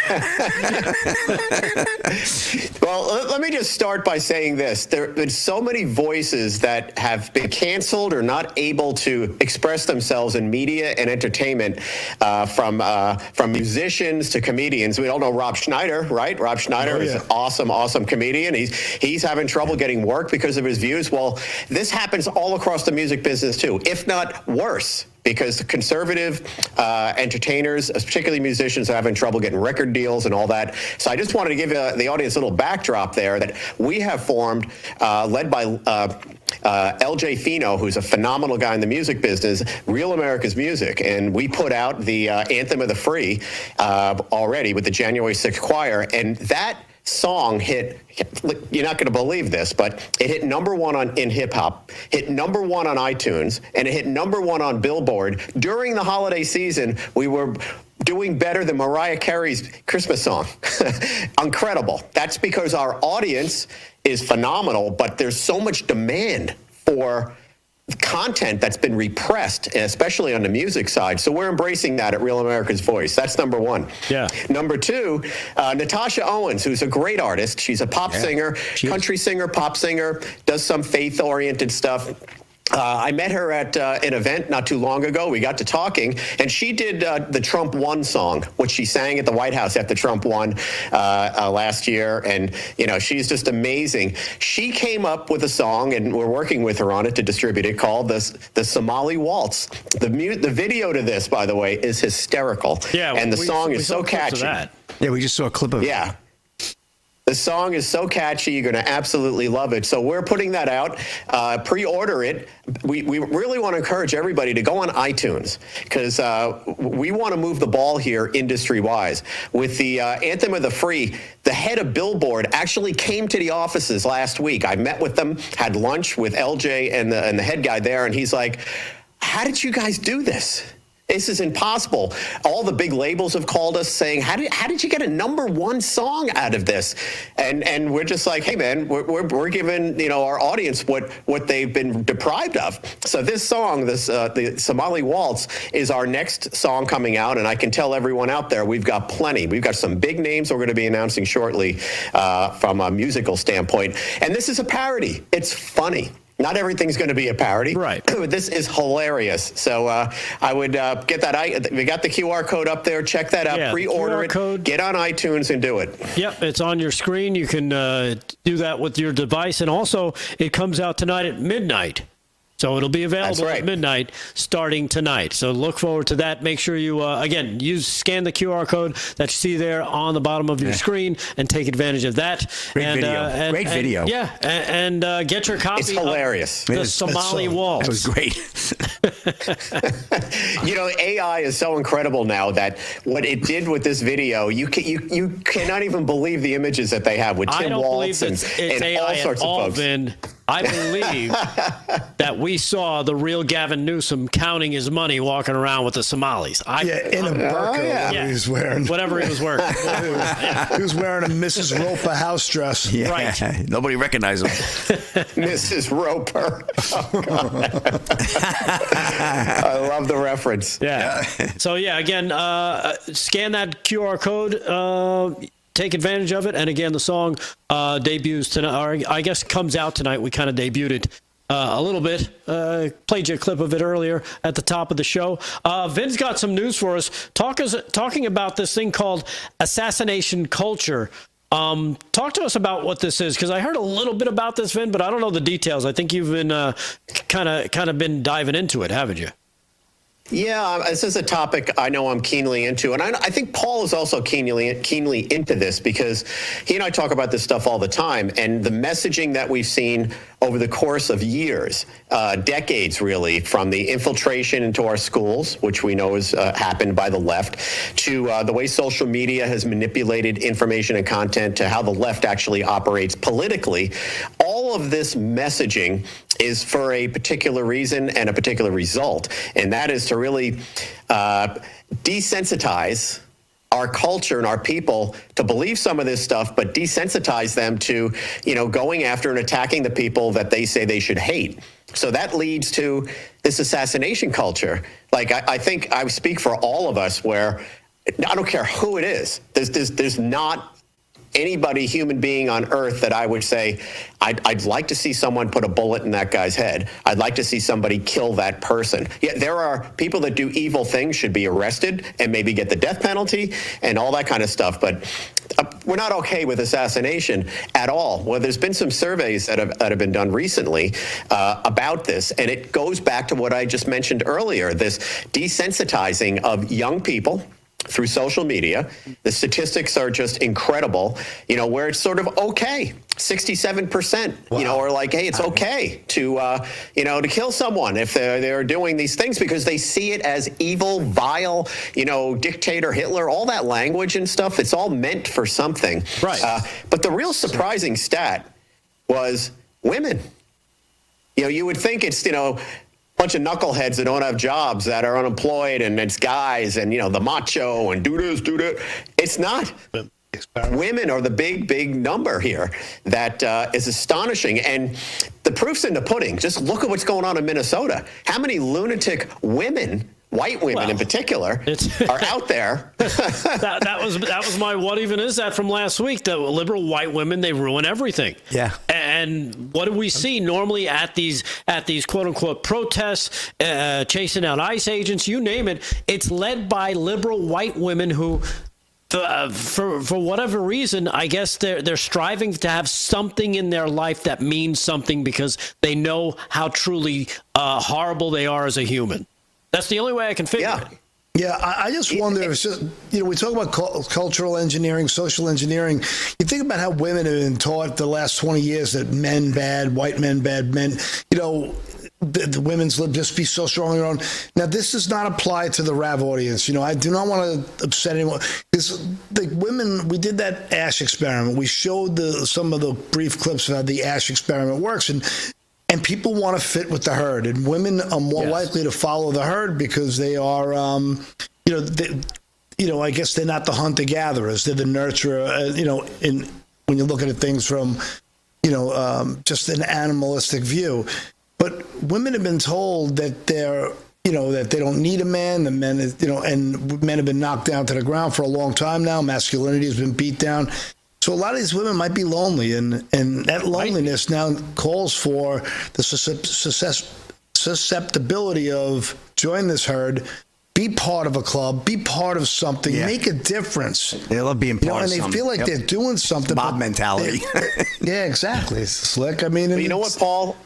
[SPEAKER 10] Well, let me just start by saying this. There have been so many voices that have been canceled or not able to express themselves in media and entertainment, from musicians to comedians. We all know Rob Schneider, right? Rob Schneider is an awesome comedian. He's having trouble getting work because of his views. Well, this happens all across the music business too, if not worse, because conservative entertainers, particularly musicians, are having trouble getting record deals and all that. So I just wanted to give the audience a little backdrop there that we have formed, led by LJ Fino, who's a phenomenal guy in the music business, Real America's Music. And we put out the Anthem of the Free already with the January 6th choir. And that song hit, you're not going to believe this, but it hit #1 in hip hop, hit #1 on iTunes, and it hit #1 on Billboard. During the holiday season, we were doing better than Mariah Carey's Christmas song. Incredible. That's because our audience is phenomenal, but there's so much demand for content that's been repressed, especially on the music side. So we're embracing that at Real America's Voice. That's #1.
[SPEAKER 8] Yeah.
[SPEAKER 10] #2, Natasha Owens, who's a great artist. She's a pop singer, country singer, pop singer, does some faith-oriented stuff. I met her at an event not too long ago. We got to talking, and she did the Trump Won song, which she sang at the White House after Trump won last year. And, you know, she's just amazing. She came up with a song, and we're working with her on it to distribute it, called the Somali Waltz. The video to this, by the way, is hysterical.
[SPEAKER 8] Yeah,
[SPEAKER 10] and the song is so catchy.
[SPEAKER 17] Yeah, we just saw a clip of it.
[SPEAKER 10] Yeah. The song is so catchy, you're going to absolutely love it. So we're putting that out. Pre-order it. We really want to encourage everybody to go on iTunes because we want to move the ball here industry-wise. With the Anthem of the Free, the head of Billboard actually came to the offices last week. I met with them, had lunch with LJ and the head guy there, and he's like, how did you guys do this? This is impossible. All the big labels have called us saying, how did you get a #1 song out of this? And we're just like, hey man, we're giving our audience what they've been deprived of. So this song, the Somali Waltz, is our next song coming out, and I can tell everyone out there we've got plenty. We've got some big names we're going to be announcing shortly from a musical standpoint. And this is a parody. It's funny. Not everything's going to be a parody.
[SPEAKER 8] Right.
[SPEAKER 10] This is hilarious. So I would get that. We got the QR code up there. Check that out.
[SPEAKER 8] Yeah,
[SPEAKER 10] pre-order
[SPEAKER 8] QR
[SPEAKER 10] it.
[SPEAKER 8] code.
[SPEAKER 10] Get on iTunes and do it.
[SPEAKER 8] Yep, it's on your screen. You can do that with your device. And also, it comes out tonight at midnight. So it'll be available at midnight starting tonight. So look forward to that. Make sure you, again, scan the QR code that you see there on the bottom of your screen and take advantage of that.
[SPEAKER 17] Great video.
[SPEAKER 8] Yeah, and get your copy.
[SPEAKER 10] It's hilarious.
[SPEAKER 8] Of the Somali Waltz.
[SPEAKER 17] That was great.
[SPEAKER 10] AI is so incredible now that what it did with this video, you cannot even believe the images that they have with Tim Waltz and
[SPEAKER 8] AI
[SPEAKER 10] all sorts of folks.
[SPEAKER 8] Vin. I believe that we saw the real Gavin Newsom counting his money walking around with the Somalis.
[SPEAKER 9] In a burqa he was wearing.
[SPEAKER 8] Whatever he was wearing.
[SPEAKER 9] He was wearing a Mrs. Roper house dress.
[SPEAKER 17] Yeah.
[SPEAKER 8] Right.
[SPEAKER 17] Nobody recognized him.
[SPEAKER 10] Mrs. Roper. Oh, God. I love the reference.
[SPEAKER 8] Yeah. So, again, scan that QR code. Take advantage of it. And again, the song debuts tonight, or I guess comes out tonight. We kind of debuted it a little bit. Played you a clip of it earlier at the top of the show. Vin's got some news for us. Talking about this thing called assassination culture. Talk to us about what this is, because I heard a little bit about this, Vin, but I don't know the details. I think you've been kind of been diving into it, haven't you?
[SPEAKER 10] Yeah, this is a topic I know I'm keenly into, and I think Paul is also keenly into this because he and I talk about this stuff all the time, and the messaging that we've seen over the course of years, decades really, from the infiltration into our schools, which we know has happened by the left, to the way social media has manipulated information and content, to how the left actually operates politically. All of this messaging is for a particular reason and a particular result, and that is to really desensitize our culture and our people to believe some of this stuff, but desensitize them to, going after and attacking the people that they say they should hate. So that leads to this assassination culture. Like, I think I speak for all of us where I don't care who it is. There's not anybody, human being on earth that I would say, I'd like to see someone put a bullet in that guy's head. I'd like to see somebody kill that person. Yeah, there are people that do evil things should be arrested and maybe get the death penalty and all that kind of stuff. But we're not okay with assassination at all. Well, there's been some surveys that have been done recently about this, and it goes back to what I just mentioned earlier, this desensitizing of young people through social media. The statistics are just incredible, where it's sort of okay. 67%, are like, hey, it's okay to, to kill someone if they're doing these things because they see it as evil, vile, dictator, Hitler, all that language and stuff. It's all meant for something. Right. But the real surprising stat was women. You would think it's, bunch of knuckleheads that don't have jobs, that are unemployed, and it's guys and the macho and do this, do that. It's not. Women are the big number here that is astonishing, and the proof's in the pudding. Just look at what's going on in Minnesota. How many lunatic women, white women in particular, are out there?
[SPEAKER 8] that was my what even is that from last week. The liberal white women, they ruin everything. Yeah. And what do we see normally at these quote unquote protests, chasing down ICE agents, you name it? It's led by liberal white women who, for whatever reason, I guess they're striving to have something in their life that means something because they know how truly horrible they are as a human. That's the only way I can figure it.
[SPEAKER 9] Yeah, I just wonder if it's just, we talk about cultural engineering, social engineering. You think about how women have been taught the last 20 years that men bad, white men bad, men, the women's lib, just be so strong on your own. Now, this does not apply to the RAV audience. I do not want to upset anyone. Because the women, we did that ASH experiment. We showed some of the brief clips of how the ASH experiment works. And people want to fit with the herd, and women are more likely to follow the herd because they are, I guess they're not the hunter-gatherers; they're the nurturer. When you look at things from, just an animalistic view, but women have been told that they're, that they don't need a man. The men, and men have been knocked down to the ground for a long time now. Masculinity has been beat down. So a lot of these women might be lonely, and that loneliness now calls for the susceptibility of join this herd, be part of a club, be part of something, make a difference.
[SPEAKER 17] They love being part of
[SPEAKER 9] something. And they feel like they're doing something.
[SPEAKER 17] Mob mentality.
[SPEAKER 9] Yeah, exactly. It's slick. I mean,
[SPEAKER 10] but you know what, Paul?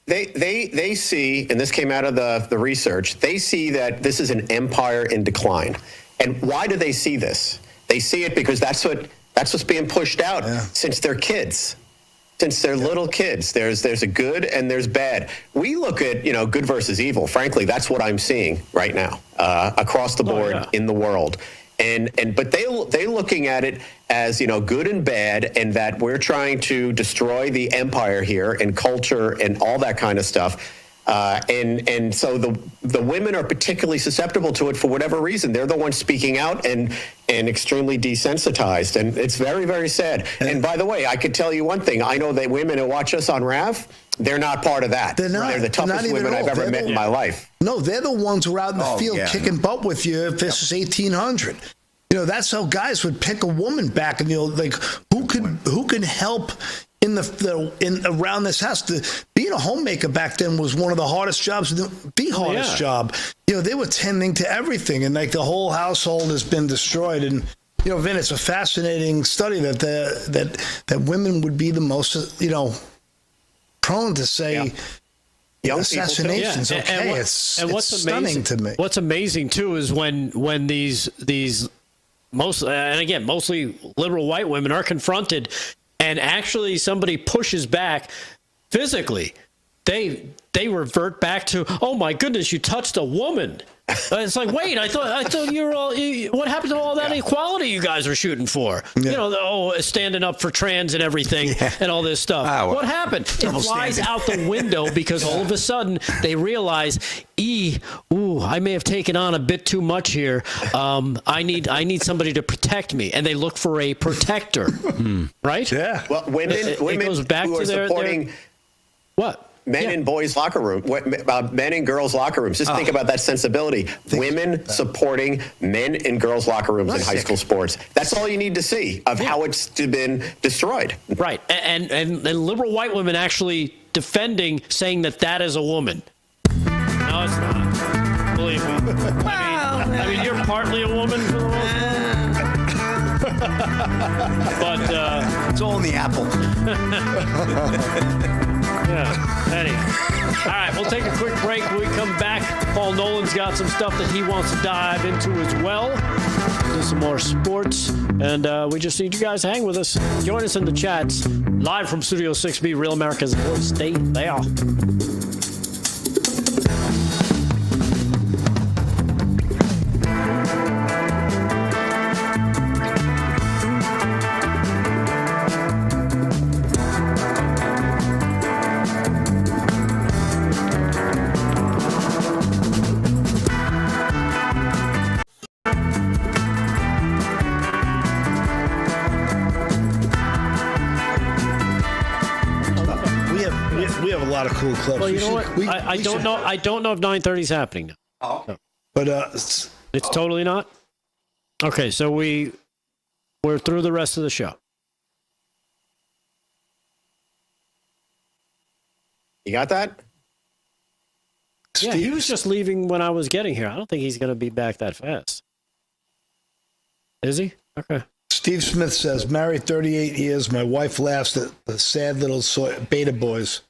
[SPEAKER 10] They see, and this came out of the research, they see that this is an empire in decline. And why do they see this? They see it because that's what's being pushed out since they're kids, since they're little kids. There's a good and there's bad. We look at, good versus evil. Frankly, that's what I'm seeing right now across the board in the world. But they're looking at it as, good and bad, and that we're trying to destroy the empire here and culture and all that kind of stuff. And so the women are particularly susceptible to it for whatever reason. They're the ones speaking out and extremely desensitized. And it's very, very sad. And by the way, I could tell you one thing. I know that women who watch us on RAV, they're not part of that. They're the toughest women I've ever met in my life.
[SPEAKER 9] No, they're the ones who are out in the field kicking butt with you if this is 1800. That's how guys would pick a woman back, and who can help in around this house. Being a homemaker back then was one of the hardest jobs, the hardest job. They were tending to everything, and the whole household has been destroyed. And Vin, it's a fascinating study that women would be the most prone to say,
[SPEAKER 10] young
[SPEAKER 9] assassinations.
[SPEAKER 10] people too.
[SPEAKER 9] Okay, it's stunning to me.
[SPEAKER 8] What's amazing too is when these mostly liberal white women are confronted, and actually somebody pushes back physically, they revert back to, oh my goodness, you touched a woman. It's like, wait, I thought you were all. What happened to all that equality you guys were shooting for? Yeah. Standing up for trans and everything and all this stuff. What happened? It flies out the window because all of a sudden they realize, I may have taken on a bit too much here. I need somebody to protect me, and they look for a protector, right?
[SPEAKER 9] Yeah.
[SPEAKER 10] Well, women
[SPEAKER 8] it goes back
[SPEAKER 10] who
[SPEAKER 8] to
[SPEAKER 10] are
[SPEAKER 8] their
[SPEAKER 10] supporting
[SPEAKER 8] what?
[SPEAKER 10] Men in boys' locker room, men in girls' locker rooms. Just think about that sensibility. Women supporting men in girls' locker rooms in high school sports. That's all you need to see of how it's been destroyed.
[SPEAKER 8] Right. And liberal white women actually defending, saying that is a woman. No, it's not. Believe me. I mean, you're partly a woman for the most part. But
[SPEAKER 17] it's all in the apple.
[SPEAKER 8] Yeah. Anyway. All right, we'll take a quick break. When we come back, Paul Nolan's got some stuff that he wants to dive into as well. Do some more sports. And we just need you guys to hang with us. Join us in the chats. Live from Studio 6B, Real America's Voice. Stay there.
[SPEAKER 9] We have a lot of cool clubs.
[SPEAKER 8] Well, you know what? I don't know. I don't know if 9:30 is happening now.
[SPEAKER 17] Oh,
[SPEAKER 8] so.
[SPEAKER 9] But
[SPEAKER 8] it's totally not. Okay, so we're through the rest of the show.
[SPEAKER 10] You got that?
[SPEAKER 8] Yeah, he was just leaving when I was getting here. I don't think he's going to be back that fast. Is he? Okay.
[SPEAKER 9] Steve Smith says, married 38 years. My wife laughs at the sad little beta boys.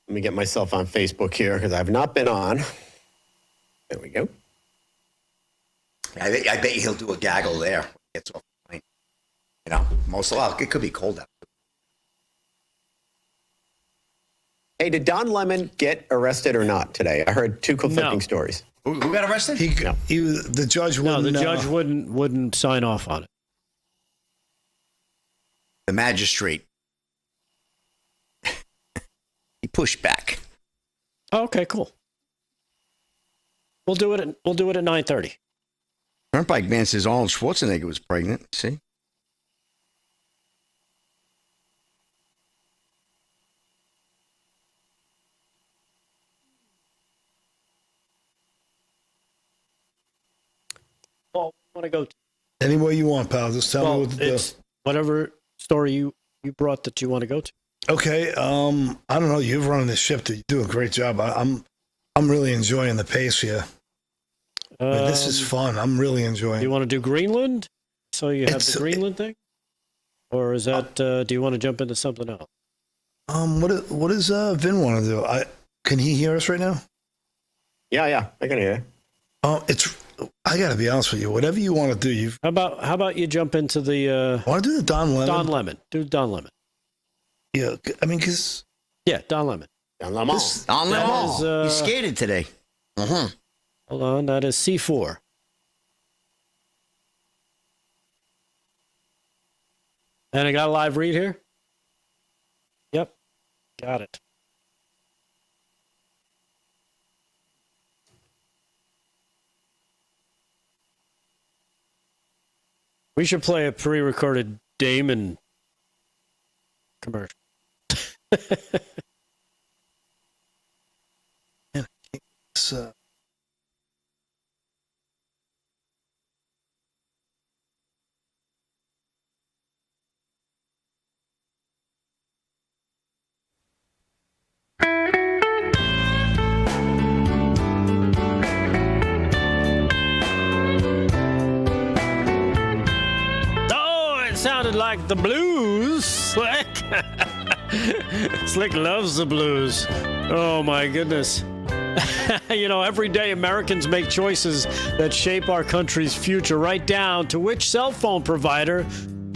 [SPEAKER 10] Let me get myself on Facebook here because I've not been on. There we go.
[SPEAKER 17] I bet he'll do a gaggle there. Gets off the plane. You know, it could be cold out.
[SPEAKER 10] Hey, did Don Lemon get arrested or not today? I heard two conflicting stories.
[SPEAKER 17] Who got arrested?
[SPEAKER 9] The judge wouldn't.
[SPEAKER 8] No, the judge wouldn't sign off on it.
[SPEAKER 17] The magistrate. He pushed back.
[SPEAKER 8] Oh, okay, cool. We'll do it at 9:30.
[SPEAKER 17] Turnpike man says Arnold Schwarzenegger was pregnant. See?
[SPEAKER 8] Well, want to go
[SPEAKER 9] anywhere you want, pal. Just tell me what to do.
[SPEAKER 8] Whatever story you brought that you want to go to.
[SPEAKER 9] Okay. I don't know. You're running this ship. You do a great job. I'm really enjoying the pace here. This is fun. I'm really enjoying.
[SPEAKER 8] You want to do Greenland? So you have the Greenland thing, or is that? Do you want to jump into something else?
[SPEAKER 9] What does Vin want to do? Can he hear us right now?
[SPEAKER 10] Yeah, I can hear.
[SPEAKER 9] I got to be honest with you. Whatever you want to do,
[SPEAKER 8] How about you jump into the?
[SPEAKER 9] Want to do the Don Lemon?
[SPEAKER 8] Don Lemon. Do Don Lemon.
[SPEAKER 9] Yeah, I mean, because
[SPEAKER 8] Don Lemon.
[SPEAKER 17] Don Lemon. He skated today.
[SPEAKER 8] Hold on, that is C4. And I got a live read here. Yep, got it. We should play a pre-recorded Damon commercial. sounded like the blues, Slick. Slick loves the blues. Oh, my goodness. Every day Americans make choices that shape our country's future, right down to which cell phone provider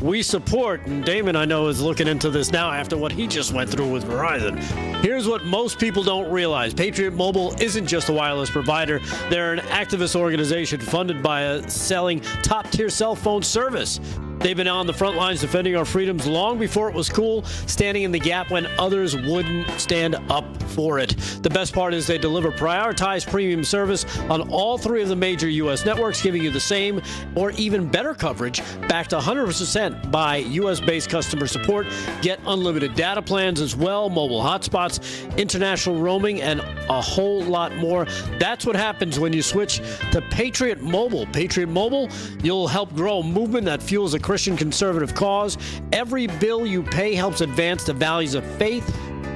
[SPEAKER 8] we support. And Damon, I know, is looking into this now after what he just went through with Verizon. Here's what most people don't realize. Patriot Mobile isn't just a wireless provider. They're an activist organization funded by selling top-tier cell phone service. They've been on the front lines defending our freedoms long before it was cool, standing in the gap when others wouldn't stand up for it. The best part is they deliver prioritized premium service on all 3 of the major U.S. networks, giving you the same or even better coverage, backed 100% by U.S.-based customer support. Get unlimited data plans as well, mobile hotspots, international roaming, and a whole lot more. That's what happens when you switch to Patriot Mobile. Patriot Mobile, you'll help grow a movement that fuels a Christian conservative cause. Every bill you pay helps advance the values of faith,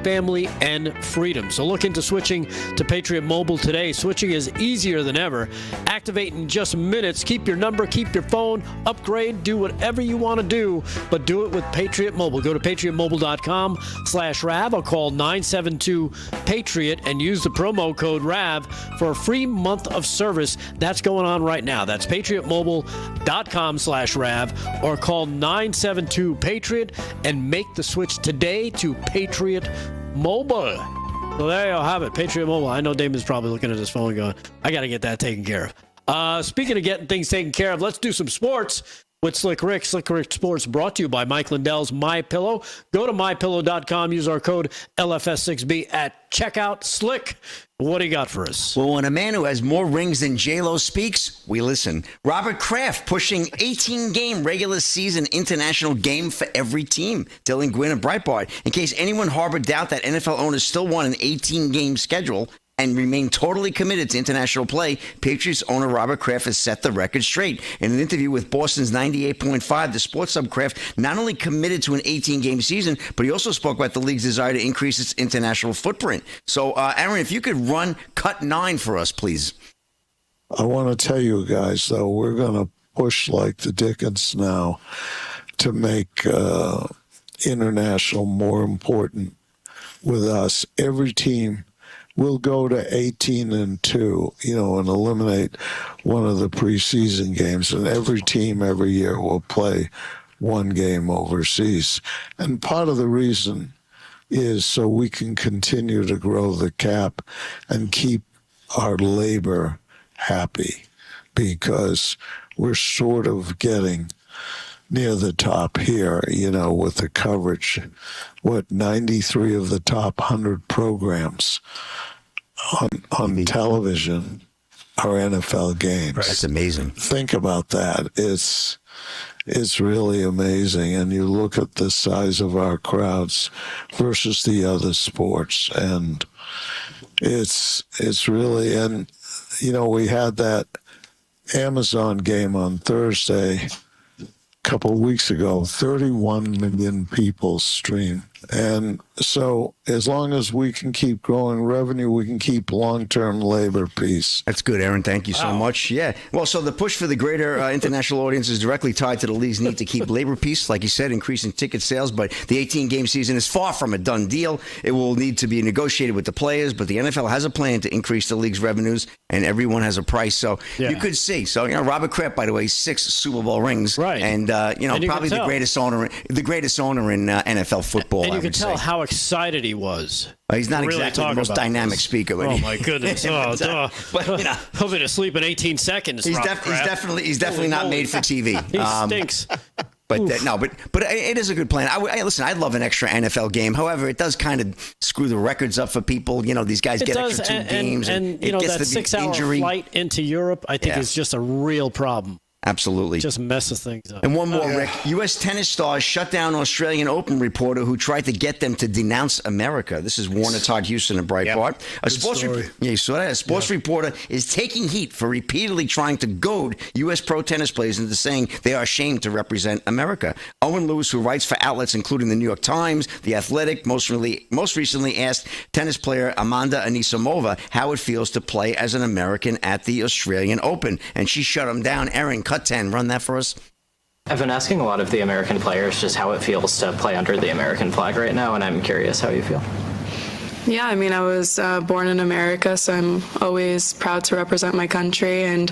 [SPEAKER 8] family, and freedom. So look into switching to Patriot Mobile today. Switching is easier than ever. Activate in just minutes. Keep your number, keep your phone, upgrade, do whatever you want to do, but do it with Patriot Mobile. Go to patriotmobile.com/RAV or call 972-PATRIOT and use the promo code RAV for a free month of service. That's going on right now. That's patriotmobile.com/RAV or call 972-PATRIOT and make the switch today to Patriot Mobile. So there you have it, Patriot Mobile. I know Damon's probably looking at his phone going, I got to get that taken care of. Speaking of getting things taken care of, let's do some sports with Slick Rick. Slick Rick Sports brought to you by Mike Lindell's MyPillow. Go to mypillow.com. Use our code LFS6B at checkout. Slick, what do you got for us?
[SPEAKER 17] Well, when a man who has more rings than J-Lo speaks, we listen. Robert Kraft pushing 18-game regular season international game for every team. Dylan Gwynn of Breitbart. In case anyone harbored doubt that NFL owners still want an 18-game schedule and remain totally committed to international play, Patriots owner Robert Kraft has set the record straight. In an interview with Boston's 98.5, the sports sub Kraft not only committed to an 18-game season, but he also spoke about the league's desire to increase its international footprint. So, Aaron, if you could run cut 9 for us, please.
[SPEAKER 2] I want to tell you guys, though, we're going to push like the Dickens now to make international more important with us. Every team will go to 18-2, and eliminate one of the preseason games. And every team every year will play one game overseas. And part of the reason is so we can continue to grow the cap and keep our labor happy, because we're sort of getting near the top here, with the coverage. 93 of the top 100 programs on television are NFL games.
[SPEAKER 17] Right. That's amazing.
[SPEAKER 2] Think about that. It's really amazing. And you look at the size of our crowds versus the other sports, and it's really, and we had that Amazon game on Thursday a couple of weeks ago. 31 million people streamed. And so as long as we can keep growing revenue, we can keep long-term labor peace.
[SPEAKER 17] That's good, Aaron. Thank you so much. Yeah. Well, so the push for the greater international audience is directly tied to the league's need to keep labor peace, like you said, increasing ticket sales. But the 18-game season is far from a done deal. It will need to be negotiated with the players, but the NFL has a plan to increase the league's revenues, and everyone has a price. So you could see. So, Robert Kraft, by the way, 6 Super Bowl rings.
[SPEAKER 8] Right.
[SPEAKER 17] And, probably the greatest owner in NFL football.
[SPEAKER 8] And you can tell how excited he was.
[SPEAKER 17] He's not exactly the most dynamic speaker.
[SPEAKER 8] Oh, my goodness. But, he'll be asleep in 18 seconds.
[SPEAKER 17] He's definitely not made for TV.
[SPEAKER 8] He stinks.
[SPEAKER 17] But it is a good plan. Listen, I'd love an extra NFL game. However, it does kind of screw the records up for people. These guys get extra 2 games.
[SPEAKER 8] And that 6-hour flight into Europe, I think, is just a real problem.
[SPEAKER 17] Absolutely.
[SPEAKER 8] Just messes things up.
[SPEAKER 17] And one more, Rick. U.S. tennis stars shut down Australian Open reporter who tried to get them to denounce America. This is Warner Todd Houston of Breitbart. A sports reporter is taking heat for repeatedly trying to goad U.S. pro tennis players into saying they are ashamed to represent America. Owen Lewis, who writes for outlets including the New York Times, The Athletic, most recently asked tennis player Amanda Anisimova how it feels to play as an American at the Australian Open. And she shut him down. Aaron, cut 10. Run that for us.
[SPEAKER 4] I've been asking a lot of the American players just how it feels to play under the American flag right now, and I'm curious how you feel.
[SPEAKER 22] Yeah, I mean, I was born in America, so I'm always proud to represent my country. And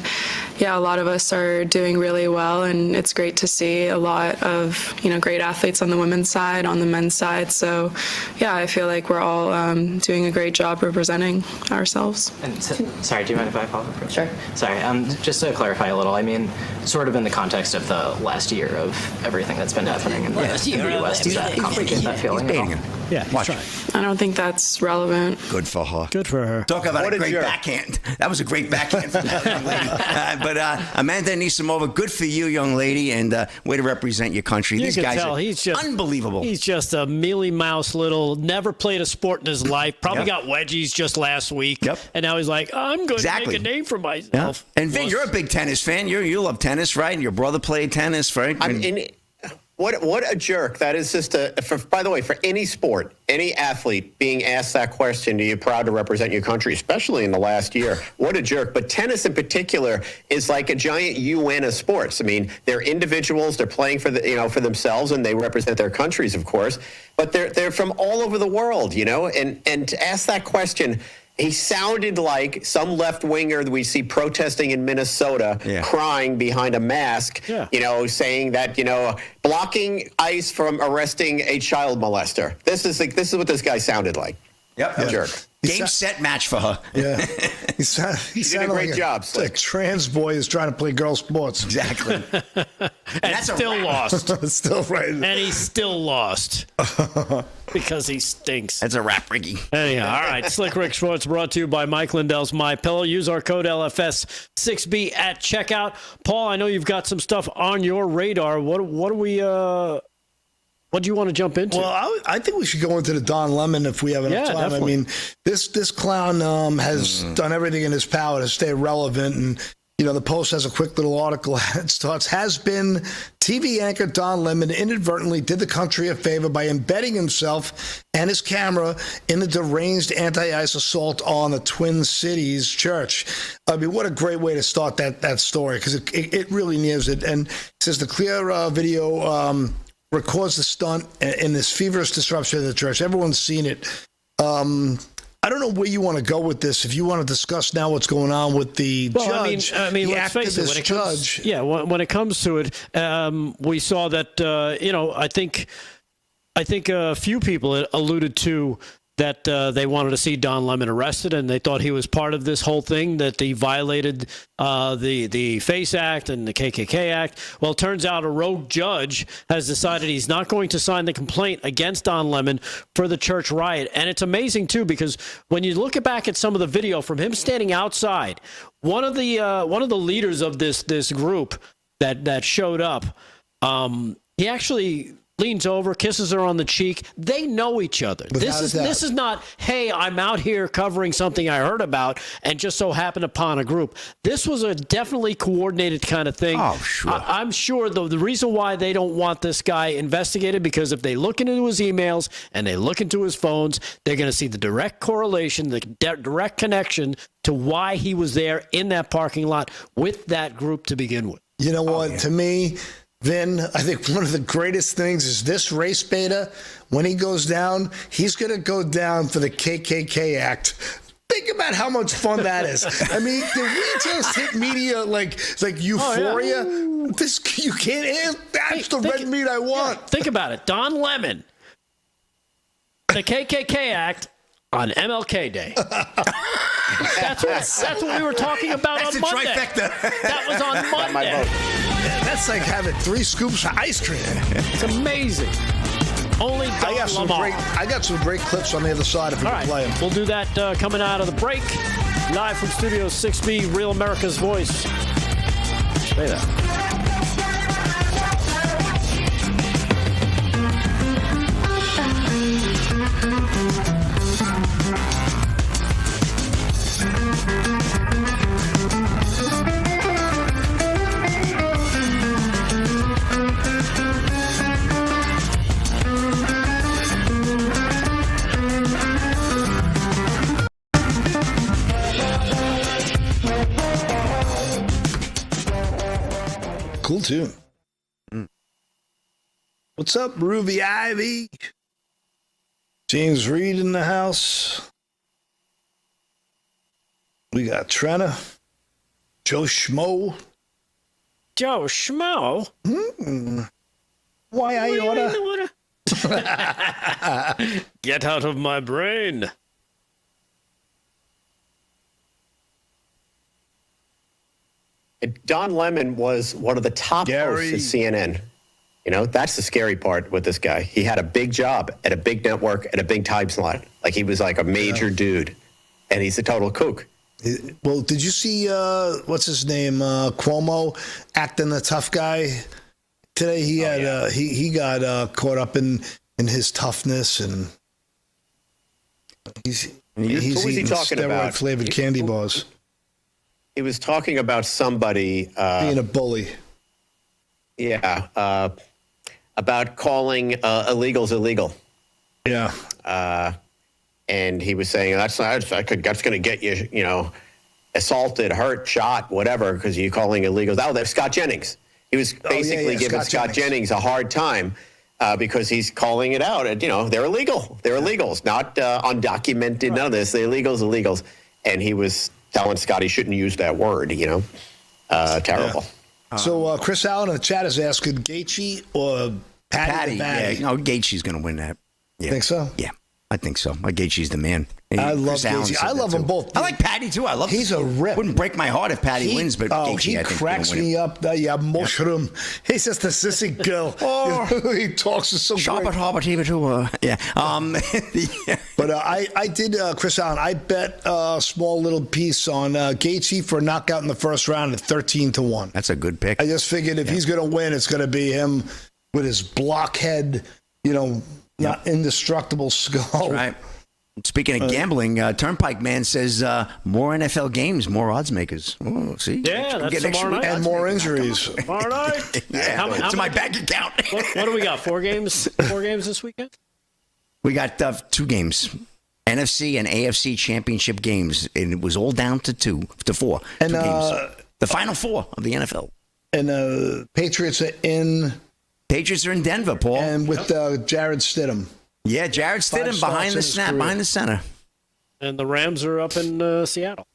[SPEAKER 22] yeah, a lot of us are doing really well, and it's great to see a lot of, great athletes on the women's side, on the men's side. So yeah, I feel like we're all doing a great job representing ourselves.
[SPEAKER 4] And sorry, do you mind if I follow up? Sure. Sorry, just to clarify a little, I mean, sort of in the context of the last year of everything that's been happening in the U.S., does that complicate that feeling at all?
[SPEAKER 15] Yeah,
[SPEAKER 22] watch. I don't think that's relevant.
[SPEAKER 17] Good for her.
[SPEAKER 15] Good for her.
[SPEAKER 17] Talk about a great backhand. That was a great backhand from that young lady. But Amanda Anisimova, good for you, young lady, and way to represent your country.
[SPEAKER 8] You
[SPEAKER 17] These
[SPEAKER 8] can
[SPEAKER 17] guys
[SPEAKER 8] tell
[SPEAKER 17] are
[SPEAKER 8] he's just
[SPEAKER 17] unbelievable.
[SPEAKER 8] He's just a mealy mouse little, never played a sport in his life. Probably got wedgies just last week. Yep. And now he's like, I'm going to make a name for myself.
[SPEAKER 17] And Vin, you're a big tennis fan. You love tennis, right? And your brother played tennis, right?
[SPEAKER 10] What a jerk. That is just by the way, for any sport, any athlete being asked that question, are you proud to represent your country, especially in the last year? What a jerk. But tennis in particular is like a giant UN of sports. I mean, they're individuals, they're playing for for themselves, and they represent their countries, of course. But they're from all over the world, and to ask that question, he sounded like some left-winger that we see protesting in Minnesota, crying behind a mask, saying that, blocking ICE from arresting a child molester. This is what this guy sounded like.
[SPEAKER 17] Yep.
[SPEAKER 10] A jerk.
[SPEAKER 17] Game, set, match for her.
[SPEAKER 9] Yeah. He
[SPEAKER 10] did a great job,
[SPEAKER 9] It's like trans boy is trying to play girl sports.
[SPEAKER 17] Exactly.
[SPEAKER 8] And still lost.
[SPEAKER 9] Still right.
[SPEAKER 8] And he's still lost. Because he stinks.
[SPEAKER 17] That's a rap, Ricky.
[SPEAKER 8] Anyhow, all right. Slick Rick Sports brought to you by Mike Lindell's MyPillow. Use our code LFS6B at checkout. Paul, I know you've got some stuff on your radar. What do we what do you want to jump into?
[SPEAKER 9] Well, I think we should go into the Don Lemon if we have enough time.
[SPEAKER 8] Definitely.
[SPEAKER 9] I mean, this clown has done everything in his power to stay relevant. And, the Post has a quick little article. It starts, has been TV anchor Don Lemon inadvertently did the country a favor by embedding himself and his camera in the deranged anti-ICE assault on the Twin Cities church. I mean, what a great way to start that story, because it really nails it. And it says the clear video records the stunt in this feverish disruption of the church. Everyone's seen it. I don't know where you want to go with this. If you want to discuss now what's going on with the judge,
[SPEAKER 8] I mean, let's face it. When it comes to it, we saw that. I think a few people alluded to that they wanted to see Don Lemon arrested, and they thought he was part of this whole thing, that he violated the FACE Act and the KKK Act. Well, it turns out a rogue judge has decided he's not going to sign the complaint against Don Lemon for the church riot. And it's amazing, too, because when you look back at some of the video from him standing outside, one of the leaders of this group that showed up, he actually leans over, kisses her on the cheek. They know each other. This is not, hey, I'm out here covering something I heard about and just so happened upon a group. This was a definitely coordinated kind of thing.
[SPEAKER 17] Oh, sure.
[SPEAKER 8] I'm sure the reason why they don't want this guy investigated, because if they look into his emails and they look into his phones, they're going to see the direct correlation, the direct connection to why he was there in that parking lot with that group to begin with.
[SPEAKER 9] You know what? To me, Vin, I think one of the greatest things is this race beta. When he goes down, he's going to go down for the KKK Act. Think about how much fun that is. I mean, did we just hit media like Euphoria?
[SPEAKER 8] Oh, yeah.
[SPEAKER 9] This you can't have. That's the red meat I want.
[SPEAKER 8] Yeah, think about it. Don Lemon, the KKK Act on MLK Day. That's what we were talking about on Monday.
[SPEAKER 17] Trifecta.
[SPEAKER 8] That was on Monday.
[SPEAKER 9] That's like having 3 scoops of ice cream.
[SPEAKER 8] It's amazing. Only Don Lemon.
[SPEAKER 9] I got some great clips on the other side if we can play them.
[SPEAKER 8] We'll do that coming out of the break. Live from Studio 6B, Real America's Voice. Stay there.
[SPEAKER 9] Cool tune. What's up, Ruby Ivy? James Reed in the house. We got Trenna. Joe Schmo.
[SPEAKER 8] Joe Schmo?
[SPEAKER 9] Why I oughta?
[SPEAKER 8] Get out of my brain.
[SPEAKER 10] Don Lemon was one of the top hosts at CNN. You know, that's the scary part with this guy. He had a big job at a big network at a big time slot. Like, he was like a major dude, and he's a total kook.
[SPEAKER 9] Well, did you see, what's his name, Cuomo acting the tough guy? Today he had he got caught up in his toughness, and he's eating steroid-flavored candy bars.
[SPEAKER 10] He was talking about somebody
[SPEAKER 9] being a bully.
[SPEAKER 10] Yeah, about calling illegals illegal.
[SPEAKER 9] Yeah.
[SPEAKER 10] And he was saying that's going to get you, you know, assaulted, hurt, shot, whatever, because you're calling illegals. Oh, there's Scott Jennings. He was basically giving Scott Jennings a hard time because he's calling it out. And, you know, they're illegal. They're illegals, not undocumented. None of this. They're illegals. And he was telling Scott he shouldn't use that word. You know, terrible.
[SPEAKER 9] Yeah. So Chris Allen in the chat is asking Gaethje or Patty.
[SPEAKER 17] Yeah, no, Gaethje's going to win that. Yeah.
[SPEAKER 9] Think so?
[SPEAKER 17] Yeah, I think so. Gaethje's the man.
[SPEAKER 9] I love Gaethje. I love them both.
[SPEAKER 17] I like Patty too. I love.
[SPEAKER 9] He's a rip.
[SPEAKER 17] Wouldn't break my heart if Patty wins, but Gaethje,
[SPEAKER 9] he
[SPEAKER 17] I think,
[SPEAKER 9] cracks me up. Yeah, mushroom. He's just a sissy girl. He talks so great.
[SPEAKER 17] Yeah.
[SPEAKER 9] But I did, Chris Allen. I bet a small little piece on Gaethje for a knockout in the first round at 13-1.
[SPEAKER 17] That's a good pick.
[SPEAKER 9] I just figured if he's going to win, it's going to be him with his blockhead, you know, not indestructible skull.
[SPEAKER 17] That's right. Speaking of gambling, Turnpike Man says more NFL games, more odds makers. Oh, see?
[SPEAKER 8] Yeah, that's tomorrow night.
[SPEAKER 9] And more injuries.
[SPEAKER 8] Tomorrow night.
[SPEAKER 17] Yeah,
[SPEAKER 8] how
[SPEAKER 17] my bank account.
[SPEAKER 8] What do we got? 4 games? 4 games this weekend?
[SPEAKER 17] We got 2 games. NFC and AFC championship games, and it was all down to 4.
[SPEAKER 9] And
[SPEAKER 17] 2 games. The final 4 of the NFL.
[SPEAKER 9] And Patriots are in
[SPEAKER 17] Denver, Paul.
[SPEAKER 9] And with Jared Stidham.
[SPEAKER 17] Yeah, Jared Stidham behind the snap, behind the center.
[SPEAKER 8] And the Rams are up in Seattle.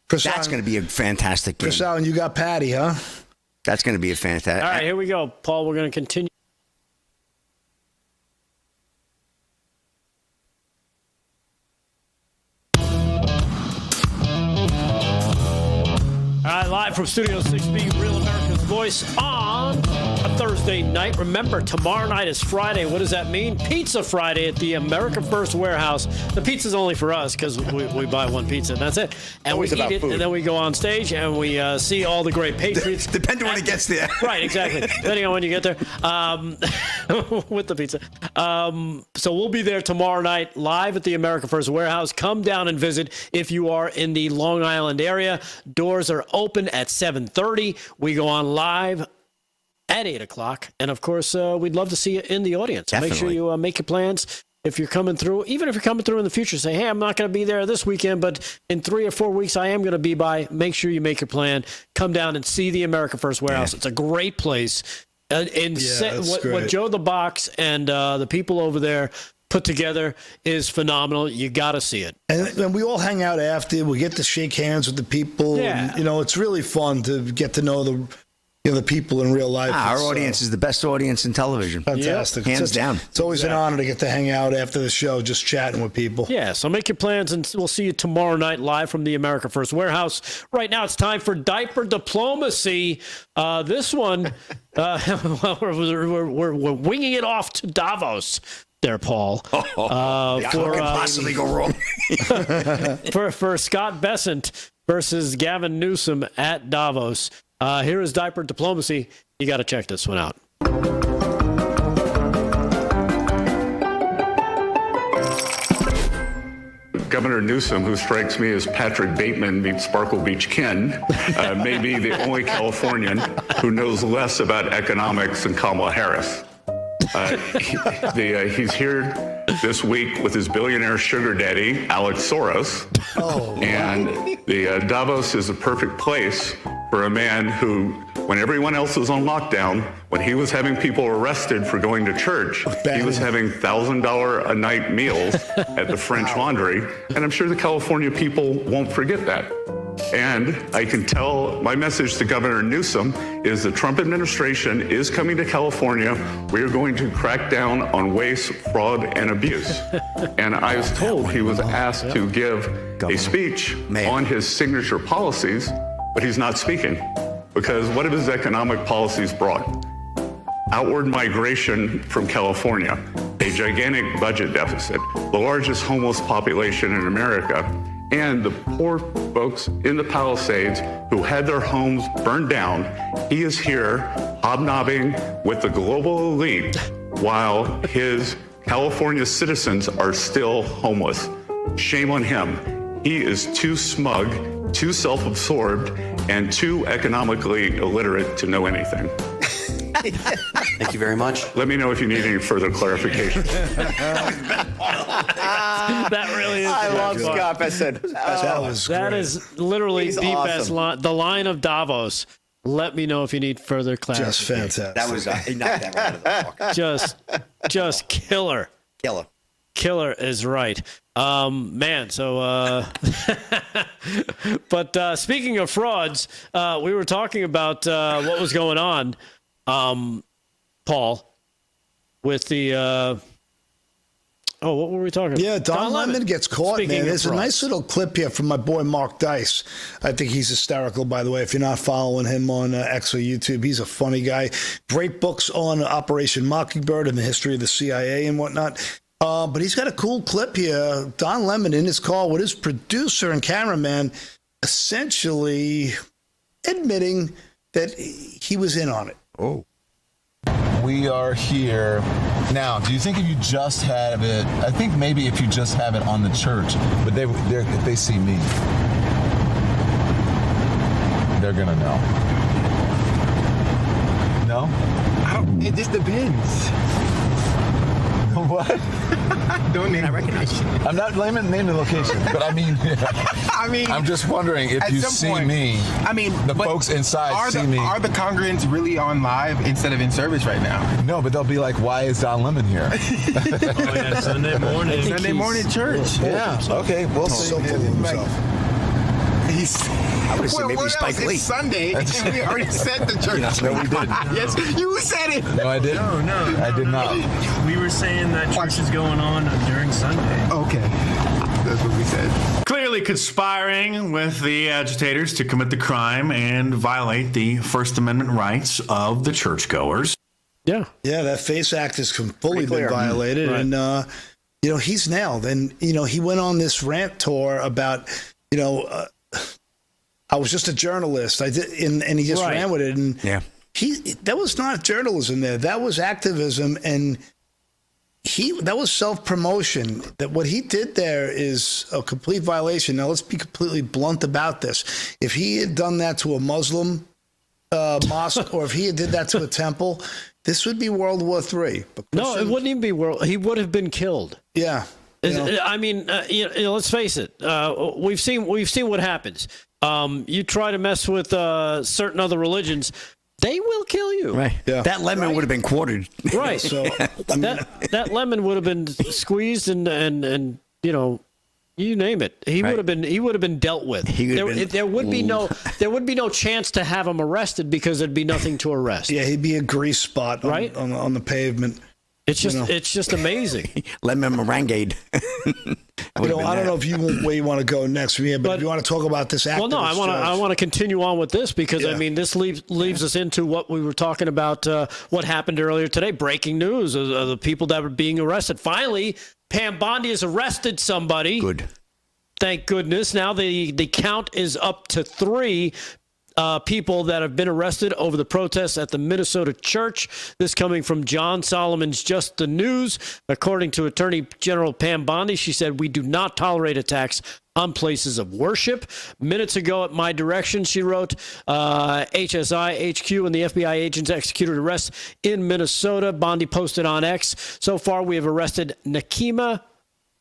[SPEAKER 17] That's going to be a fantastic game.
[SPEAKER 9] Chris Allen, you got Patty, huh?
[SPEAKER 17] That's going to be a fantastic.
[SPEAKER 8] All right, here we go. Paul, we're going to continue. All right, live from Studio 6B, Real America's Voice on a Thursday night. Remember, tomorrow night is Friday. What does that mean? Pizza Friday at the America First Warehouse. The pizza's only for us because we buy one pizza and that's it. And we eat it, and then we go on stage and we see all the great Patriots.
[SPEAKER 17] Depending on when it gets there.
[SPEAKER 8] Right, exactly. Depending on when you get there with the pizza. So we'll be there tomorrow night live at the America First Warehouse. Come down and visit if you are in the Long Island area. Doors are open at 7:30. We go on live at 8 o'clock. And, of course, we'd love to see you in the audience.
[SPEAKER 17] Definitely.
[SPEAKER 8] Make sure you make your plans. If you're coming through, even if you're coming through in the future, say, hey, I'm not going to be there this weekend, but in 3 or 4 weeks, I am going to be by. Make sure you make your plan. Come down and see the America First Warehouse. Yeah. It's a great place. What Joe the Box and the people over there put together is phenomenal. You got to see it.
[SPEAKER 9] And we all hang out after. We get to shake hands with the people.
[SPEAKER 8] Yeah.
[SPEAKER 9] And, you know, it's really fun to get to know the people in real life.
[SPEAKER 17] Our audience is the best audience in television.
[SPEAKER 9] Fantastic.
[SPEAKER 17] Yep. Hands down.
[SPEAKER 9] It's always an honor to get to hang out after the show, just chatting with people.
[SPEAKER 8] Yeah, so make your plans, and we'll see you tomorrow night live from the America First Warehouse. Right now, it's time for Diaper Diplomacy. This one, we're winging it off to Davos. There, Paul.
[SPEAKER 17] What could possibly go wrong?
[SPEAKER 8] for Scott Bessent versus Gavin Newsom at Davos. Here is Diaper Diplomacy. You got to check this one out.
[SPEAKER 5] Governor Newsom, who strikes me as Patrick Bateman meets Sparkle Beach Ken, may be the only Californian who knows less about economics than Kamala Harris. He's here this week with his billionaire sugar daddy, Alex Soros. And the Davos is a perfect place for a man who when everyone else was on lockdown, when he was having people arrested for going to church, he was having $1,000 a night meals at the French Laundry. And I'm sure the California people won't forget that. And I can tell my message to Governor Newsom is the Trump administration is coming to California. We are going to crack down on waste, fraud, and abuse. And I was told he was asked to give a speech on his signature policies, but he's not speaking because what have his economic policies brought? Outward migration from California, a gigantic budget deficit, the largest homeless population in America, and the poor folks in the Palisades who had their homes burned down. He is here hobnobbing with the global elite while his California citizens are still homeless. Shame on him. He is too smug, too self-absorbed, and too economically illiterate to know anything.
[SPEAKER 6] Thank you very much.
[SPEAKER 5] Let me know if you need any further clarification.
[SPEAKER 8] That really is.
[SPEAKER 10] I love Scott Bassett.
[SPEAKER 8] That is literally
[SPEAKER 10] He's
[SPEAKER 8] the
[SPEAKER 10] awesome.
[SPEAKER 8] best line. The line of Davos. Let me know if you need further clarification.
[SPEAKER 9] Just fantastic.
[SPEAKER 7] That was he knocked that right out of the park.
[SPEAKER 8] Just killer. Killer is right. Man, so but speaking of frauds, we were talking about what was going on, Paul, with the what were we talking about?
[SPEAKER 9] Yeah, Don Lemon gets caught,
[SPEAKER 8] Speaking
[SPEAKER 9] man.
[SPEAKER 8] of
[SPEAKER 9] There's a
[SPEAKER 8] frauds.
[SPEAKER 9] nice little clip here from my boy Mark Dice. I think he's hysterical, by the way. If you're not following him on X or YouTube, he's a funny guy. Great books on Operation Mockingbird and the history of the CIA and whatnot. But he's got a cool clip here. Don Lemon in his car with his producer and cameraman essentially admitting that he was in on it.
[SPEAKER 11] Oh. We are here now. Do you think if you just have it, I think maybe if you just have it on the church, but if they see me, they're gonna know. No?
[SPEAKER 23] It just depends.
[SPEAKER 11] What?
[SPEAKER 23] Don't name. I recognize you.
[SPEAKER 11] I'm not naming the location, but I mean, I'm just wondering if
[SPEAKER 23] at
[SPEAKER 11] you
[SPEAKER 23] some
[SPEAKER 11] see
[SPEAKER 23] point,
[SPEAKER 11] me.
[SPEAKER 23] I mean,
[SPEAKER 11] the
[SPEAKER 23] but
[SPEAKER 11] folks inside see me.
[SPEAKER 23] Are the congregants really on live instead of in service right now?
[SPEAKER 11] No, but they'll be like, "Why is Don Lemon here?"
[SPEAKER 23] Sunday morning. Sunday morning church.
[SPEAKER 11] Yeah. Okay. We'll see.
[SPEAKER 23] I
[SPEAKER 7] would say maybe Spike Lee.
[SPEAKER 23] It's Sunday, and we already said the church.
[SPEAKER 11] No, we didn't.
[SPEAKER 23] Yes, you said it.
[SPEAKER 11] No, I didn't.
[SPEAKER 23] No,
[SPEAKER 11] I did not.
[SPEAKER 23] We were saying that church is going on during Sunday. Okay, that's what we said.
[SPEAKER 24] Clearly conspiring with the agitators to commit the crime and violate the First Amendment rights of the churchgoers.
[SPEAKER 8] Yeah.
[SPEAKER 9] Yeah, that FACE Act has fully been
[SPEAKER 24] clear.
[SPEAKER 9] violated.
[SPEAKER 24] Right.
[SPEAKER 9] And, he's nailed. And, he went on this rant tour about, I was just a journalist. And he just
[SPEAKER 7] Right.
[SPEAKER 9] ran with it. And
[SPEAKER 7] Yeah.
[SPEAKER 9] that was not journalism there. That was activism. And that was self-promotion. That what he did there is a complete violation. Now, let's be completely blunt about this. If he had done that to a Muslim mosque, or if he had did that to a temple, this would be World War III. But
[SPEAKER 8] No, it wouldn't even be world. He would have been killed.
[SPEAKER 9] Yeah.
[SPEAKER 8] I mean, let's face it. We've seen what happens. You try to mess with certain other religions, they will kill you.
[SPEAKER 7] Right.
[SPEAKER 9] Yeah.
[SPEAKER 7] That lemon would have been quartered.
[SPEAKER 8] Right. So that lemon would have been squeezed and you name it. He would have been dealt with. There would be no chance to have him arrested because there'd be nothing to arrest.
[SPEAKER 9] Yeah, he'd be a grease spot
[SPEAKER 8] Right?
[SPEAKER 9] on the pavement.
[SPEAKER 8] It's just amazing.
[SPEAKER 7] Lemon meringue.
[SPEAKER 9] I don't know where you want to go next from here, but if you want to talk about this activist
[SPEAKER 8] Well, no, I want to continue on with this because I mean this leaves us into what we were talking about. What happened earlier today? Breaking news of the people that were being arrested. Finally, Pam Bondi has arrested somebody.
[SPEAKER 7] Good.
[SPEAKER 8] Thank goodness. Now the count is up to 3 people that have been arrested over the protests at the Minnesota church. This coming from John Solomon's Just the News. According to Attorney General Pam Bondi, she said, "We do not tolerate attacks on places of worship." Minutes ago at my direction, she wrote, HSI, HQ, and the FBI agents executed arrests in Minnesota. Bondi posted on X. So far, we have arrested Nakima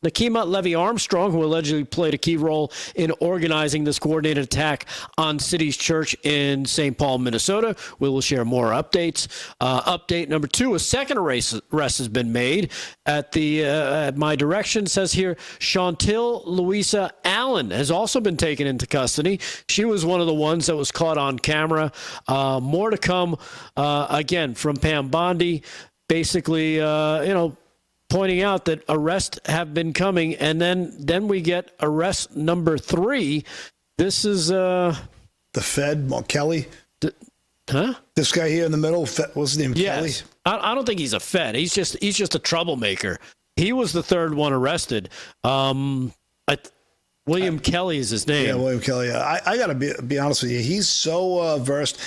[SPEAKER 8] Nakima Levy Armstrong, who allegedly played a key role in organizing this coordinated attack on City's Church in St. Paul, Minnesota. We will share more updates. Update number 2, a second arrest has been made at my direction. Says here, Chantel Louisa Allen has also been taken into custody. She was one of the ones that was caught on camera. More to come, again, from Pam Bondi. Basically, pointing out that arrests have been coming, and then we get arrest number 3. This is
[SPEAKER 9] the Fed, Mark Kelly.
[SPEAKER 8] Huh?
[SPEAKER 9] This guy here in the middle, what's his name?
[SPEAKER 8] Yes.
[SPEAKER 9] Kelly.
[SPEAKER 8] I don't think he's a Fed. He's just a troublemaker. He was the third one arrested. William Kelly is his name.
[SPEAKER 9] Yeah, William Kelly. I got to be honest with you. He's so versed.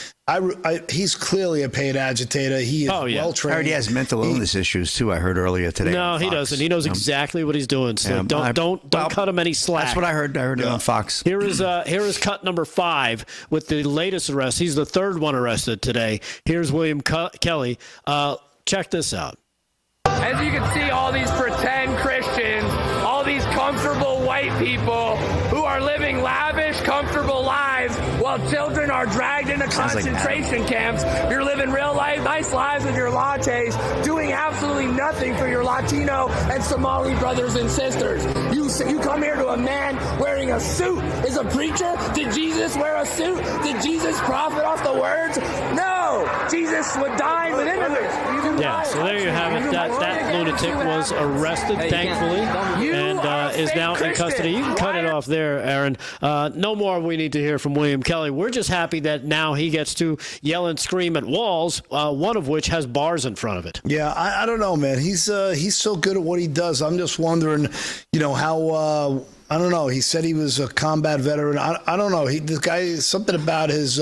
[SPEAKER 9] He's clearly a paid agitator. He is well trained.
[SPEAKER 17] I heard he has mental illness issues too. I heard earlier today.
[SPEAKER 8] No, he doesn't. He knows exactly what he's doing. So don't cut him any slack.
[SPEAKER 17] That's what I heard. I heard it on Fox.
[SPEAKER 8] Here is cut number 5 with the latest arrest. He's the third one arrested today. Here's William Kelly. Check this out.
[SPEAKER 12] As you can see, all these pretend Christians, all these comfortable white people who are living lavish, comfortable lives while children are dragged into concentration camps. You're living real life, nice lives with your lattes, doing absolutely nothing for your Latino and Somali brothers and sisters. You come here to a man wearing a suit. Is a preacher? Did Jesus wear a suit? Did Jesus profit off the words? No! Jesus would dine with immigrants.
[SPEAKER 8] Yeah, so there you have it. That lunatic was arrested, thankfully, and is now in custody. You can cut it off there, Aaron. No more we need to hear from William Kelly. We're just happy that now he gets to yell and scream at walls, one of which has bars in front of it.
[SPEAKER 9] Yeah, I don't know, man. He's so good at what he does. I'm just wondering, how... I don't know. He said he was a combat veteran. I don't know. This guy, something about his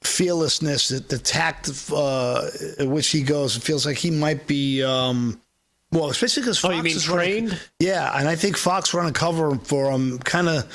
[SPEAKER 9] fearlessness, the tact at which he goes, it feels like he might be, especially because Fox
[SPEAKER 8] you mean
[SPEAKER 9] is
[SPEAKER 8] trained?
[SPEAKER 9] Yeah, and I think Fox running cover for him, kind of,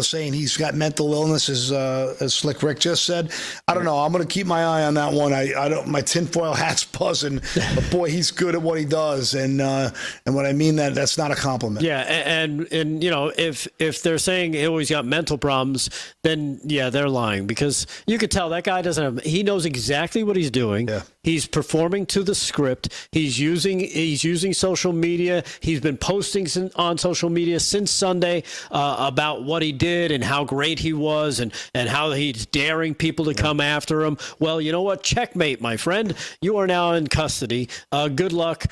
[SPEAKER 9] saying he's got mental illness, as Slick Rick just said. I don't know. I'm going to keep my eye on that one. I don't. My tinfoil hat's buzzing, but boy, he's good at what he does, and when I mean that's not a compliment.
[SPEAKER 8] Yeah, and if they're saying he's got mental problems, then yeah, they're lying, because you could tell that guy doesn't have. He knows exactly what he's doing. Yeah. He's performing to the script. He's using social media. He's been posting on social media since Sunday about what he did and how great he was and how he's daring people to come after him. Well, you know what? Checkmate, my friend. You are now in custody. Good luck.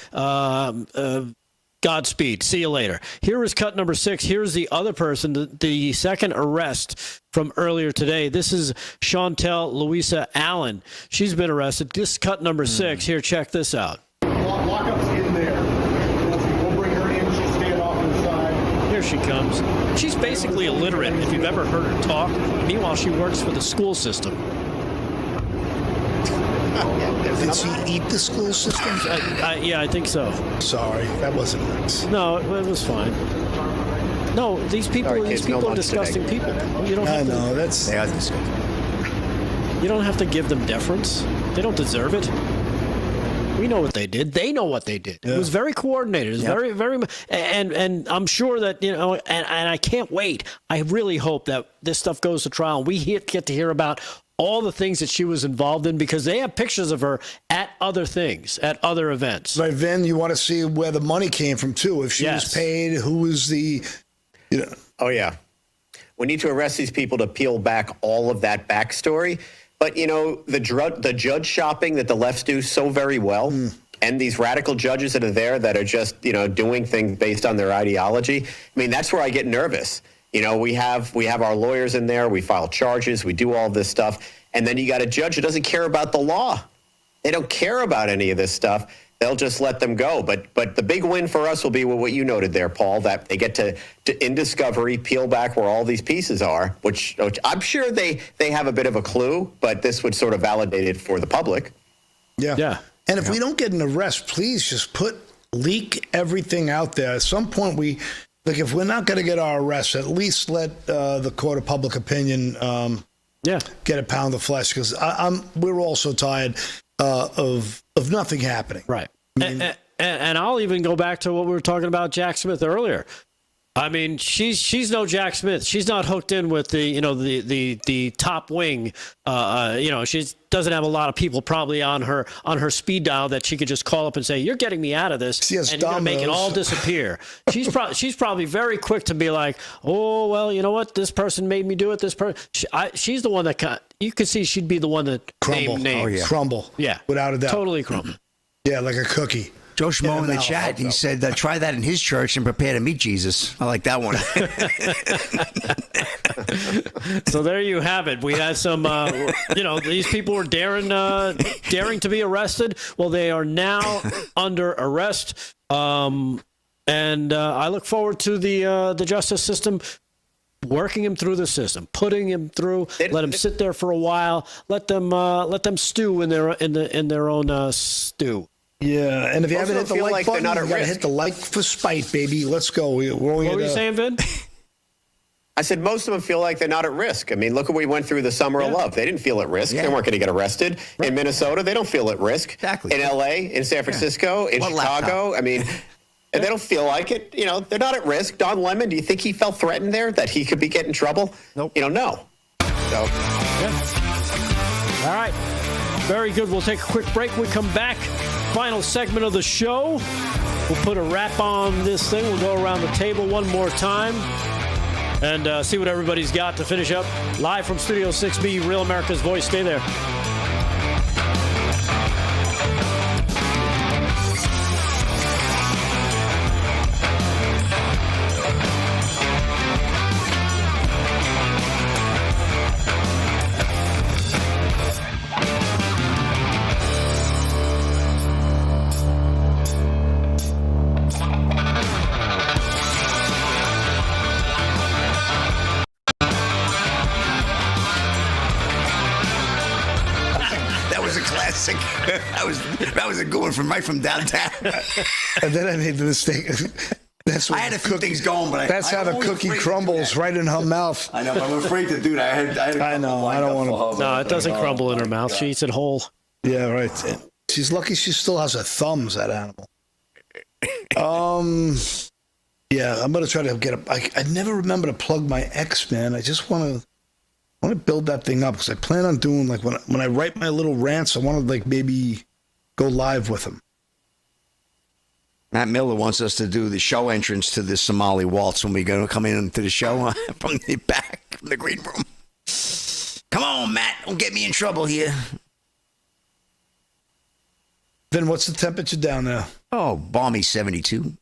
[SPEAKER 8] Godspeed. See you later. Here is cut number 6. Here's the other person, the second arrest from earlier today. This is Chantel Louisa Allen. She's been arrested. This cut number 6. Here, check this out.
[SPEAKER 23] Lockup's in there. We'll bring her in. She's staying off to the side.
[SPEAKER 8] Here she comes. She's basically illiterate, if you've ever heard her talk. Meanwhile, she works for the school system.
[SPEAKER 9] Did she eat the school system?
[SPEAKER 8] Yeah, I think so.
[SPEAKER 9] Sorry, that wasn't nice.
[SPEAKER 8] No, it was fine. No, these people are disgusting people. You don't have
[SPEAKER 9] they are disgusting.
[SPEAKER 8] You don't have to give them deference. They don't deserve it. We know what they did. They know what they did. Yeah. It was very coordinated. It was very, very, and I'm sure that, and I can't wait. I really hope that this stuff goes to trial and we get to hear about all the things that she was involved in, because they have pictures of her at other things, at other events.
[SPEAKER 9] Right, Vin, you want to see where the money came from, too. If she was paid, who was the,
[SPEAKER 10] Oh, yeah. We need to arrest these people to peel back all of that backstory. But, the judge shopping that the lefts do so very well, and these radical judges that are there that are just, doing things based on their ideology, I mean, that's where I get nervous. We have our lawyers in there. We file charges. We do all this stuff. And then you got a judge who doesn't care about the law. They don't care about any of this stuff. They'll just let them go. But the big win for us will be what you noted there, Paul, that they get to in discovery, peel back where all these pieces are, which I'm sure they have a bit of a clue, but this would sort of validate it for the public.
[SPEAKER 9] Yeah. Yeah. And if we don't get an arrest, please just leak everything out there. At some point, if we're not going to get our arrest, at least let the court of public opinion get a pound of flesh, because we're all so tired of nothing happening.
[SPEAKER 8] Right. And I'll even go back to what we were talking about Jack Smith earlier. I mean, she's no Jack Smith. She's not hooked in with the top wing. She doesn't have a lot of people probably on her speed dial that she could just call up and say, "You're getting me out of this," and you're gonna make it all disappear. She's probably very quick to be like, "Oh well, you know what? This person made me do it. This person." She's the one that you could see she'd be the one that
[SPEAKER 9] Crumble.
[SPEAKER 8] names.
[SPEAKER 9] Oh, yeah. Crumble.
[SPEAKER 8] Yeah,
[SPEAKER 9] without a doubt.
[SPEAKER 8] Totally crumble.
[SPEAKER 9] Yeah, like a cookie.
[SPEAKER 17] Joe Schmo in the chat, he said, try that in his church and prepare to meet Jesus. I like that one.
[SPEAKER 8] So there you have it. We had some, these people were daring to be arrested. Well, they are now under arrest. And I look forward to the justice system working him through the system, putting him through, let him sit there for a while, let them stew in their own stew.
[SPEAKER 9] Yeah, and if you haven't hit the like button,
[SPEAKER 10] they're not
[SPEAKER 9] you
[SPEAKER 10] at
[SPEAKER 9] got to
[SPEAKER 10] risk.
[SPEAKER 9] hit the like for spite, baby. Let's go. What
[SPEAKER 8] were you saying, Vin?
[SPEAKER 10] I said most of them feel like they're not at risk. I mean, look what we went through the summer of love. They didn't feel at risk. They weren't going to get arrested. Right. In Minnesota, they don't feel at risk.
[SPEAKER 17] Exactly.
[SPEAKER 10] In L.A., in San Francisco, in Chicago. Laptop? I mean, and they don't feel like it. You know, they're not at risk. Don Lemon, do you think he felt threatened there that he could be getting in trouble?
[SPEAKER 17] Nope.
[SPEAKER 10] No. So.
[SPEAKER 8] All right. Very good. We'll take a quick break. We come back. Final segment of the show. We'll put a wrap on this thing. We'll go around the table one more time and see what everybody's got to finish up. Live from Studio 6B, Real America's Voice. Stay there.
[SPEAKER 17] That was a good one from downtown.
[SPEAKER 9] And then I made the mistake.
[SPEAKER 17] I had a few things going, but
[SPEAKER 9] that's how the cookie crumbles right in her mouth.
[SPEAKER 11] I know, but I'm afraid to do that. I
[SPEAKER 9] know. I don't want to.
[SPEAKER 8] No, it doesn't crumble in her mouth. She eats it whole.
[SPEAKER 9] Yeah, right. She's lucky she still has her thumbs, that animal. Yeah, I'm going to try to get I never remember to plug my ex, man. I just want to build that thing up because I plan on doing, like, when I write my little rants, I want to, like, maybe go live with him.
[SPEAKER 17] Matt Miller wants us to do the show entrance to the Somali waltz when we're going to come into the show from the back, from the green room. Come on, Matt. Don't get me in trouble here.
[SPEAKER 9] Then what's the temperature down there?
[SPEAKER 17] Oh, balmy 72.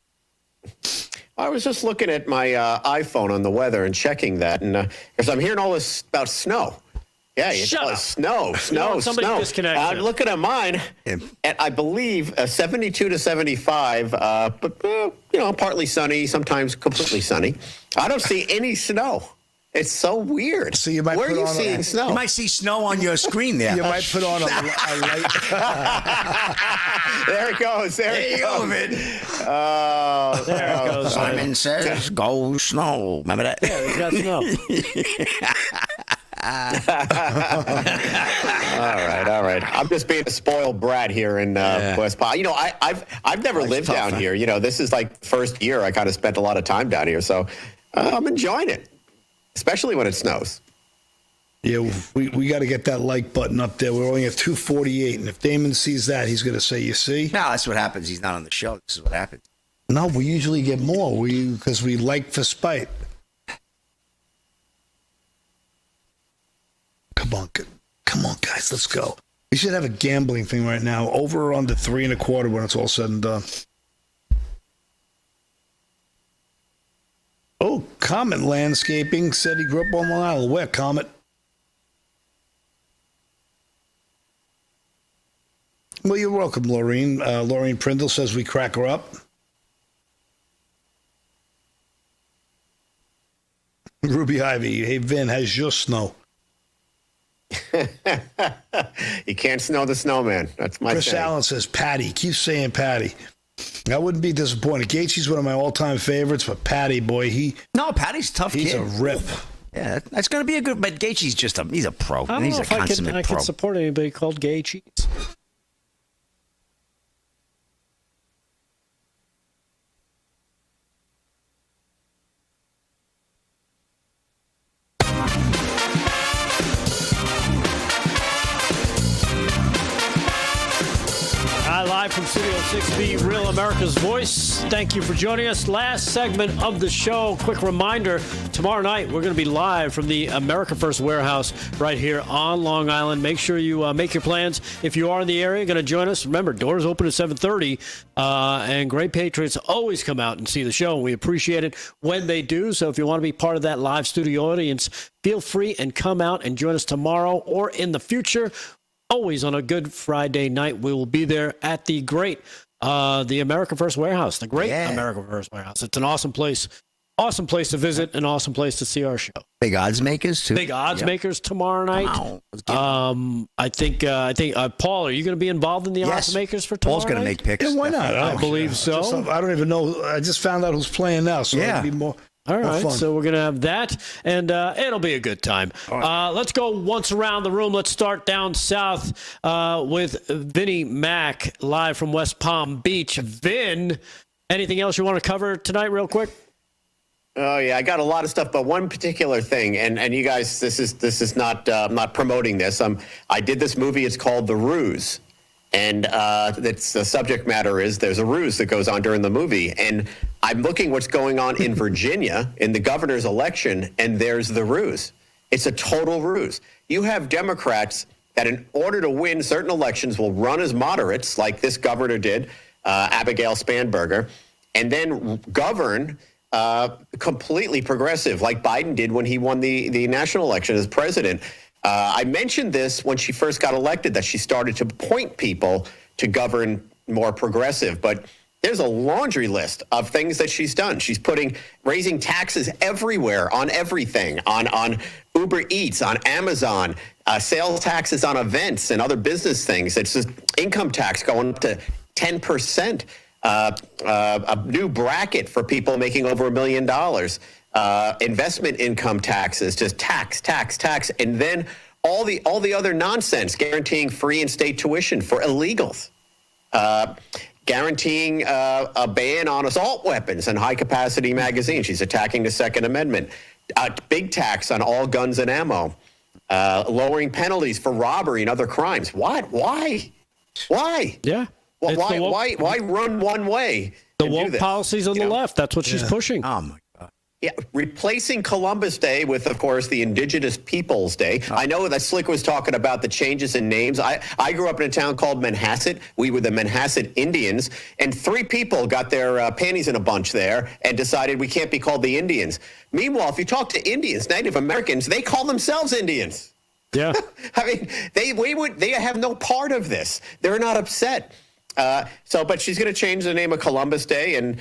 [SPEAKER 10] I was just looking at my iPhone on the weather and checking that, and because I'm hearing all this about snow. Yeah,
[SPEAKER 8] Shut up.
[SPEAKER 10] Snow.
[SPEAKER 8] Somebody disconnect
[SPEAKER 10] I'm
[SPEAKER 8] him.
[SPEAKER 10] looking at mine, and I believe 72 to 75, but partly sunny, sometimes completely sunny. I don't see any snow. It's so weird.
[SPEAKER 9] So you might
[SPEAKER 10] Where
[SPEAKER 9] put
[SPEAKER 10] are you
[SPEAKER 9] on
[SPEAKER 10] seeing snow?
[SPEAKER 17] You might see snow on your screen there.
[SPEAKER 9] You might put on a light.
[SPEAKER 10] There it goes. There it goes. Oh,
[SPEAKER 8] there it goes.
[SPEAKER 17] Simon says, "Go snow." Remember that?
[SPEAKER 8] Yeah, he's got snow.
[SPEAKER 10] All right. I'm just being a spoiled brat here in West Palm. You know, I've never lived down here. You know, this is like the first year I kind of spent a lot of time down here, so I'm enjoying it, especially when it snows.
[SPEAKER 9] Yeah, we got to get that like button up there. We're only at 248, and if Damon sees that, he's going to say, "You see?"
[SPEAKER 17] No, that's what happens. He's not on the show. This is what happens.
[SPEAKER 9] No, we usually get more because we like for spite. Come on, guys, let's go. We should have a gambling thing right now. Over or under 3.25 when it's all said and done. Oh, Comet Landscaping said he grew up on Long Island. Where, Comet? Well, you're welcome, Laureen. Laureen Prindle says we crack her up. Ruby Ivy, hey, Vin, has your snow?
[SPEAKER 10] You can't snow the snowman. That's my
[SPEAKER 9] Chris
[SPEAKER 10] thing.
[SPEAKER 9] Allen says Patty. Keep saying Patty. I wouldn't be disappointed. Gaethje's one of my all-time favorites, but Patty, boy,
[SPEAKER 17] Patty's a tough
[SPEAKER 9] he's
[SPEAKER 17] kid.
[SPEAKER 9] a rip.
[SPEAKER 17] Yeah, that's going to be a good. But Gaethje's he's a pro.
[SPEAKER 8] I don't
[SPEAKER 17] He's
[SPEAKER 8] know
[SPEAKER 17] a
[SPEAKER 8] if I
[SPEAKER 17] consummate pro.
[SPEAKER 8] can support anybody called Gay Cheese. live from Studio 6B, Real America's Voice. Thank you for joining us. Last segment of the show. Quick reminder, tomorrow night we're going to be live from the America First Warehouse right here on Long Island. Make sure you make your plans. If you are in the area, going to join us. Remember, doors open at 7:30, and great patriots always come out and see the show. We appreciate it when they do. So if you want to be part of that live studio audience, feel free and come out and join us tomorrow or in the future. Always on a Good Friday night, we will be there at the great, the America First Warehouse, the great America First Warehouse. It's an awesome place to visit, an awesome place to see our show.
[SPEAKER 17] Big odds makers too.
[SPEAKER 8] Big odds makers tomorrow night. Wow. I think Paul, are you going to be involved in the odds makers for tomorrow?
[SPEAKER 17] Paul's going to make picks.
[SPEAKER 9] Yeah, why not?
[SPEAKER 8] I believe so.
[SPEAKER 9] I don't even know. I just found out who's playing now, so it'll be more.
[SPEAKER 8] All right,
[SPEAKER 9] fun.
[SPEAKER 8] so we're going to have that, and it'll be a good time. Let's go once around the room. Let's start down south with Vinnie Mac, live from West Palm Beach. Vin, anything else you want to cover tonight real quick?
[SPEAKER 10] Oh yeah, I got a lot of stuff, but one particular thing, and you guys, this is not I'm not promoting this. I did this movie. It's called The Ruse. And the subject matter is there's a ruse that goes on during the movie. And I'm looking what's going on in Virginia in the governor's election, and there's the ruse. It's a total ruse. You have Democrats that in order to win certain elections will run as moderates, like this governor did, Abigail Spanberger, and then govern completely progressive, like Biden did when he won the national election as president. I mentioned this when she first got elected, that she started to appoint people to govern more progressive. But there's a laundry list of things that she's done. She's raising taxes everywhere on everything, on Uber Eats, on Amazon, sales taxes on events and other business things. It's just income tax going up to 10%, a new bracket for people making over $1 million. Investment income taxes, just tax, and then all the other nonsense, guaranteeing free in-state tuition for illegals, guaranteeing a ban on assault weapons and high-capacity magazines. She's attacking the Second Amendment. Big tax on all guns and ammo, lowering penalties for robbery and other crimes. What? Why?
[SPEAKER 8] Yeah.
[SPEAKER 10] Well, why run one way?
[SPEAKER 8] The woke policies on the left. That's what she's pushing.
[SPEAKER 17] Oh my.
[SPEAKER 10] Yeah, replacing Columbus Day with, of course, the Indigenous Peoples Day. I know that Slick was talking about the changes in names. I grew up in a town called Manhasset. We were the Manhasset Indians, and 3 people got their panties in a bunch there and decided we can't be called the Indians. Meanwhile, if you talk to Indians, Native Americans, they call themselves Indians.
[SPEAKER 8] Yeah.
[SPEAKER 10] I mean, they have no part of this. They're not upset. But she's going to change the name of Columbus Day and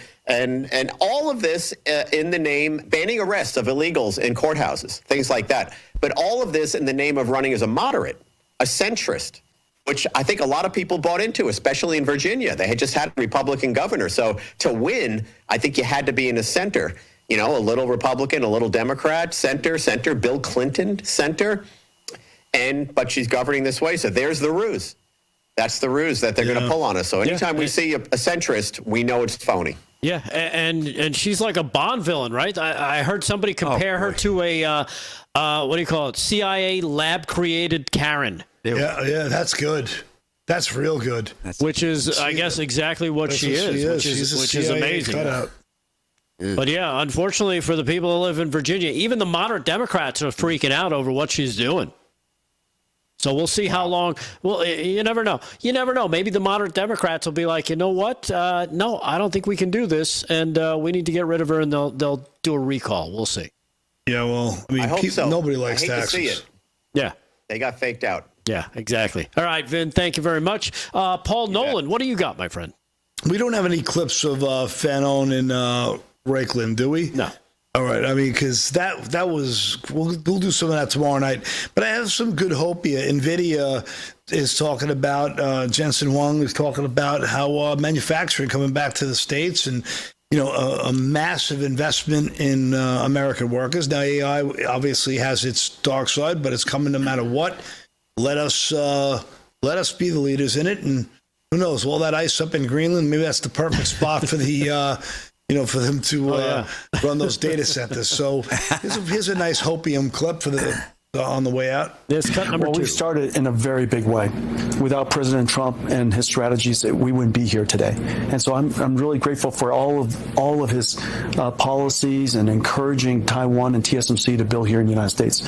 [SPEAKER 10] all of this in the name, banning arrests of illegals in courthouses, things like that. But all of this in the name of running as a moderate, a centrist, which I think a lot of people bought into, especially in Virginia. They had just had a Republican governor. So to win, I think you had to be in the center, a little Republican, a little Democrat, center, Bill Clinton, center. But she's governing this way. So there's the ruse. That's the ruse that they're going to pull on us. So anytime we see a centrist, we know it's phony.
[SPEAKER 8] Yeah, and she's like a Bond villain, right? I heard somebody compare her to a, what do you call it, CIA lab-created Karen.
[SPEAKER 9] Yeah, that's good. That's real good.
[SPEAKER 8] Which is, I guess, exactly what she is, which is amazing.
[SPEAKER 9] Cutout.
[SPEAKER 8] But yeah, unfortunately for the people who live in Virginia, even the moderate Democrats are freaking out over what she's doing. So we'll see how long. Well, you never know. Maybe the moderate Democrats will be like, you know what? No, I don't think we can do this, and we need to get rid of her, and they'll do a recall. We'll see.
[SPEAKER 9] Yeah, well, I
[SPEAKER 10] hope so.
[SPEAKER 9] Nobody likes
[SPEAKER 10] I hate
[SPEAKER 9] taxes.
[SPEAKER 10] to see it.
[SPEAKER 8] Yeah.
[SPEAKER 10] They got faked out.
[SPEAKER 8] Yeah, exactly. All right, Vin, thank you very much. Paul Nolan, what do you got, my friend?
[SPEAKER 9] We don't have any clips of Fanon and Raikkonen, do we?
[SPEAKER 8] No.
[SPEAKER 9] All right. I mean, because that was, we'll do some of that tomorrow night. But I have some good hope here. NVIDIA is talking about, Jensen Huang is talking about how manufacturing coming back to the States and, a massive investment in American workers. Now, AI obviously has its dark side, but it's coming no matter what. Let us be the leaders in it. And who knows, all that ice up in Greenland, maybe that's the perfect spot for the, for them to run those data centers. So here's a nice hopium clip for the on the way out?
[SPEAKER 8] This cut number 2.
[SPEAKER 3] We started in a very big way. Without President Trump and his strategies, we wouldn't be here today. And so I'm really grateful for all of his policies and encouraging Taiwan and TSMC to build here in the United States.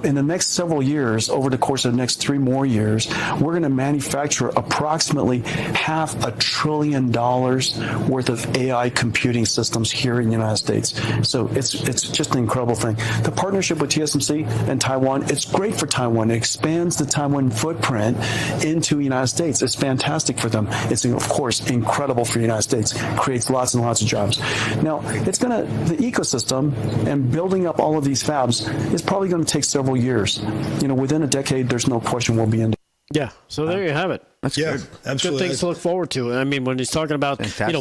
[SPEAKER 3] In the next several years, over the course of the next 3 more years, we're going to manufacture approximately $500 billion worth of AI computing systems here in the United States. So it's just an incredible thing. The partnership with TSMC and Taiwan, it's great for Taiwan. It expands the Taiwan footprint into the United States. It's fantastic for them. It's, of course, incredible for the United States. Creates lots and lots of jobs. Now, the ecosystem and building up all of these fabs is probably going to take several years. Within a decade, there's no question we'll be in.
[SPEAKER 8] Yeah, so there you have it.
[SPEAKER 7] That's good.
[SPEAKER 9] Absolutely.
[SPEAKER 8] Good things to look forward to. I mean, when he's talking about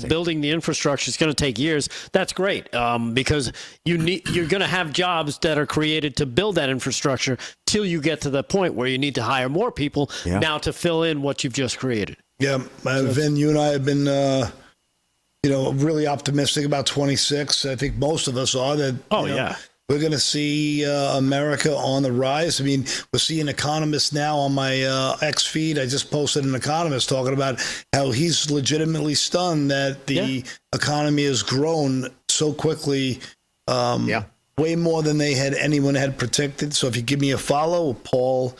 [SPEAKER 8] building the infrastructure, it's going to take years. That's great because you're going to have jobs that are created to build that infrastructure till you get to the point where you need to hire more people now to fill in what you've just created.
[SPEAKER 9] Yeah, Vin, you and I have been, really optimistic about 26. I think most of us are. That. We're going to see America on the rise. I mean, we're seeing economists now on my X feed. I just posted an economist talking about how he's legitimately stunned that the economy has grown so quickly, way more than anyone had predicted. So if you give me a follow, Paul_Eggs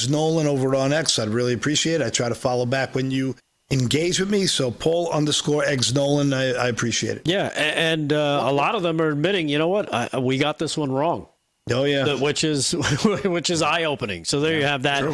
[SPEAKER 9] Nolan over on X, I'd really appreciate it. I try to follow back when you engage with me. So Paul_Eggs Nolan, I appreciate it.
[SPEAKER 8] Yeah, and a lot of them are admitting, you know what, we got this one wrong.
[SPEAKER 9] Oh yeah,
[SPEAKER 8] which is eye-opening. So there you have that.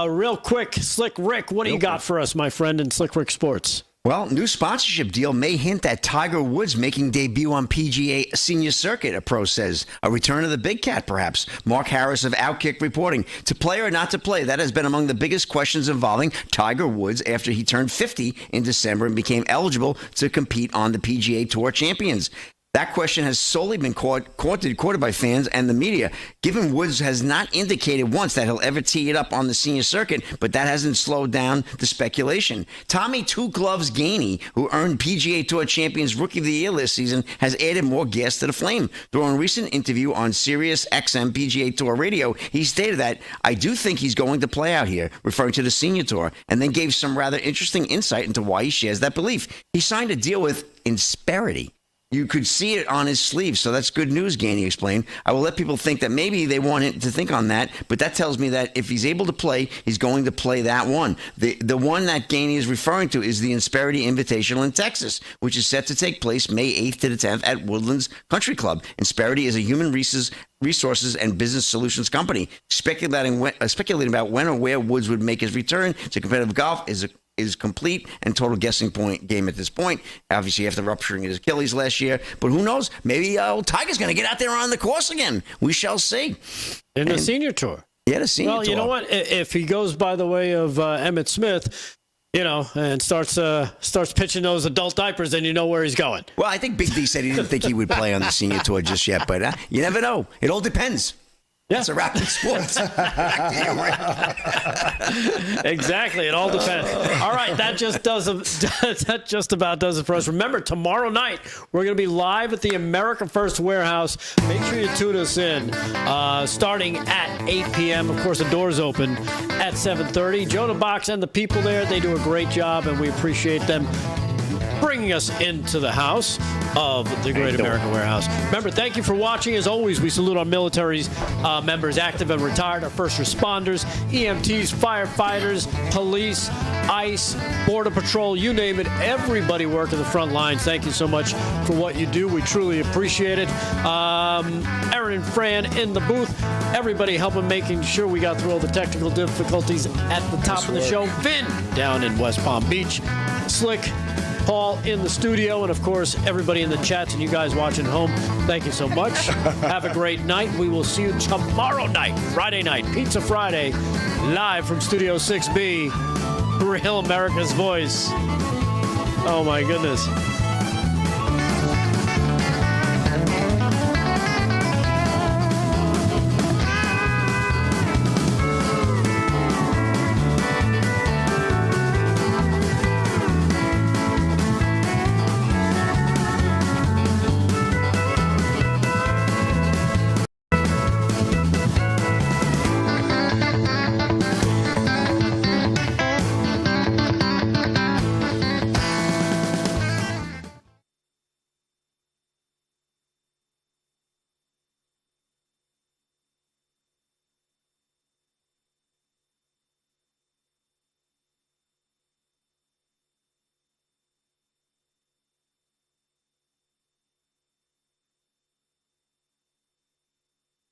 [SPEAKER 8] Real quick, Slick Rick, what do you got for us, my friend, in Slick Rick Sports?
[SPEAKER 17] Well, new sponsorship deal may hint at Tiger Woods making debut on PGA Senior Circuit, a pro says. A return of the big cat, perhaps. Mark Harris of Outkick reporting. To play or not to play, that has been among the biggest questions involving Tiger Woods after he turned 50 in December and became eligible to compete on the PGA Tour Champions. That question has solely been courted by fans and the media. Given Woods has not indicated once that he'll ever tee it up on the senior circuit, but that hasn't slowed down the speculation. Tommy Two Gloves Gainey, who earned PGA Tour Champions Rookie of the Year this season, has added more gas to the flame. During a recent interview on Sirius XM PGA Tour Radio, he stated that, "I do think he's going to play out here," referring to the senior tour, and then gave some rather interesting insight into why he shares that belief. He signed a deal with Insperity. You could see it on his sleeve, so that's good news, Gainey explained. "I will let people think that maybe they want him to think on that, but that tells me that if he's able to play, he's going to play that one." The one that Gainey is referring to is the Insperity Invitational in Texas, which is set to take place May 8th to the 10th at Woodlands Country Club. Insperity is a human resources and business solutions company. Speculating about when or where Woods would make his return to competitive golf is complete and total guessing game at this point. Obviously, after rupturing his Achilles last year, but who knows? Maybe Tiger's going to get out there on the course again. We shall see.
[SPEAKER 8] In the senior tour.
[SPEAKER 17] Yeah, the senior tour.
[SPEAKER 8] Well, you know what? If he goes by the way of Emmitt Smith, and starts pitching those adult diapers, then you know where he's going.
[SPEAKER 17] Well, I think Big D said he didn't think he would play on the senior tour just yet, but you never know. It all depends. Yeah. It's a wrap in sports.
[SPEAKER 8] Exactly. It all depends. All right. That just about does it for us. Remember, tomorrow night, we're going to be live at the America First Warehouse. Make sure you tune us in starting at 8 p.m. Of course, the doors open at 7:30. Jonah Box and the people there, they do a great job, and we appreciate them bringing us into the house of the Great American Warehouse. Remember, thank you for watching. As always, we salute our military members, active and retired, our first responders, EMTs, firefighters, police, ICE, Border Patrol, you name it. Everybody working the front lines. Thank you so much for what you do. We truly appreciate it. Aaron and Fran in the booth. Everybody helping making sure we got through all the technical difficulties at the top of the show. Vin down in West Palm Beach. Slick, Paul in the studio, and of course everybody in the chats and you guys watching home, thank you so much. Have a great night. We will see you tomorrow night, Friday night, Pizza Friday, live from Studio 6B, Real America's Voice. Oh my goodness.